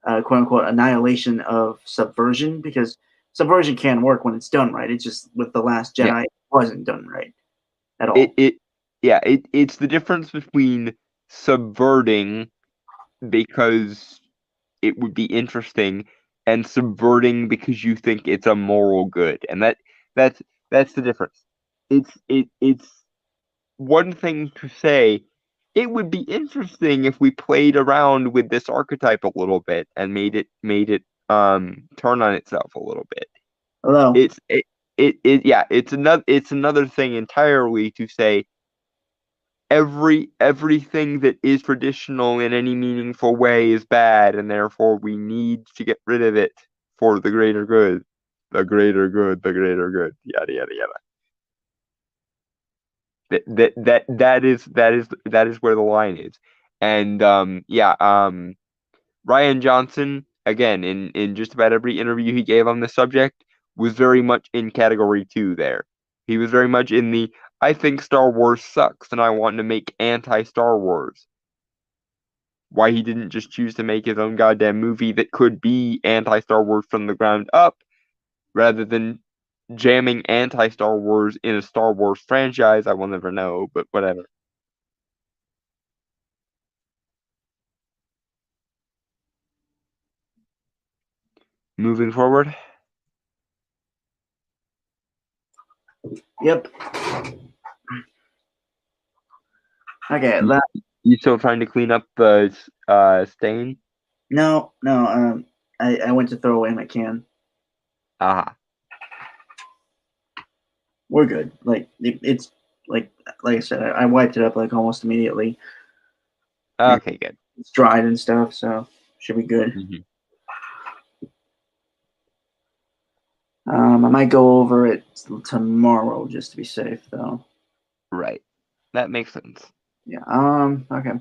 quote unquote annihilation of subversion because subversion can work when it's done right. It's just with the Last Yeah, Jedi, it wasn't done right at it all. it yeah it's the difference between subverting because it would be interesting and subverting because you think it's a moral good, and that's that's the difference. It's one thing to say it would be interesting if we played around with this archetype a little bit and made it turn on itself a little bit. Hello. It's it yeah, it's another thing entirely to say everything that is traditional in any meaningful way is bad and therefore we need to get rid of it for the greater good, the greater good, the greater good, yada yada yada. That is where the line is. And Ryan Johnson, again, in just about every interview he gave on this subject, was very much in category 2 there. He was very much in the I think Star Wars sucks and I want to make anti-Star Wars. Why he didn't just choose to make his own goddamn movie that could be anti-Star Wars from the ground up, rather than jamming anti-Star Wars in a Star Wars franchise, I will never know, but whatever. Moving forward. Yep. Okay. You still trying to clean up the stain? No. I went to throw away my can. Ah. We're good. Like it's like I said, I wiped it up like almost immediately. Okay, good. It's dried and stuff, so should be good. Mm-hmm. I might go over it tomorrow just to be safe, though. Right. That makes sense. Yeah. Okay.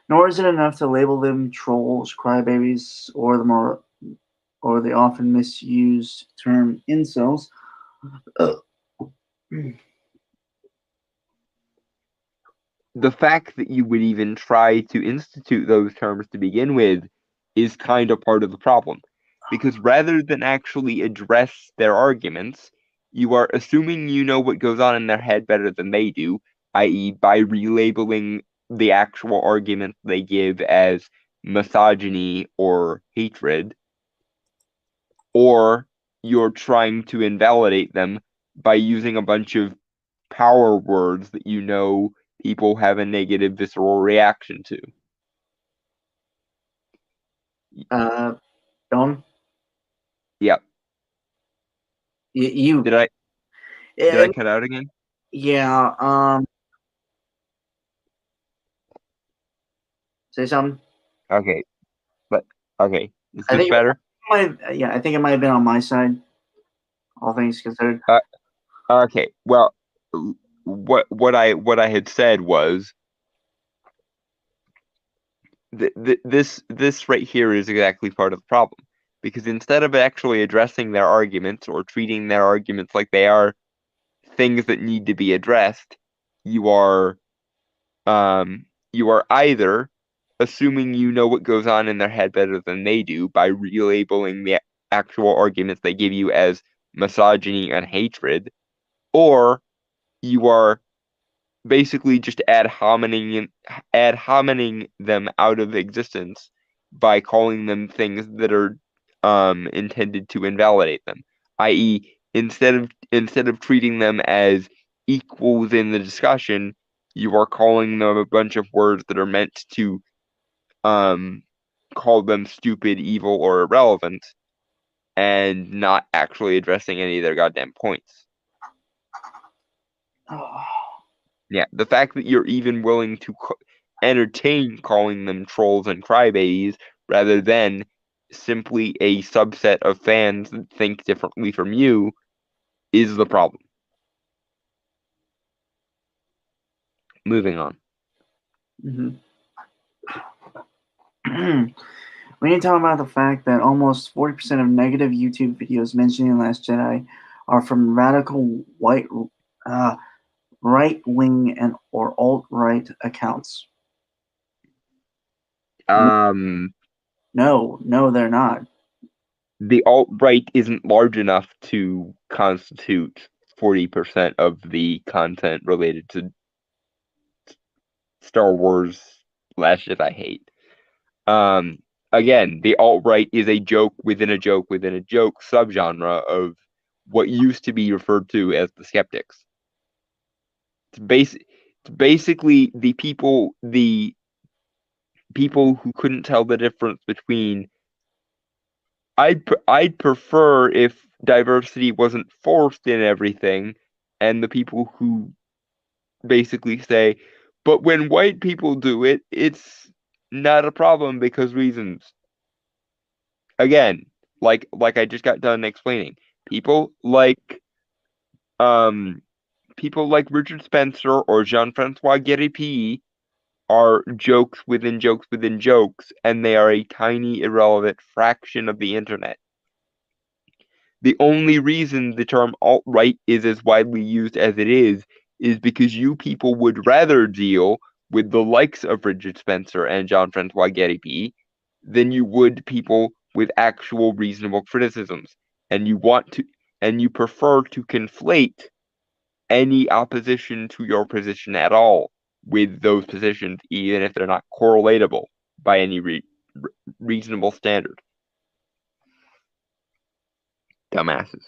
Nor is it enough to label them trolls, crybabies, or the often misused term incels. The fact that you would even try to institute those terms to begin with is kind of part of the problem. Because rather than actually address their arguments, you are assuming you know what goes on in their head better than they do, i.e., by relabeling the actual argument they give as misogyny or hatred, or you're trying to invalidate them by using a bunch of power words that you know people have a negative visceral reaction to. Don? Yep. You. Did I cut out again? Yeah. Say something. Okay. But okay. Is I this think. better? I think it might have been on my side. All things considered. Okay. Well, what I had said was this right here is exactly part of the problem, because instead of actually addressing their arguments or treating their arguments like they are things that need to be addressed, you are either assuming you know what goes on in their head better than they do by relabeling the actual arguments they give you as misogyny and hatred, or you are basically just ad hominem them out of existence by calling them things that are intended to invalidate them, i.e., instead of treating them as equals in the discussion, you are calling them a bunch of words that are meant to call them stupid, evil, or irrelevant, and not actually addressing any of their goddamn points. Oh. Yeah, the fact that you're even willing to entertain calling them trolls and crybabies rather than simply a subset of fans that think differently from you is the problem. Moving on. Mm-hmm. We need to talk about the fact that almost 40% of negative YouTube videos mentioning Last Jedi are from radical right-wing and or alt-right accounts. Um, No, they're not. the alt-right isn't large enough to constitute 40% of the content related to Star Wars Last Jedi hate. Again, the alt-right is a joke within a joke within a joke subgenre of what used to be referred to as the skeptics. It's basically the people who couldn't tell the difference between I'd prefer if diversity wasn't forced in everything, and the people who basically say, but when white people do it, it's not a problem because reasons. Again, like I just got done explaining. People like um people like Richard Spencer or Jean-Francois Guéry are jokes within jokes within jokes, and they are a tiny, irrelevant fraction of the internet. The only reason the term alt-right is as widely used as it is because you people would rather deal with the likes of Richard Spencer and Jean-Francois Guéry than you would people with actual reasonable criticisms. And you prefer to conflate any opposition to your position at all with those positions, even if they're not correlatable by any reasonable standard. Dumbasses.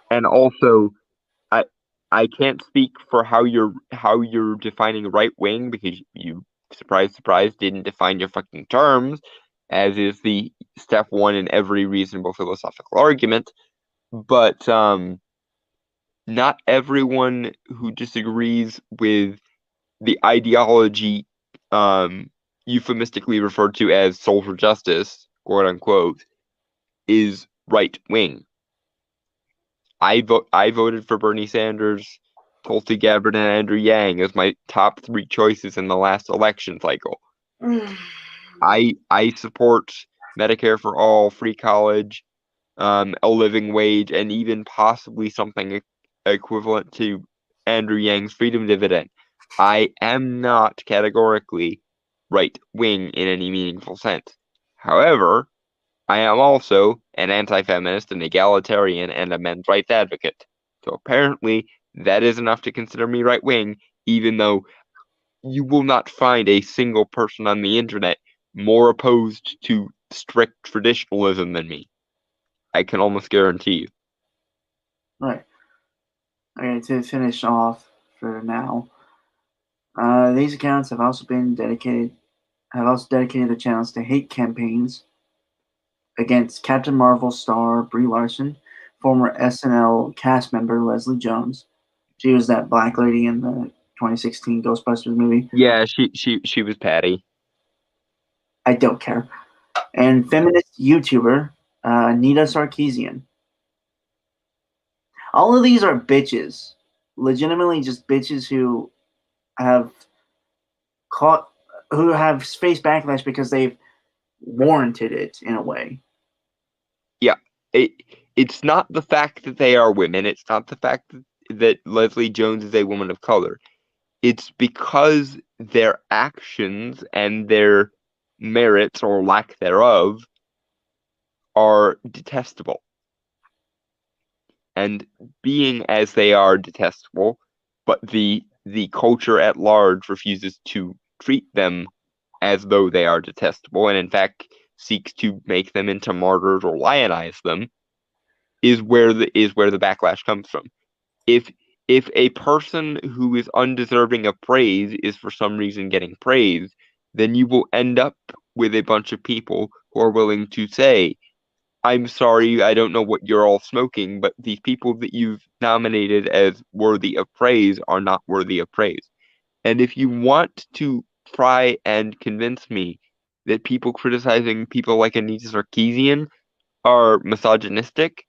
And also, I I can't speak for how you're defining right wing because you, surprise surprise, didn't define your fucking terms, as is the step one in every reasonable philosophical argument. But not everyone who disagrees with the ideology euphemistically referred to as social justice, quote unquote, is right wing. I voted for Bernie Sanders, Tulsi Gabbard, and Andrew Yang as my top three choices in the last election cycle. I support Medicare for all, free college, a living wage, and even possibly something equivalent to Andrew Yang's freedom dividend. I am not categorically right wing in any meaningful sense. However, I am also an anti-feminist, an egalitarian, and a men's rights advocate. So apparently, that is enough to consider me right wing, even though you will not find a single person on the internet more opposed to strict traditionalism than me. I can almost guarantee you. Right. Okay, to finish off for now, these accounts have also dedicated their channels to hate campaigns against Captain Marvel star Brie Larson, former SNL cast member Leslie Jones. She was that black lady in the 2016 Ghostbusters movie. Yeah, she was Patty. I don't care. And feminist YouTuber Nita Sarkeesian. All of these are bitches. Legitimately just bitches who have caught who have faced backlash because they've warranted it in a way. Yeah, it's not the fact that they are women. It's not the fact that Leslie Jones is a woman of color. It's because their actions and their merits or lack thereof are detestable. And being as they are detestable, but the culture at large refuses to treat them as though they are detestable, and in fact seeks to make them into martyrs or lionize them, is where the backlash comes from. If a person who is undeserving of praise is for some reason getting praise, then you will end up with a bunch of people who are willing to say, I'm sorry, I don't know what you're all smoking, but these people that you've nominated as worthy of praise are not worthy of praise. And if you want to try and convince me that people criticizing people like Anita Sarkeesian are misogynistic,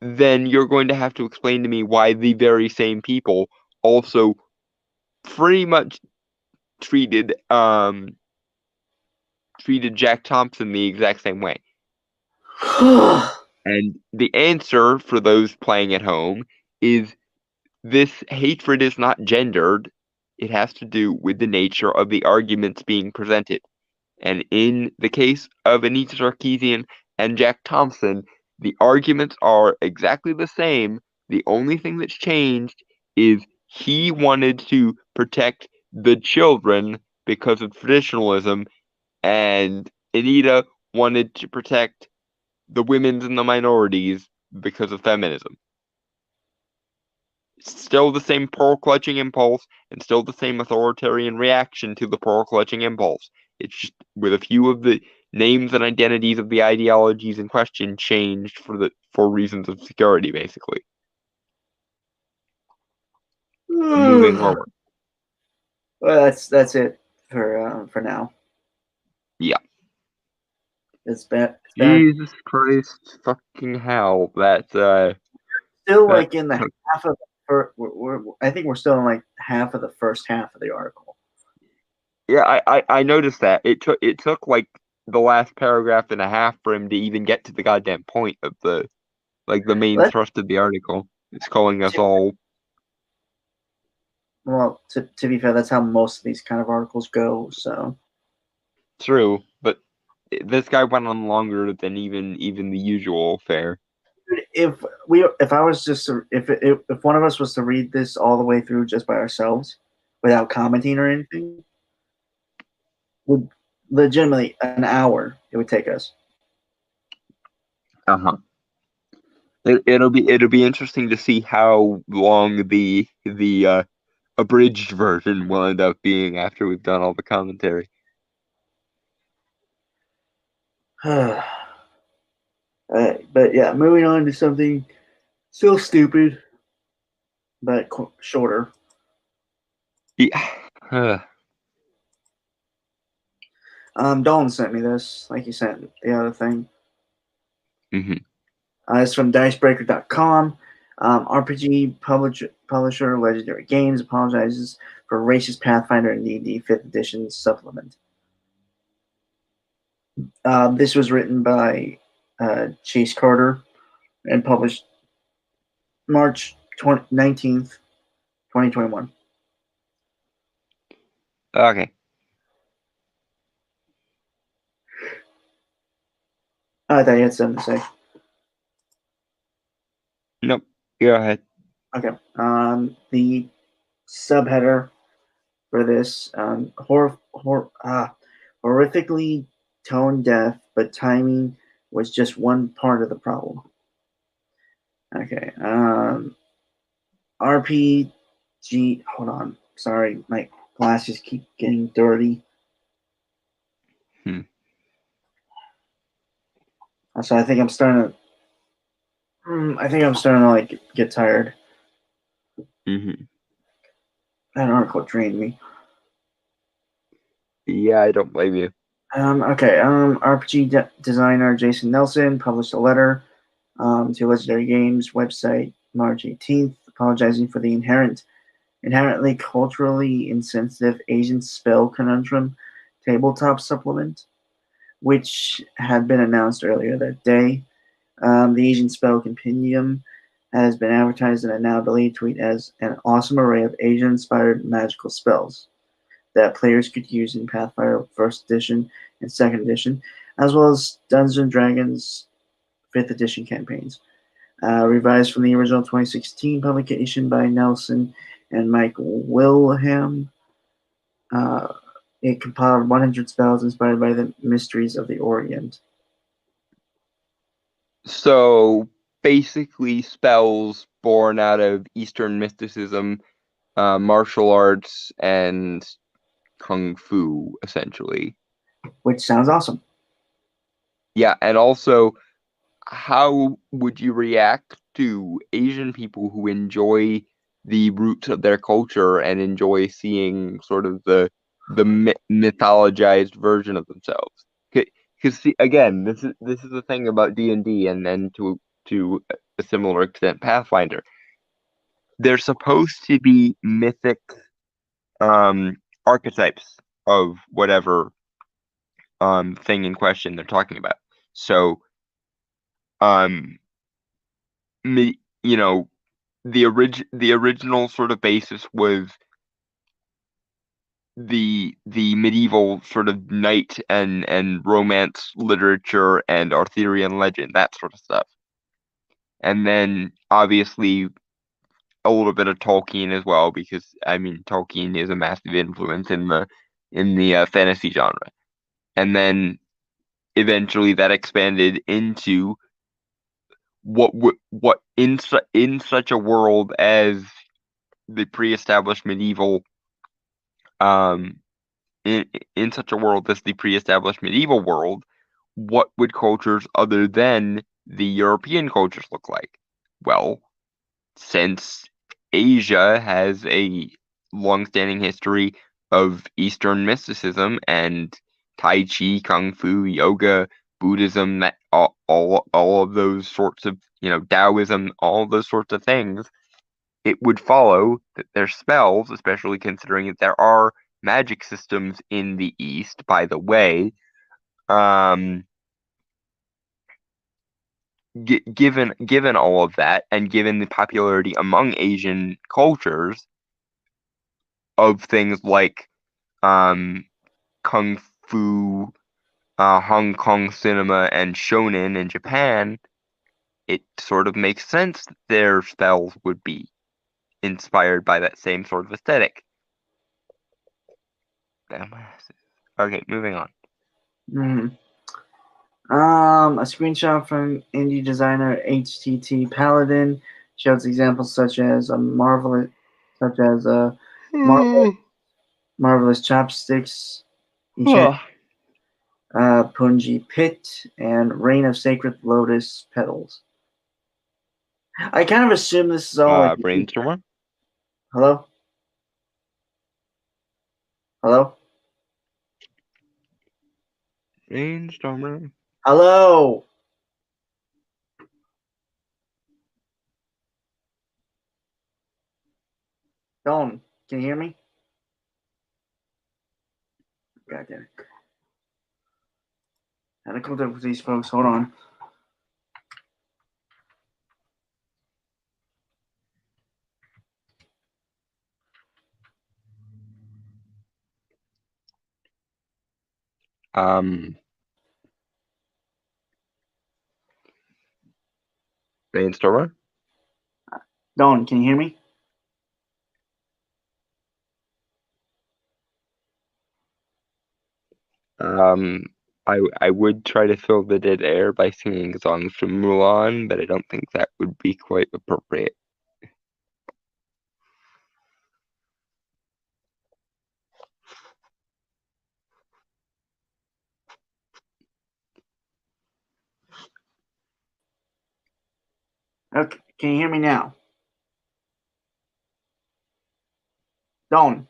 then you're going to have to explain to me why the very same people also pretty much treated Jack Thompson the exact same way. And the answer for those playing at home is this hatred is not gendered. It has to do with the nature of the arguments being presented. And in the case of Anita Sarkeesian and Jack Thompson, the arguments are exactly the same. The only thing that's changed is he wanted to protect the children because of traditionalism, and Anita wanted to protect the women and the minorities because of feminism. Still the same pearl clutching impulse and still the same authoritarian reaction to the pearl clutching impulse. It's just with a few of the names and identities of the ideologies in question changed for reasons of security, basically. Moving forward. Well, that's it for now. Yeah. It's bad. It's bad. Jesus Christ, fucking hell! Still That like in the took, half of the first, I think we're still in like half of the first half of the article. yeah, I noticed that it took like the last paragraph and a half for him to even get to the goddamn point of the main Let thrust of the article. It's calling us all well, to be fair, that's how most of these kind of articles go. So true, but this guy went on longer than even the usual fare. if I was just if one of us was to read this all the way through just by ourselves without commenting or anything, would legitimately an hour it would take us. Uh-huh. It'll be interesting to see how long the abridged version will end up being after we've done all the commentary. But yeah, moving on to something still stupid but shorter. Yeah. Dalton sent me this, like he sent the other thing. hmm It's from dicebreaker.com. RPG publisher Legendary Games apologizes for racist Pathfinder and D&D 5th edition supplement. This was written by Chase Carter and published March 19th, 2021. Okay. I thought you had something to say. Nope. Go ahead. Okay. The subheader for this horrifically tone deaf, but timing was just one part of the problem. Okay. RPG. Hold on. Sorry, my glasses keep getting dirty. Hmm. So I think I'm starting to. I think I'm starting to like get tired. hmm That article drained me. Yeah, I don't blame you. Okay. RPG designer Jason Nelson published a letter to Legendary Games website March 18th, apologizing for the inherently culturally insensitive Asian spell conundrum tabletop supplement, which had been announced earlier that day. The Asian spell compendium has been advertised in a now deleted tweet as an awesome array of Asian-inspired magical spells that players could use in Pathfinder First Edition and Second Edition, as well as Dungeons and Dragons Fifth Edition campaigns. Revised from the original 2016 publication by Nelson and Mike Wilhelm. Uh, it compiled 100 spells inspired by the mysteries of the Orient. So basically, spells born out of Eastern mysticism, martial arts, and kung fu, essentially. Which sounds awesome. Yeah, and also, how would you react to Asian people who enjoy the roots of their culture and enjoy seeing sort of the mythologized version of themselves? Because see, again, this is the thing about D&D and then to a similar extent Pathfinder. They're supposed to be mythic archetypes of whatever thing in question they're talking about. So um you know, the original sort of basis was the medieval sort of knight and romance literature and Arthurian legend, that sort of stuff. And then obviously a little bit of Tolkien as well, because I mean Tolkien is a massive influence in the fantasy genre. And then eventually that expanded into what in such a world as the pre-established medieval um in in such a world as the pre-established medieval world, what would cultures other than the European cultures look like? Well, since Asia has a long-standing history of Eastern mysticism and Tai Chi, Kung Fu, yoga, Buddhism, that all of those sorts of, Taoism, all of those sorts of things, it would follow that their spells, especially considering that there are magic systems in the East, by the way, given all of that, and given the popularity among Asian cultures of things like kung fu, Hong Kong cinema, and shonen in Japan, it sort of makes sense that their spells would be inspired by that same sort of aesthetic. Okay, moving on. Hmm. A screenshot from indie designer HTT Paladin shows examples such as marvelous chopsticks, Punji Pit, and Rain of Sacred Lotus Petals. I kind of assume this is all like. Brainstormer? Hello? Hello? Brainstormer? Hello? Don, can you hear me? God damn it. Had a contact with these folks. Hold on. Brainstormer? Don, can you hear me? I would try to fill the dead air by singing songs from Mulan, but I don't think that would be quite appropriate. Okay, can you hear me now? Don.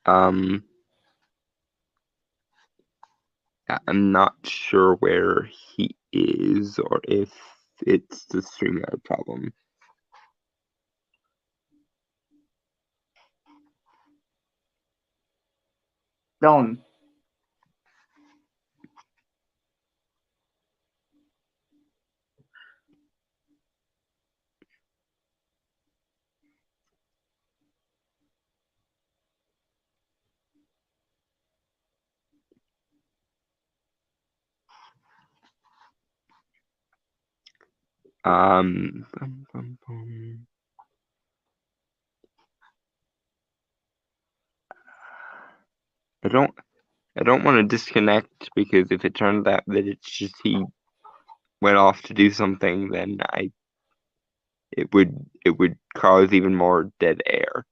I'm not sure where he is or if it's the StreamYard problem. Don. Bum, bum, bum. I don't want to disconnect, because if it turns out that it's just he went off to do something, then it would cause even more dead air.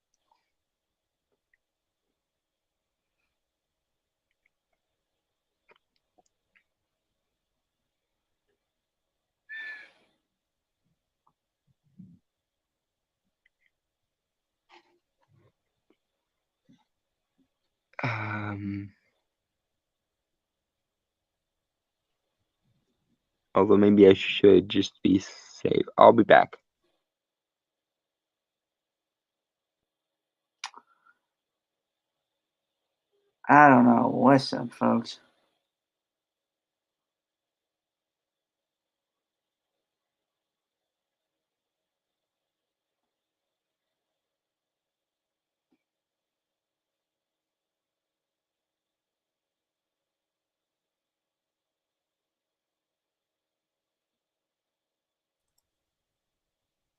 Although maybe I should just be safe. I'll be back. I don't know. What's up, folks?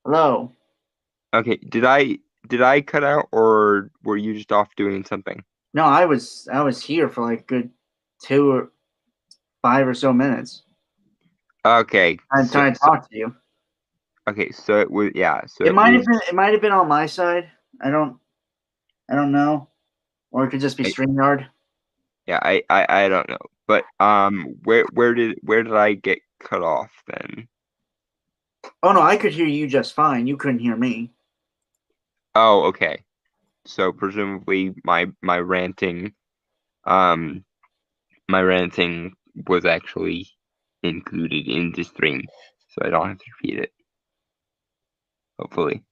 Hello? Okay, did I cut out, or were you just off doing something? No, I was here for like good 2 or 5 or so minutes. Okay, I'm trying to talk to you. okay, so it was, yeah, so It it might have was. been on my side. I don't know, or it could just be I, StreamYard. yeah, I don't know, but where did I get cut off then? Oh no, I could hear you just fine. You couldn't hear me. Oh, okay. So presumably um, my ranting was actually included in the stream, so I don't have to repeat it. Hopefully.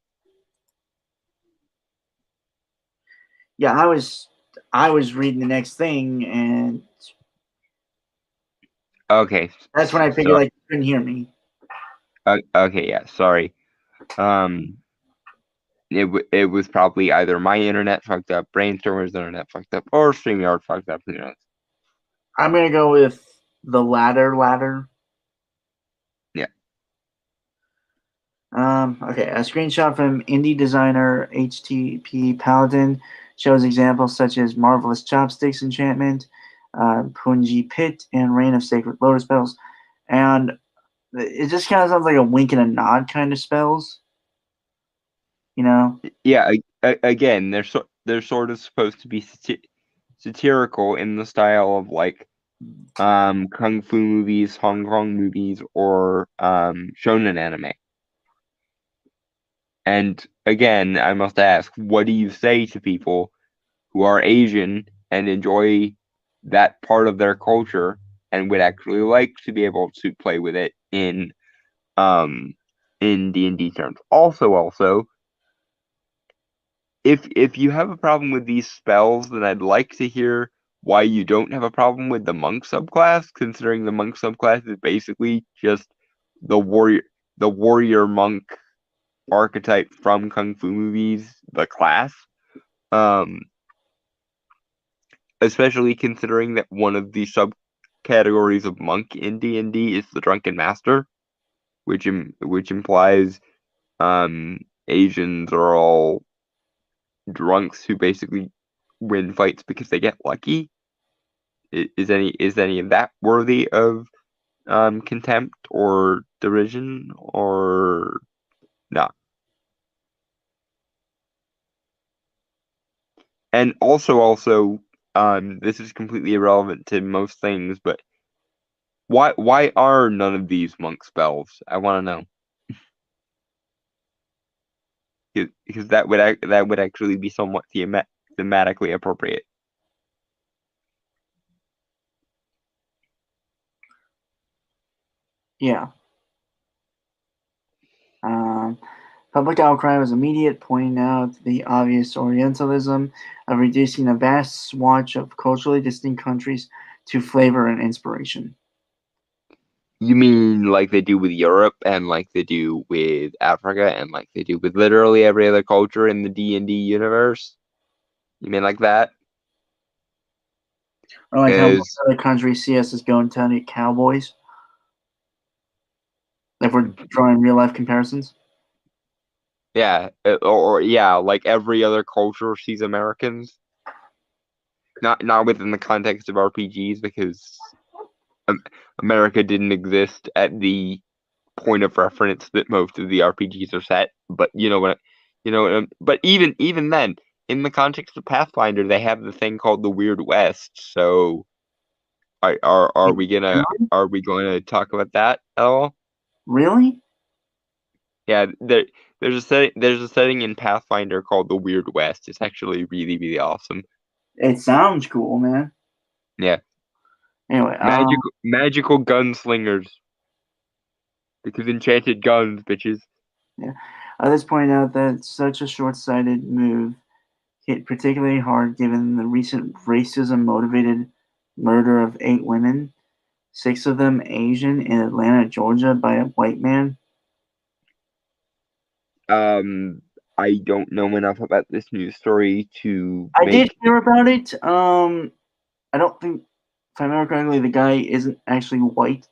Yeah, I was reading the next thing, and Okay, that's when I figured so like you couldn't hear me. okay, yeah, sorry. Um, it was probably either my internet fucked up, Brainstormer's internet fucked up, or StreamYard fucked up. Who knows? I'm gonna go with the latter. Yeah. Okay, a screenshot from indie designer HTP Paladin shows examples such as Marvelous Chopsticks Enchantment, Punji Pit, and Reign of Sacred Lotus Spells. And it just kind of sounds like a wink and a nod kind of spells, you know? Yeah. Again, they're sort of supposed to be satirical in the style of like kung fu movies, Hong Kong movies, or shonen anime. And again, I must ask, what do you say to people who are Asian and enjoy that part of their culture and would actually like to be able to play with it um in D&D terms? Also, if you have a problem with these spells, then I'd like to hear why you don't have a problem with the monk subclass, considering the monk subclass is basically just the warrior monk archetype from kung fu movies, the class. Um, Especially considering that one of the subcategories of monk in D&D is the drunken master, which implies Asians are all drunks who basically win fights because they get lucky. Is any of that worthy of contempt or derision or not? And also, this is completely irrelevant to most things, but why are none of these monk spells? I want to know. Because that would actually be somewhat thematically appropriate. Yeah. Um, Public outcry was immediate, pointing out the obvious Orientalism of reducing a vast swatch of culturally distinct countries to flavor and inspiration. You mean like they do with Europe and like they do with Africa and like they do with literally every other culture in the D&D universe? You mean like that? Or like how most Because other countries see us as going to be cowboys, if we're drawing real life comparisons. yeah, or yeah, like every other culture sees Americans. Not within the context of RPGs because um, America didn't exist at the point of reference that most of the RPGs are set. But but even then, in the context of Pathfinder, they have the thing called the Weird West. So are we gonna Really? are we going to talk about that at all? Really? Yeah, there's a setting in Pathfinder called the Weird West. It's actually really awesome. It sounds cool, man. Yeah, Anyway, magical gunslingers because enchanted guns, bitches. yeah. Others point out that such a short sighted move hit particularly hard given the recent racism motivated murder of 8 women, 6 of them Asian, in Atlanta, Georgia, by a white man. I don't know enough about this news story to I did make. hear about it. I don't think, if I remember correctly, the guy isn't actually white.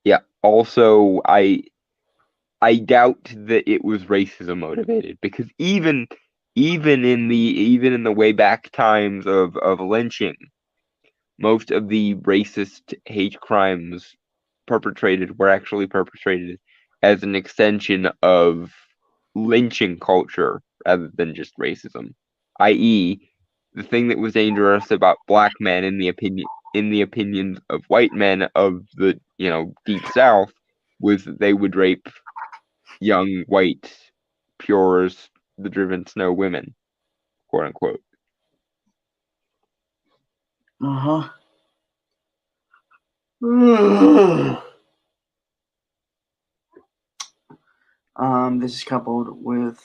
Yeah. Also, I doubt that it was racism motivated, because even in the way back times of lynching, most of the racist hate crimes perpetrated were actually perpetrated as an extension of lynching culture rather than just racism. I.e., the thing that was dangerous about black men in the opinions of white men of the deep south was that they would rape young white pure as the driven snow women, quote unquote. Uh-huh. This is coupled with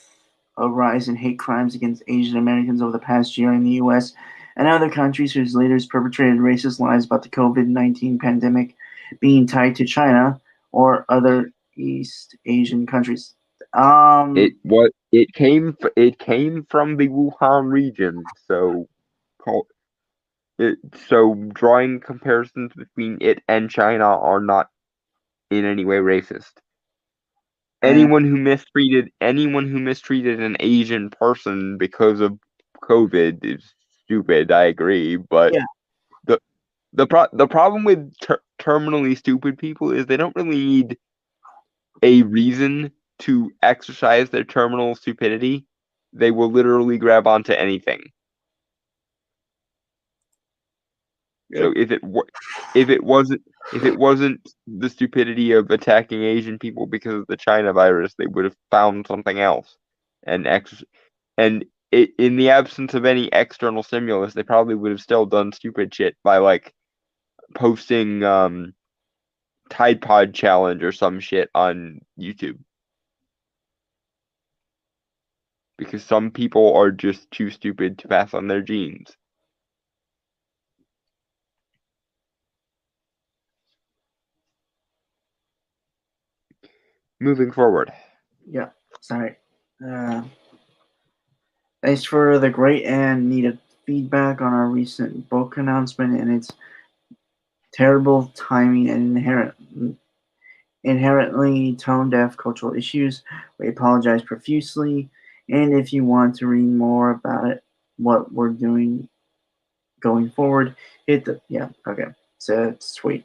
a rise in hate crimes against Asian Americans over the past year in the U.S. and other countries whose leaders perpetrated racist lies about the COVID-19 pandemic being tied to China or other East Asian countries. It came from the Wuhan region, so call it so drawing comparisons between it and China are not in any way racist. And Anyone who mistreated an Asian person because of COVID is stupid. I agree, but yeah, the the problem with terminally stupid people is they don't really need a reason to exercise their terminal stupidity. They will literally grab onto anything. yep. So if it wasn't the stupidity of attacking Asian people because of the China virus, they would have found something else. And in the absence of any external stimulus, they probably would have still done stupid shit by like posting Tide Pod challenge or some shit on YouTube. Because some people are just too stupid to pass on their genes. Moving forward. Yeah, sorry. Thanks for the great and needed feedback on our recent book announcement and its terrible timing and inherently tone-deaf cultural issues. We apologize profusely, and if you want to read more about it, what we're doing going forward, hit the okay. So it's sweet.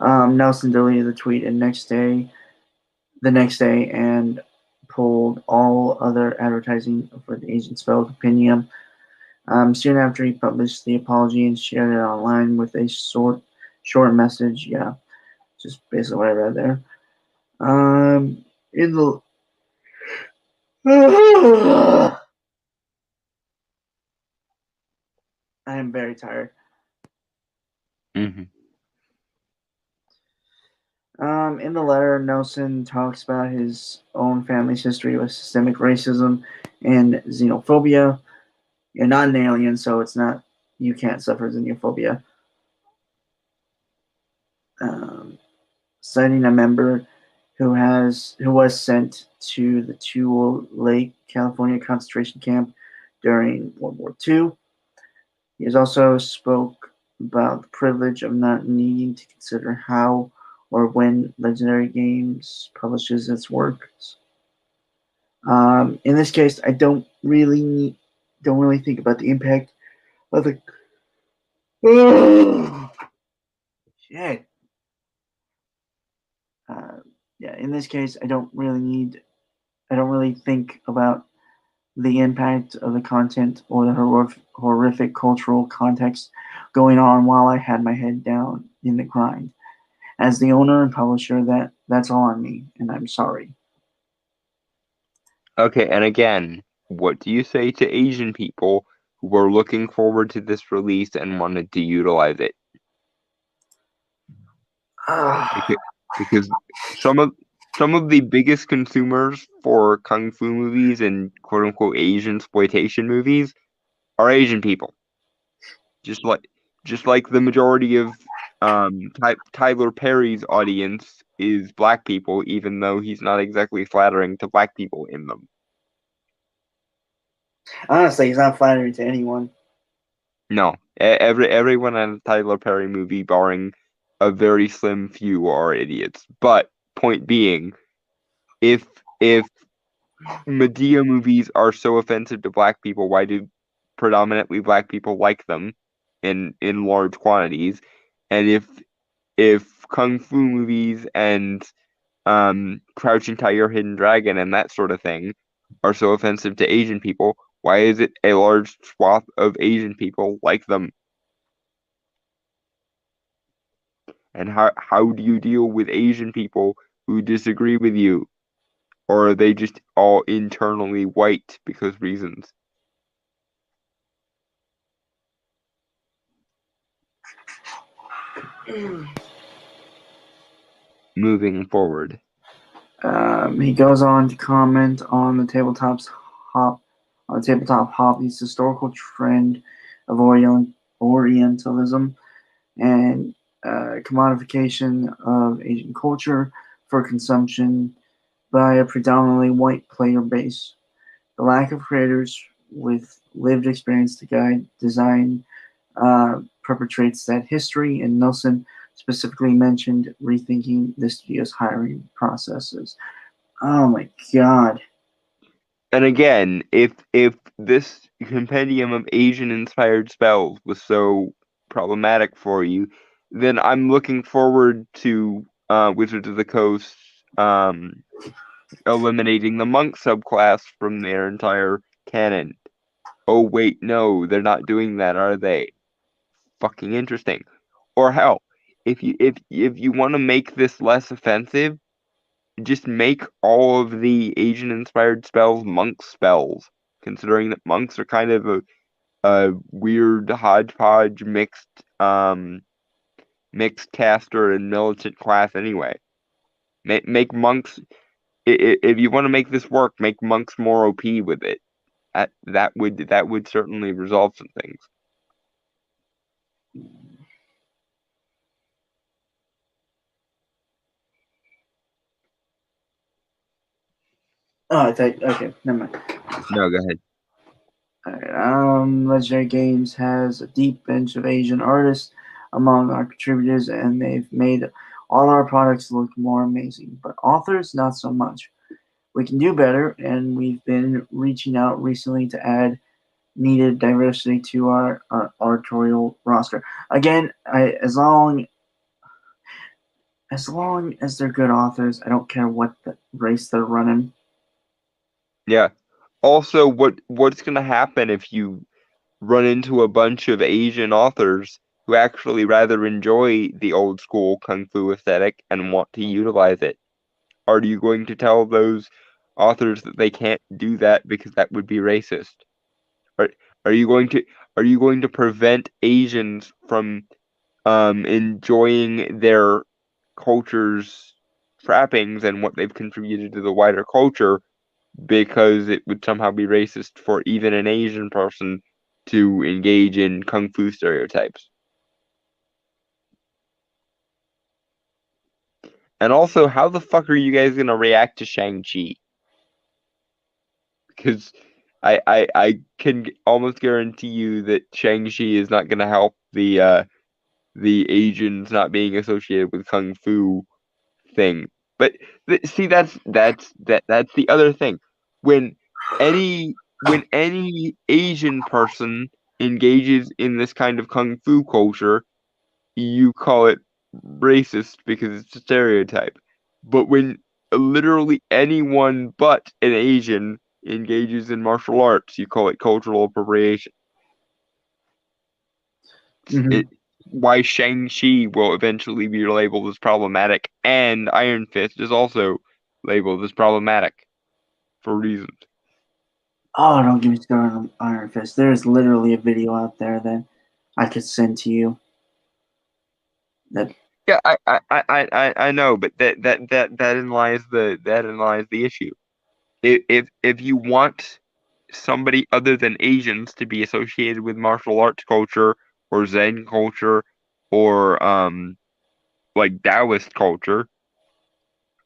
Nelson deleted the tweet the next day, and pulled all other advertising for the Asian spell opinion. Soon after he published the apology and shared it online with a short message. Yeah, just basically what I read there. In the I am very tired. Mm-hmm. In the letter, Nelson talks about his own family's history with systemic racism and xenophobia. You're not an alien, so it's not you can't suffer xenophobia. Um, Citing a member who was sent to the Tule Lake, California concentration camp during World War II. He has also spoke about the privilege of not needing to consider how or when Legendary Games publishes its works. In this case, I don't really think about the impact of the shit. Yeah, in this case, I don't really think about the impact of the content or the horrific cultural context going on while I had my head down in the grind. As the owner and publisher, that's all on me, and I'm sorry. Okay, and again, what do you say to Asian people who were looking forward to this release and wanted to utilize it? Because, because some of the biggest consumers for kung fu movies and quote unquote Asian exploitation movies are Asian people. Just like the majority of Tyler Perry's audience is black people, even though he's not exactly flattering to black people in them. Honestly, he's not flattering to anyone. No, Everyone in a Tyler Perry movie, barring a very slim few, are idiots. But point being, if if Medea movies are so offensive to black people, why do predominantly black people like them in large quantities? And if kung fu movies and Crouching Tiger, Hidden Dragon, and that sort of thing are so offensive to Asian people, why is it a large swath of Asian people like them? And how do you deal with Asian people who disagree with you? Or are they just all internally white because reasons? Moving forward. He goes on to comment on the tabletop hobby's historical trend of Orientalism and commodification of Asian culture for consumption by a predominantly white player base. The lack of creators with lived experience to guide design perpetrates that history, and Nelson specifically mentioned rethinking the studio's hiring processes. Oh my god. And again, if this compendium of Asian-inspired spells was so problematic for you, then I'm looking forward to Wizards of the Coast eliminating the monk subclass from their entire canon. Oh wait, no, they're not doing that, are they? Fucking interesting. Or hell, if you want to make this less offensive, just make all of the Asian-inspired spells monk spells, considering that monks are kind of a weird hodgepodge mixed caster and militant class anyway. Make monks, if you want to make this work, make monks more OP with it. That would certainly resolve some things. Oh, I thought, okay, never mind. No, go ahead. Legendary Games has a deep bench of Asian artists among our contributors, and they've made all our products look more amazing. But authors, not so much. We can do better, and we've been reaching out recently to add needed diversity to our authorial roster. Again, as long as they're good authors, I don't care what the race they're running. Yeah. Also, what's gonna happen if you run into a bunch of Asian authors who actually rather enjoy the old school kung fu aesthetic and want to utilize it? Are you going to tell those authors that they can't do that because that would be racist? Are are you going to are you going to prevent Asians from enjoying their culture's trappings and what they've contributed to the wider culture because it would somehow be racist for even an Asian person to engage in kung fu stereotypes? And also, how the fuck are you guys gonna react to Shang-Chi? Because I can almost guarantee you that Shang-Chi is not gonna help the Asians not being associated with kung fu thing. But see, that's the other thing. When any Asian person engages in this kind of kung fu culture, you call it racist because it's a stereotype. But when literally anyone but an Asian engages in martial arts, you call it cultural appropriation. Mm-hmm. It, why Shang-Chi will eventually be labeled as problematic, and Iron Fist is also labeled as problematic for reasons. Oh, don't get me started on Iron Fist. There's literally a video out there that I could send to you. Yeah, I know, but that in lies the issue. If you want somebody other than Asians to be associated with martial arts culture or Zen culture or like Taoist culture,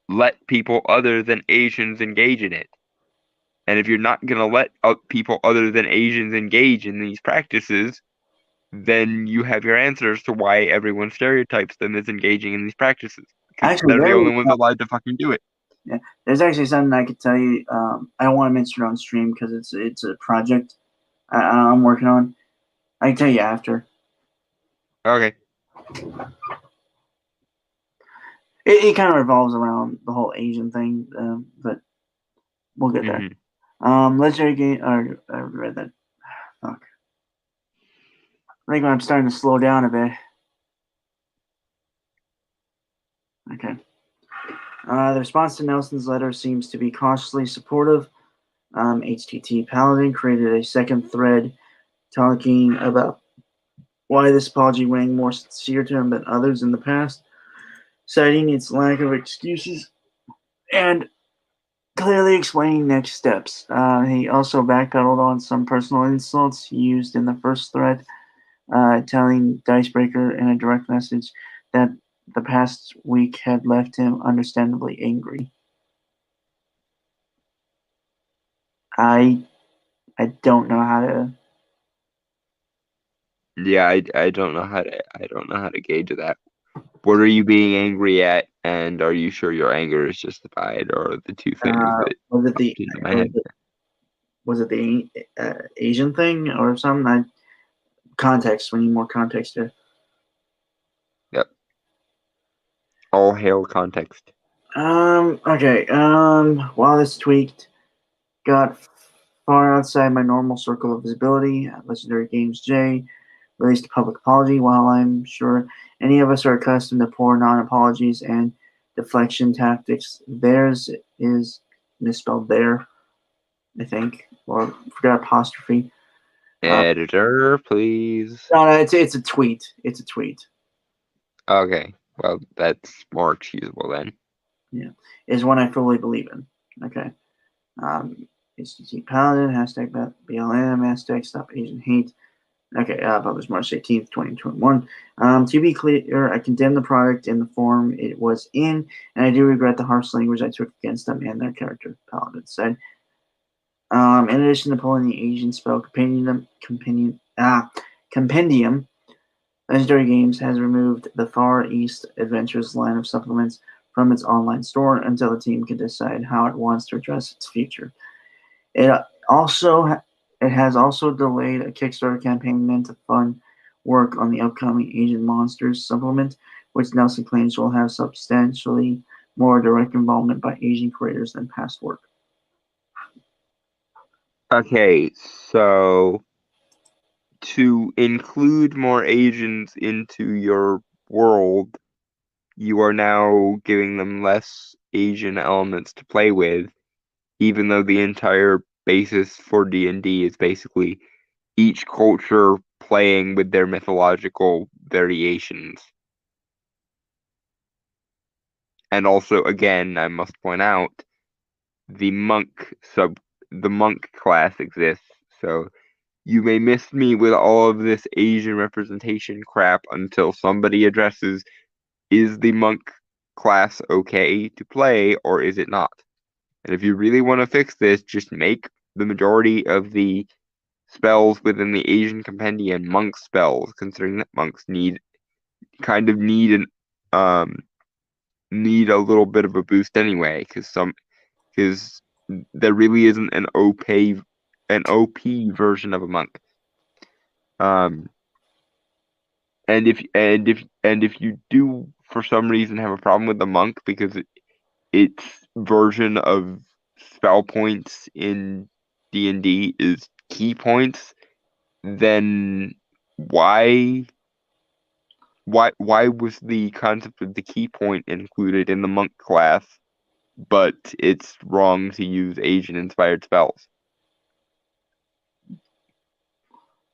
let people other than Asians engage in it. And if you're not gonna let people other than Asians engage in these practices, then you have your answers to why everyone stereotypes them as engaging in these practices. Because Actually, they're the only ones allowed to fucking do it. yeah, there's actually something I could tell you. I don't want to mention it on stream because it's a project I'm working on. I can tell you after. Okay. It kind of revolves around the whole Asian thing, but we'll get there. Legendary game. I read that. Fuck. I think I'm starting to slow down a bit. Okay. The response to Nelson's letter seems to be cautiously supportive. HTT Paladin created a second thread talking about why this apology rang more sincere to him than others in the past, citing its lack of excuses and clearly explaining next steps. He also backpedaled on some personal insults used in the first thread, telling Dicebreaker in a direct message that the past week had left him understandably angry. I don't know how to. Yeah, I don't know how to gauge that. What are you being angry at, and are you sure your anger is justified, or the two things that Was it popped the into my head? Asian thing or something? Context. We need more context here. Yep. All hail context. Okay. While this tweaked got far outside my normal circle of visibility, Legendary Games J released a public apology. While I'm sure any of us are accustomed to poor non-apologies and deflection tactics, theirs is misspelled there, I think, or forgot apostrophe. Editor, please. No, it's a tweet. It's a tweet. Okay, well, that's more excusable then. Yeah, is one I fully believe in. Okay. HTT Paladin, hashtag BLM, hashtag Stop Asian Hate. Okay, published March 18th, 2021. To be clear, I condemn the product in the form it was in, and I do regret the harsh language I took against them and their character, Paladin said. In addition to pulling the Asian spell compendium, Legendary Games has removed the Far East Adventures line of supplements from its online store until the team can decide how it wants to address its future. It has also delayed a Kickstarter campaign meant to fund work on the upcoming Asian Monsters supplement, which Nelson claims will have substantially more direct involvement by Asian creators than past work. Okay, so to include more Asians into your world, you are now giving them less Asian elements to play with, even though the entire basis for D&D is basically each culture playing with their mythological variations. And also, again, I must point out, the monk class exists, so you may miss me with all of this Asian representation crap until somebody addresses, is the monk class okay to play or is it not? And if you really want to fix this, just make the majority of the spells within the Asian compendium monk spells, considering that monks need need a little bit of a boost anyway, because there really isn't an OP version of a monk. And if you do for some reason have a problem with the monk because its version of spell points in D&D is key points, then why was the concept of the key point included in the monk class, but it's wrong to use Asian inspired spells?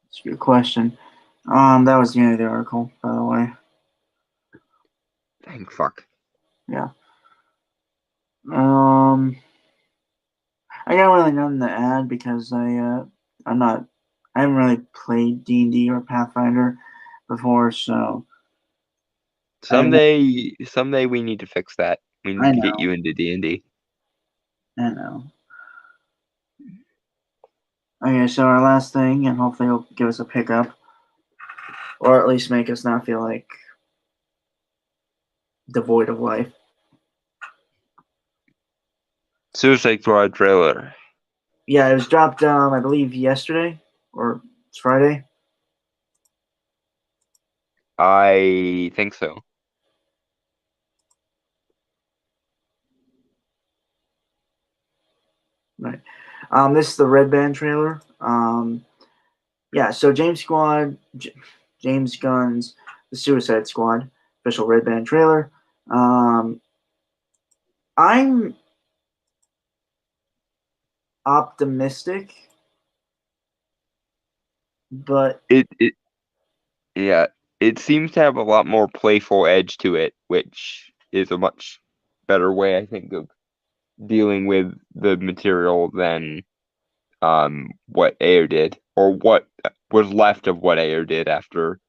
That's a good question. That was the end of the article, by the way. Thank fuck. Yeah. I got really nothing to add because I haven't really played D&D or Pathfinder before, so Someday we need to fix that. We I need to know. get you into D&D. I know. Okay, so our last thing, and hopefully it'll give us a pickup. or at least make us not feel like devoid of life. Suicide Squad trailer. Yeah, it was dropped, I believe, yesterday or it's Friday. I think so. Right. This is the Redband trailer. Yeah, so James Gunn's The Suicide Squad official Redband trailer. I'm optimistic, but Yeah, it seems to have a lot more playful edge to it, which is a much better way, I think, of dealing with the material than what Ayer did, or what was left of what Ayer did after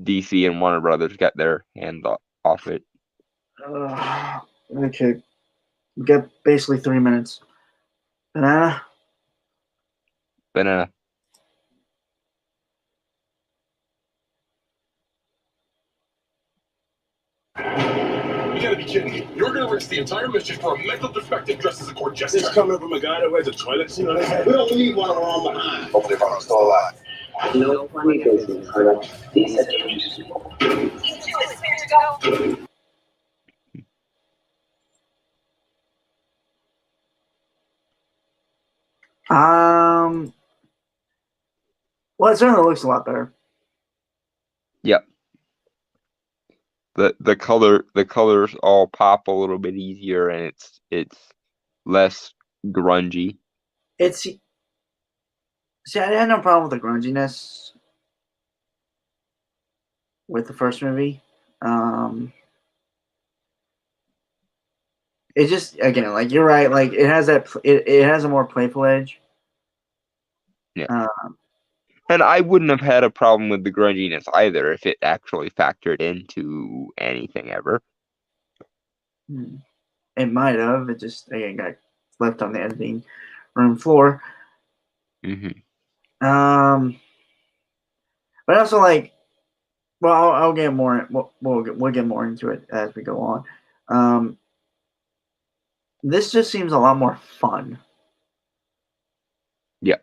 DC and Warner Brothers got their hand off it. okay. We got basically 3 minutes. Banana? Banana. You gotta be kidding me. You're gonna risk the entire mission for a mental defective dressed as a court jester. This coming from a guy that wears a toilet seat on his head. We don't need one of our own behind. Hopefully, if I'm still alive. No funny business, Colonel. These are dangerous people. Well, it certainly looks a lot better. Yep. The colors all pop a little bit easier, and it's less grungy. See, I had no problem with the grunginess with the first movie. It just, again, like, you're right, like, it has that, it has a more playful edge. Yeah. And I wouldn't have had a problem with the grunginess either if it actually factored into anything ever. It might have. It just, again, got left on the editing room floor. Mm-hmm. But also, like, well, I'll get more. We'll get more into it as we go on. This just seems a lot more fun. Yeah.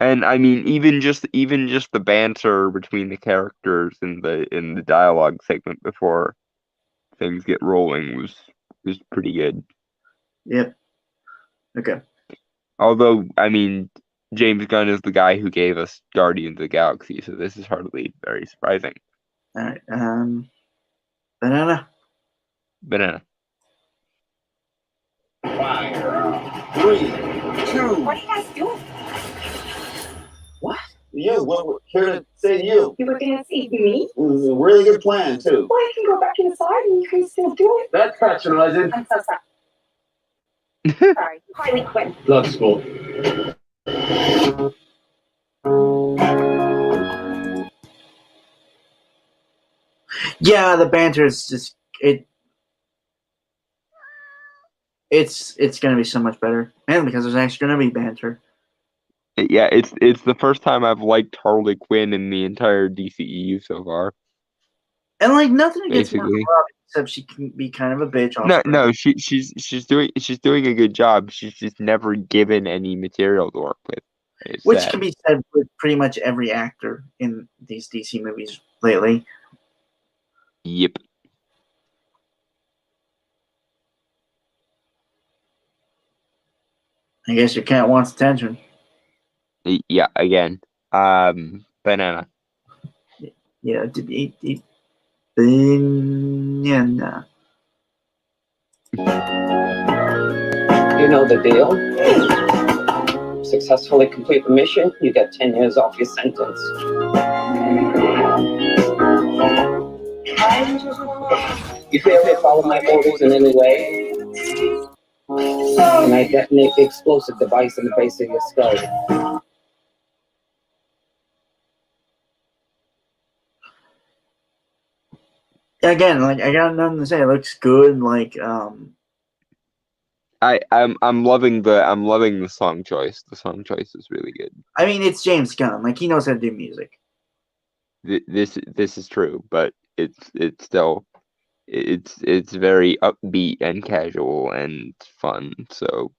And I mean, even just the banter between the characters in the dialogue segment before things get rolling was pretty good. Yep. Okay. Although, I mean, James Gunn is the guy who gave us Guardians of the Galaxy, so this is hardly very surprising. All right. Banana. Banana. 5, 3, 2. What are you guys doing? What? You? What? We're here to say you. You were gonna see me? It was a really good plan, too. Well, I can go back inside and you can still do it. That's patronizing. I'm so sorry. Sorry. Harley Quinn. Blood school. Yeah, the banter is just it's gonna be so much better, and because there's actually gonna be banter. Yeah, it's the first time I've liked Harley Quinn in the entire DCEU so far. And like nothing against Margot Basically. Robbie, except she can be kind of a bitch. No, she's doing a good job. She's just never given any material to work with. It's Which sad. can be said with pretty much every actor in these DC movies lately. Yep. I guess your cat wants attention. Yeah, again. Banana. Yeah, banana. You know the deal. Successfully complete the mission, you get 10 years off your sentence. You fail to follow my orders in any way, and I detonate the explosive device in the base of your skull. Again, like, I got nothing to say. It looks good. Like, I'm loving the song choice. The song choice is really good. I mean, it's James Gunn. Like, he knows how to do music. this is true, but it's still it's very upbeat and casual and fun. So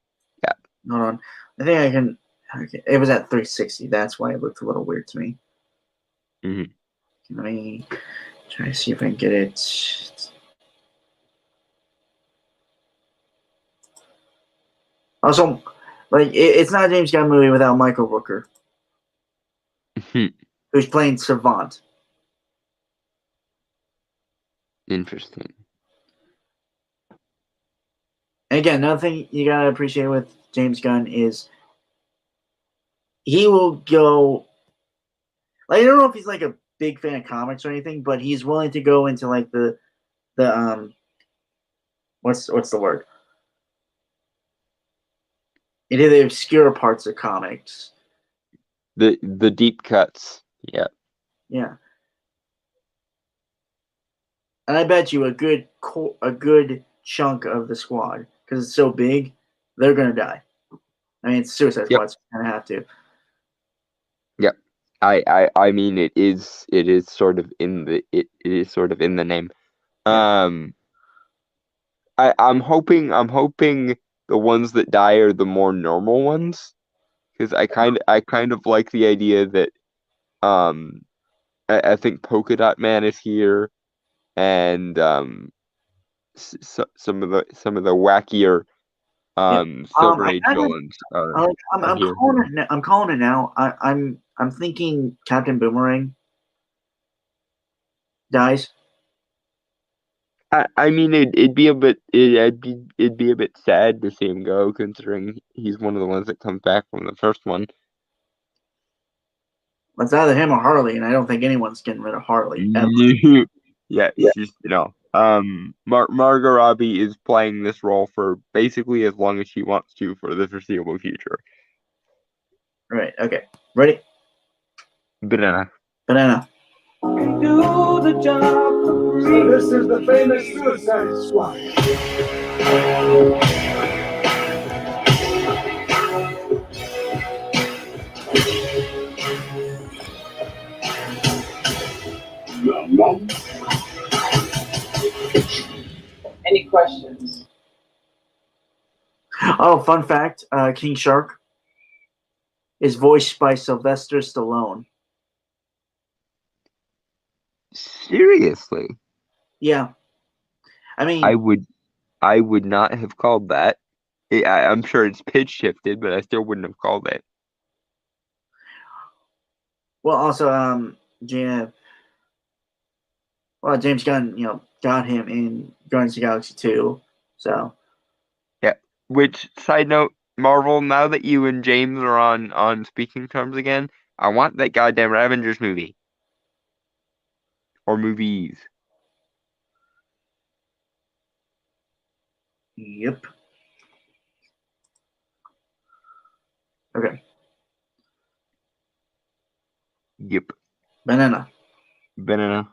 Hold on. I think I can. Okay. It was at 360. That's why it looked a little weird to me. Mhm. Let me try to see if I can get it. Also, like it's not a James Gunn movie without Michael Rooker, who's playing Savant. Interesting. And again, another thing you gotta appreciate with James Gunn is he will go. Like, I don't know if he's like a big fan of comics or anything, but he's willing to go into like the what's the word? Into the obscure parts of comics. The deep cuts. Yeah. Yeah. And I bet you a good chunk of the squad, because it's so big, they're gonna die. I mean, it's Suicide Squad, so you're gonna have to. Yep. I mean it is sort of in the it is sort of in the name. Yeah. I'm hoping the ones that die are the more normal ones, because I kind of like the idea that I think Polka Dot Man is here, and some of the wackier Silver Age villains are here. I'm calling it now. I'm thinking Captain Boomerang dies. I mean it'd be a bit sad to see him go, considering he's one of the ones that comes back from the first one. It's either him or Harley, and I don't think anyone's getting rid of Harley. Yeah, she's Margot Robbie is playing this role for basically as long as she wants to for the foreseeable future. Right. Okay. Ready? Banana. Banana. Do the job for free. This is the famous Suicide Squad. Any questions? Oh, fun fact: King Shark is voiced by Sylvester Stallone. Seriously? Yeah. I mean, I would not have called that. I'm sure it's pitch shifted, but I still wouldn't have called it. well, also, James Gunn, got him in Guardians of the Galaxy 2. So, Yeah. Which, side note, Marvel, now that you and James are on speaking terms again, I want that goddamn Avengers movie. Or movies. yep. Okay. Yep. Banana. Banana.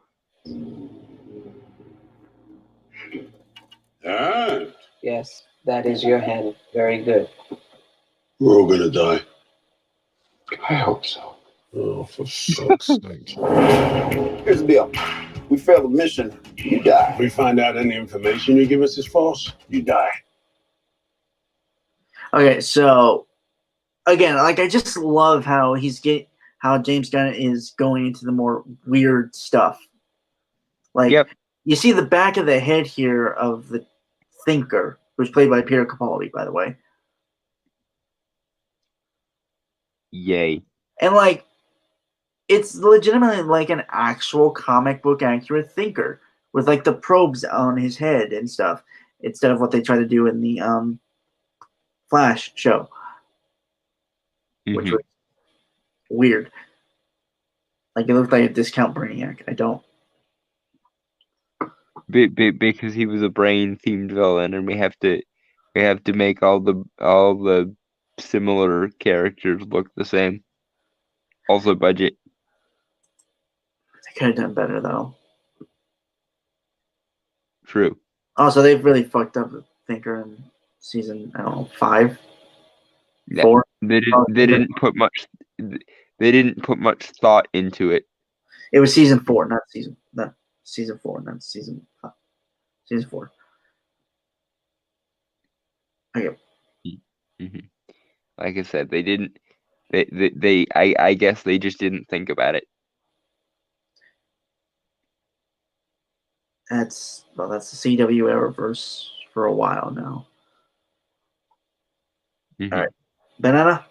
Ah, Yes, that is your hand. Very good. we're all gonna die. I hope so. Oh, for fuck's sake. Here's the deal. We fail the mission, you die. If we find out any information you give us is false, you die. Okay, so again, like I just love how how James Gunn is going into the more weird stuff. Like, Yep. you see the back of the head here of the Thinker, who's played by Peter Capaldi, by the way. Yay. And like, it's legitimately like an actual comic book accurate Thinker with like the probes on his head and stuff, instead of what they try to do in the Flash show, which was weird. Like, it looked like a discount Brainiac. I don't. Because he was a brain themed villain, and we have to make all the similar characters look the same. Also budget. They could have done better though. True. Also, they've really fucked up the Thinker in season, I don't know, 5, Yeah. 4. They didn't put much thought into it. It was season 4, not season 4, not season 5. Season 4. Okay. Mm-hmm. Like I said, they didn't. I guess they just didn't think about it. That's the CW Arrowverse for a while now. Mm-hmm. All right. Banana?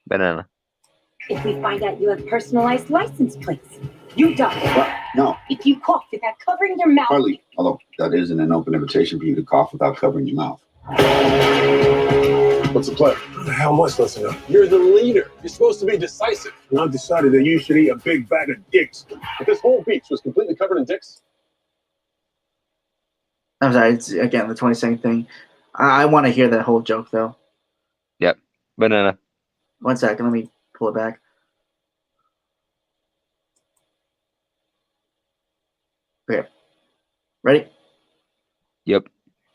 Banana. If we find out you have personalized license plates, you die. What? No. If you cough without covering your mouth. Hardly. Although that isn't an open invitation for you to cough without covering your mouth. What's the plan? What the hell am I supposed to know? You're the leader. You're supposed to be decisive. And I've decided that you should eat a big bag of dicks. If this whole beach was completely covered in dicks, I'm sorry, it's again the 22nd thing. I want to hear that whole joke though. Yep. Banana. 1 second, let me pull it back. Okay. Ready? Yep.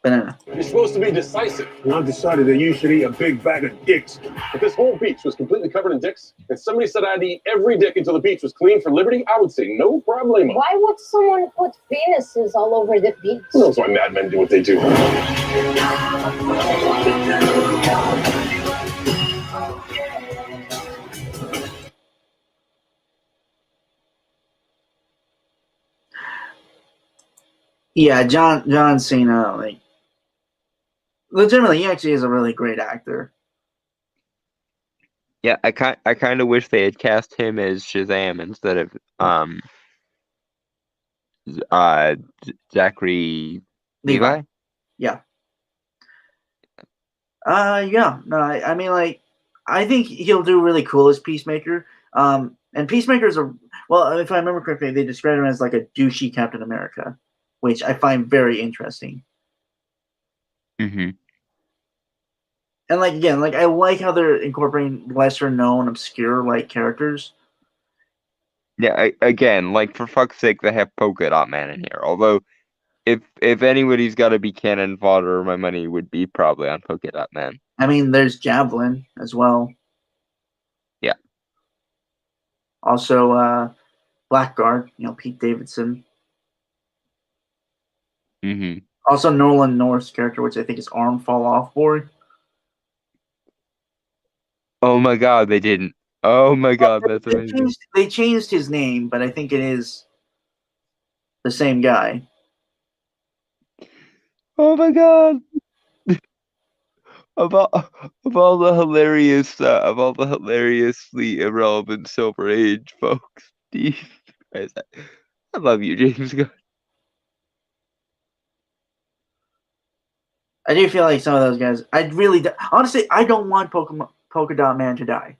Banana. you're supposed to be decisive. And I've decided that you should eat a big bag of dicks. If this whole beach was completely covered in dicks, and somebody said I'd eat every dick until the beach was clean for liberty, I would say no problemo. Why would someone put penises all over the beach? Who knows why madmen do what they do? Yeah, John Cena, like legitimately, he actually is a really great actor. Yeah, I kind of wish they had cast him as Shazam instead of Zachary Levi. Yeah. Yeah. No, I mean, like, I think he'll do really cool as Peacemaker. And Peacemaker's well, if I remember correctly, they described him as like a douchey Captain America, which I find very interesting. Mm-hmm. And like again, like I like how they're incorporating lesser known, obscure like characters. Yeah, again, like for fuck's sake, they have Polka Dot Man in here. Although, if anybody's got to be cannon fodder, my money would be probably on Polka Dot Man. I mean, there's Javelin as well. Yeah. Also, Blackguard, Pete Davidson. Mm-hmm. Also, Nolan North's character, which I think is Arm Fall Off Boy. Oh my God, they didn't. Oh my God, that's amazing. They changed his name, but I think it is the same guy. Oh my God. Of all the hilariously irrelevant Silver Age folks, Jesus Christ, I love you, James Gunn. I do feel like some of those guys. Honestly, I don't want Polka Dot Man to die.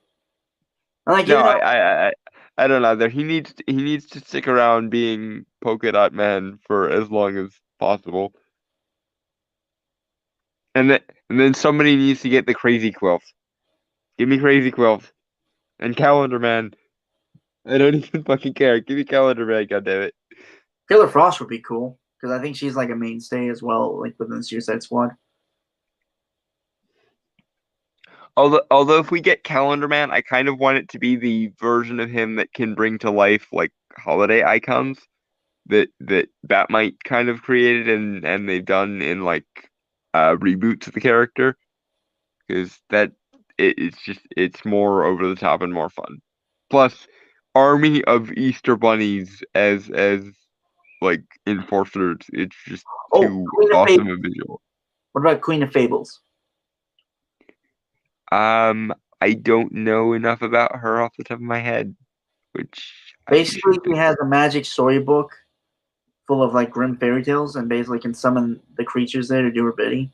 Like, no, I don't know. He needs to stick around being Polka Dot Man for as long as possible. And then somebody needs to get the Crazy Quilt. Give me Crazy Quilt. And Calendar Man. I don't even fucking care. Give me Calendar Man, goddammit. Killer Frost would be cool, because I think she's like a mainstay as well, like within the Suicide Squad. Although if we get Calendar Man, I kind of want it to be the version of him that can bring to life like holiday icons that Batmite kind of created and they've done in like reboots of the character, because it's more over the top and more fun. Plus, army of Easter bunnies as like enforcers. It's just too awesome a visual. What about Queen of Fables? I don't know enough about her off the top of my head, which basically she has a magic storybook full of like grim fairy tales and basically can summon the creatures there to do her bidding.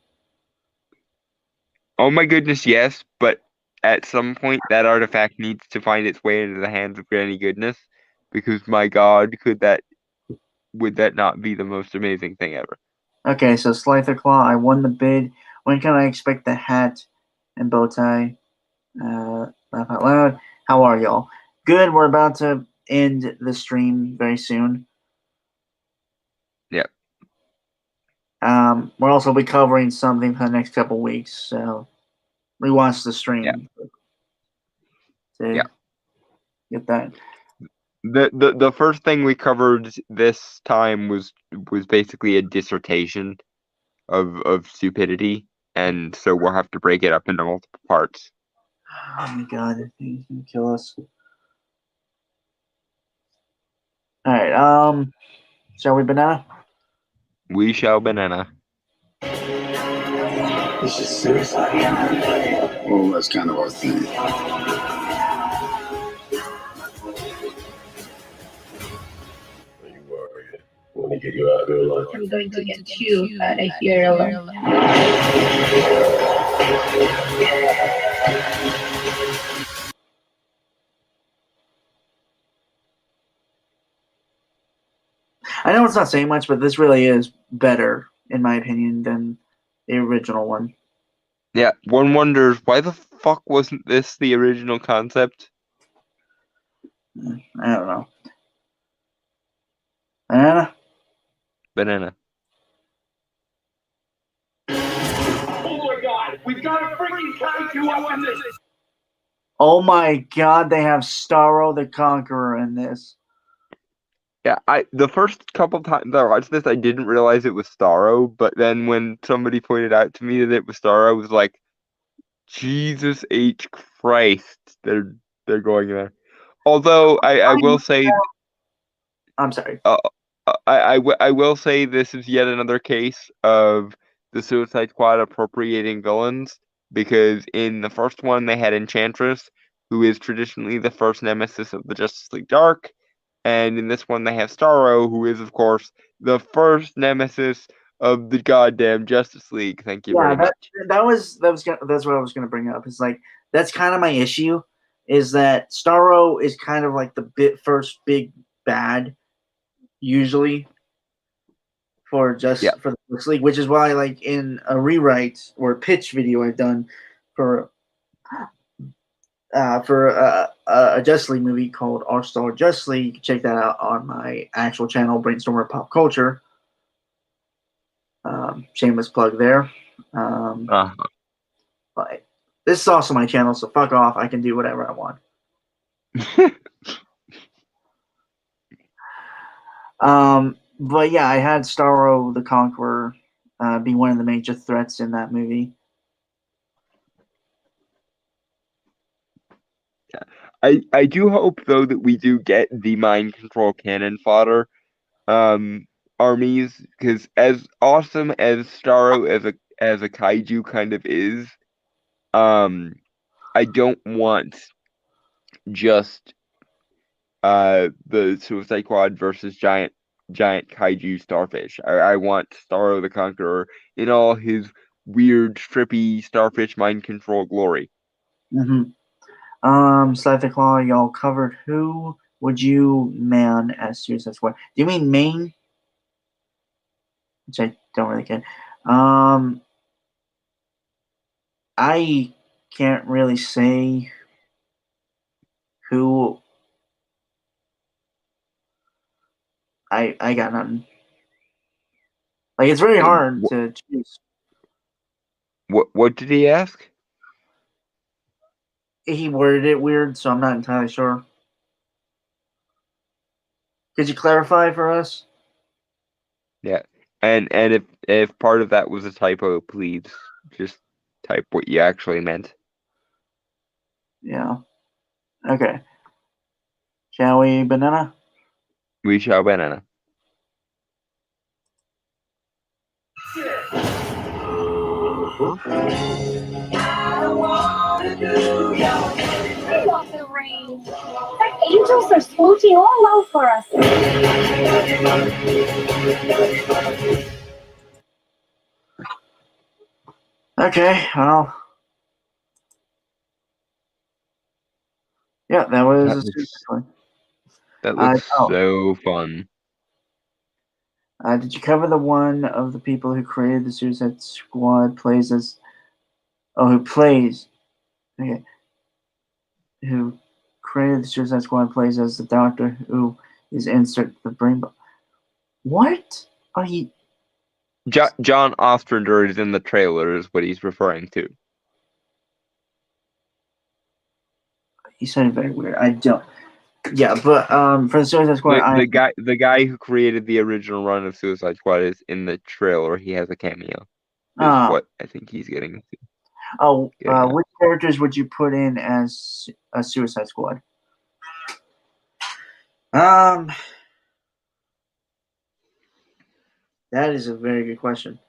Oh my goodness, yes, but at some point that artifact needs to find its way into the hands of Granny Goodness, because my God, would that not be the most amazing thing ever? Okay, so Slither Claw, I won the bid. When can I expect the hat and bow tie? Laugh out loud. How are y'all? Good. We're about to end the stream very soon. Yep. We're also be covering something for the next couple weeks, so rewatch the stream. Yeah. To get that. The first thing we covered this time was basically a dissertation of stupidity, and so we'll have to break it up into multiple parts. Oh my god, he's gonna kill us. Alright, shall we banana? We shall banana. This is suicide. Well, that's kind of our thing. Are you worried? I want to get you out of here alive. I'm going to get you out of here alone. I know it's not saying much, but this really is better, in my opinion, than the original one. Yeah, one wonders why the fuck wasn't this the original concept? I don't know. Banana? Banana. Oh my god, we've got a freaking kaiju up in this. Oh my god, they have Starro the Conqueror in this. Yeah, the first couple times I watched this, I didn't realize it was Starro, but then when somebody pointed out to me that it was Starro, I was like, Jesus H. Christ, they're going there. Although I will say, I'm sorry. I will say this is yet another case of the Suicide Squad appropriating villains, because in the first one they had Enchantress, who is traditionally the first nemesis of the Justice League Dark, and in this one they have Starro, who is of course the first nemesis of the goddamn Justice League. Thank you very much. That's what I was gonna bring up. It's like that's kind of my issue, is that Starro is kind of like the first big bad, usually for the Justice League, which is why, like, in a rewrite or pitch video I've done for a Justice League movie called All Star Justice League. You can check that out on my actual channel, Brainstormer Pop Culture. Shameless plug there. But this is also my channel, so fuck off. I can do whatever I want. But yeah, I had Starro the Conqueror be one of the major threats in that movie. I do hope though that we do get the mind control cannon fodder armies, because as awesome as Starro as a kaiju kind of is, I don't want just the Suicide Squad versus giant kaiju starfish. I want Starro the Conqueror in all his weird, trippy starfish mind control glory. Scythe the Claw, y'all covered. Who would you man as Suicide Squad? Do you mean main? Which I don't really get. I can't really say who. I got nothing. Like, it's very hard to choose. What did he ask? He worded it weird, so I'm not entirely sure. Could you clarify for us? Yeah, and if part of that was a typo, please just type what you actually meant. Yeah. Okay. Shall we banana? We shall banana. I love the rain. The angels are smooching all over us. Okay, well. Yeah, that was that looks so fun. Did you cover the one of the people who created the Suicide Squad plays as... Oh, who plays... Okay. Who created the Suicide Squad plays as the Doctor who is insert the brain... What are you... John Ostrander is in the trailer is what he's referring to. He said it very weird. I don't... Yeah, but for the Suicide Squad, The guy who created the original run of Suicide Squad is in the trailer. He has a cameo. Is what I think he's getting. Which characters would you put in as a Suicide Squad? That is a very good question.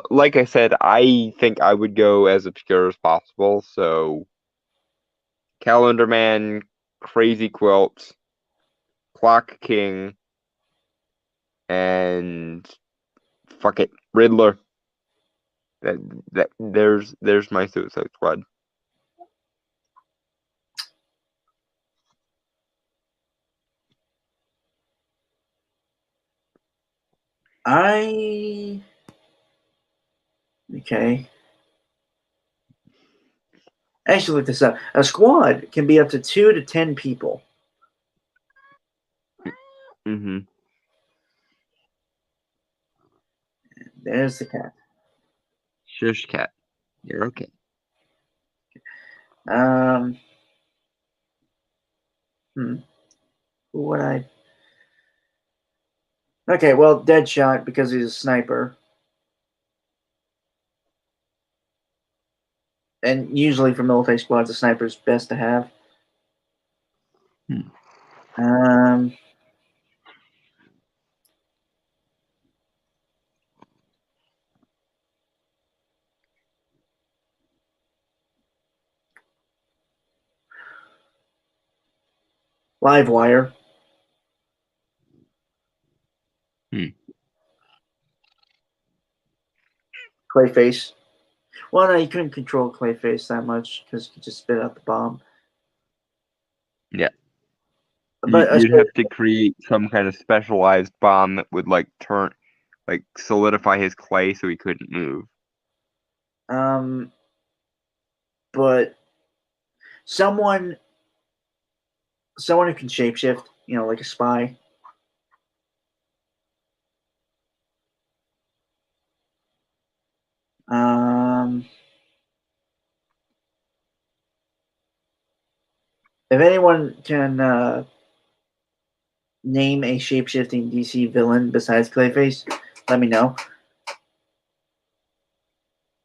Like I said, I think I would go as obscure as possible. So, Calendar Man, Crazy Quilt, Clock King, and fuck it, Riddler. There's my Suicide Squad. Okay. Actually, look this up. A squad can be up to 2 to 10 people. Mm-hmm. There's the cat. Shush, cat. You're okay. Who would I? Okay, well, Deadshot because he's a sniper. And usually for military squads, a sniper is best to have. Livewire. Clayface. Well, no, you couldn't control Clayface that much because he just spit out the bomb. Yeah. But you'd have to create some kind of specialized bomb that would solidify his clay so he couldn't move. But someone who can shapeshift, like a spy. If anyone can name a shapeshifting DC villain besides Clayface, let me know.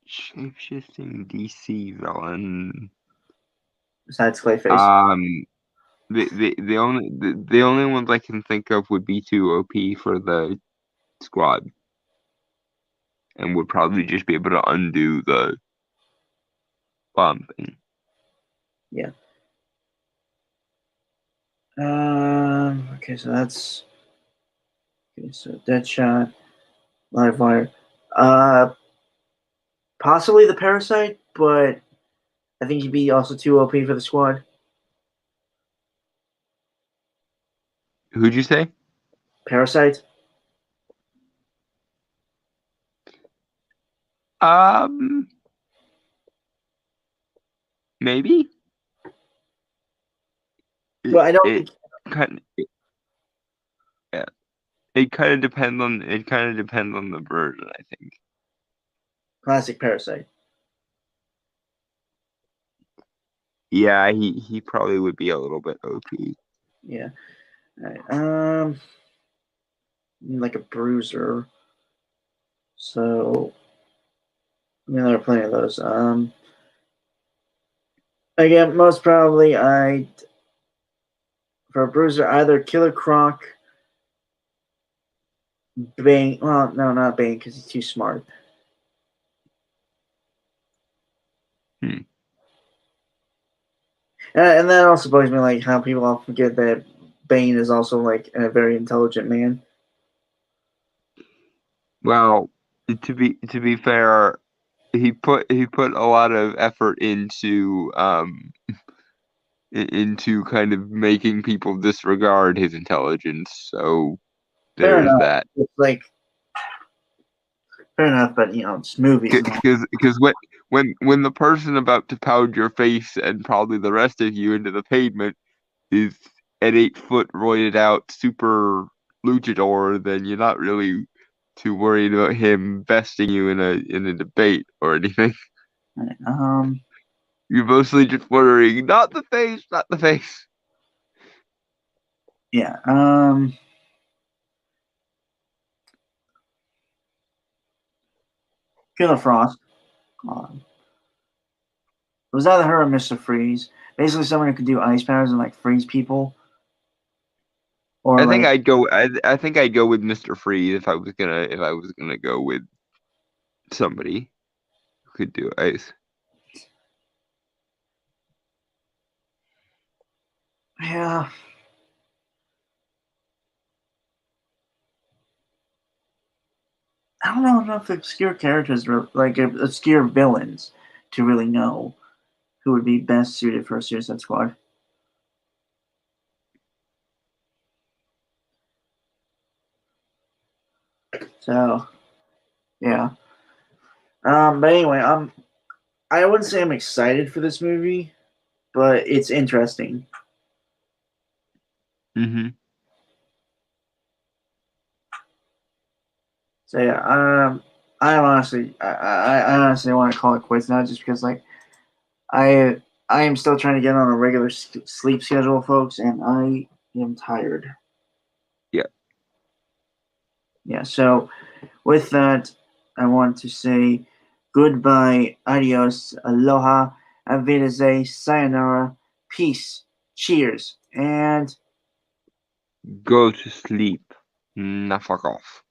Shapeshifting DC villain besides Clayface. The only ones I can think of would be too OP for the squad, and would probably just be able to undo the bomb thing. Yeah. Okay, so that's so Deadshot, Livewire, possibly the Parasite, but I think he'd be also too OP for the squad. Who'd you say? Parasite. Maybe. Well, I don't think. Yeah, it kind of depends on the version, I think. Classic Parasite. Yeah, he probably would be a little bit OP. Yeah. All right. Like a bruiser. So, there are plenty of those. Again, most probably for a bruiser, either Killer Croc, Bane. Well, no, not Bane because he's too smart. And that also bugs me, like how people often forget that Bane is also like a very intelligent man. Well, to be fair, he put a lot of effort into kind of making people disregard his intelligence. So there's that. It's like fair enough, but it's movies. Because when the person about to pound your face and probably the rest of you into the pavement is at 8 foot roided out super luchador, then you're not really too worried about him besting you in a debate or anything. Right, You're mostly just worrying, not the face. Yeah. Killer Frost. It was either her or Mr. Freeze. Basically, someone who could do ice powers and like freeze people. Or I think like, I'd go. I think I'd go with Mr. Freeze if I was gonna go with somebody who could do ice. yeah. I don't know enough obscure characters, like obscure villains, to really know who would be best suited for a Suicide Squad. So, yeah. But anyway, I wouldn't say I'm excited for this movie, but it's interesting. Mm-hmm. So yeah, I honestly want to call it quits now, just because like I am still trying to get on a regular sleep schedule, folks, and I am tired. Yeah. Yeah. So with that, I want to say goodbye, adios, aloha, auf Wiedersehen, sayonara, peace, cheers, and Go to sleep. Nah, fuck off.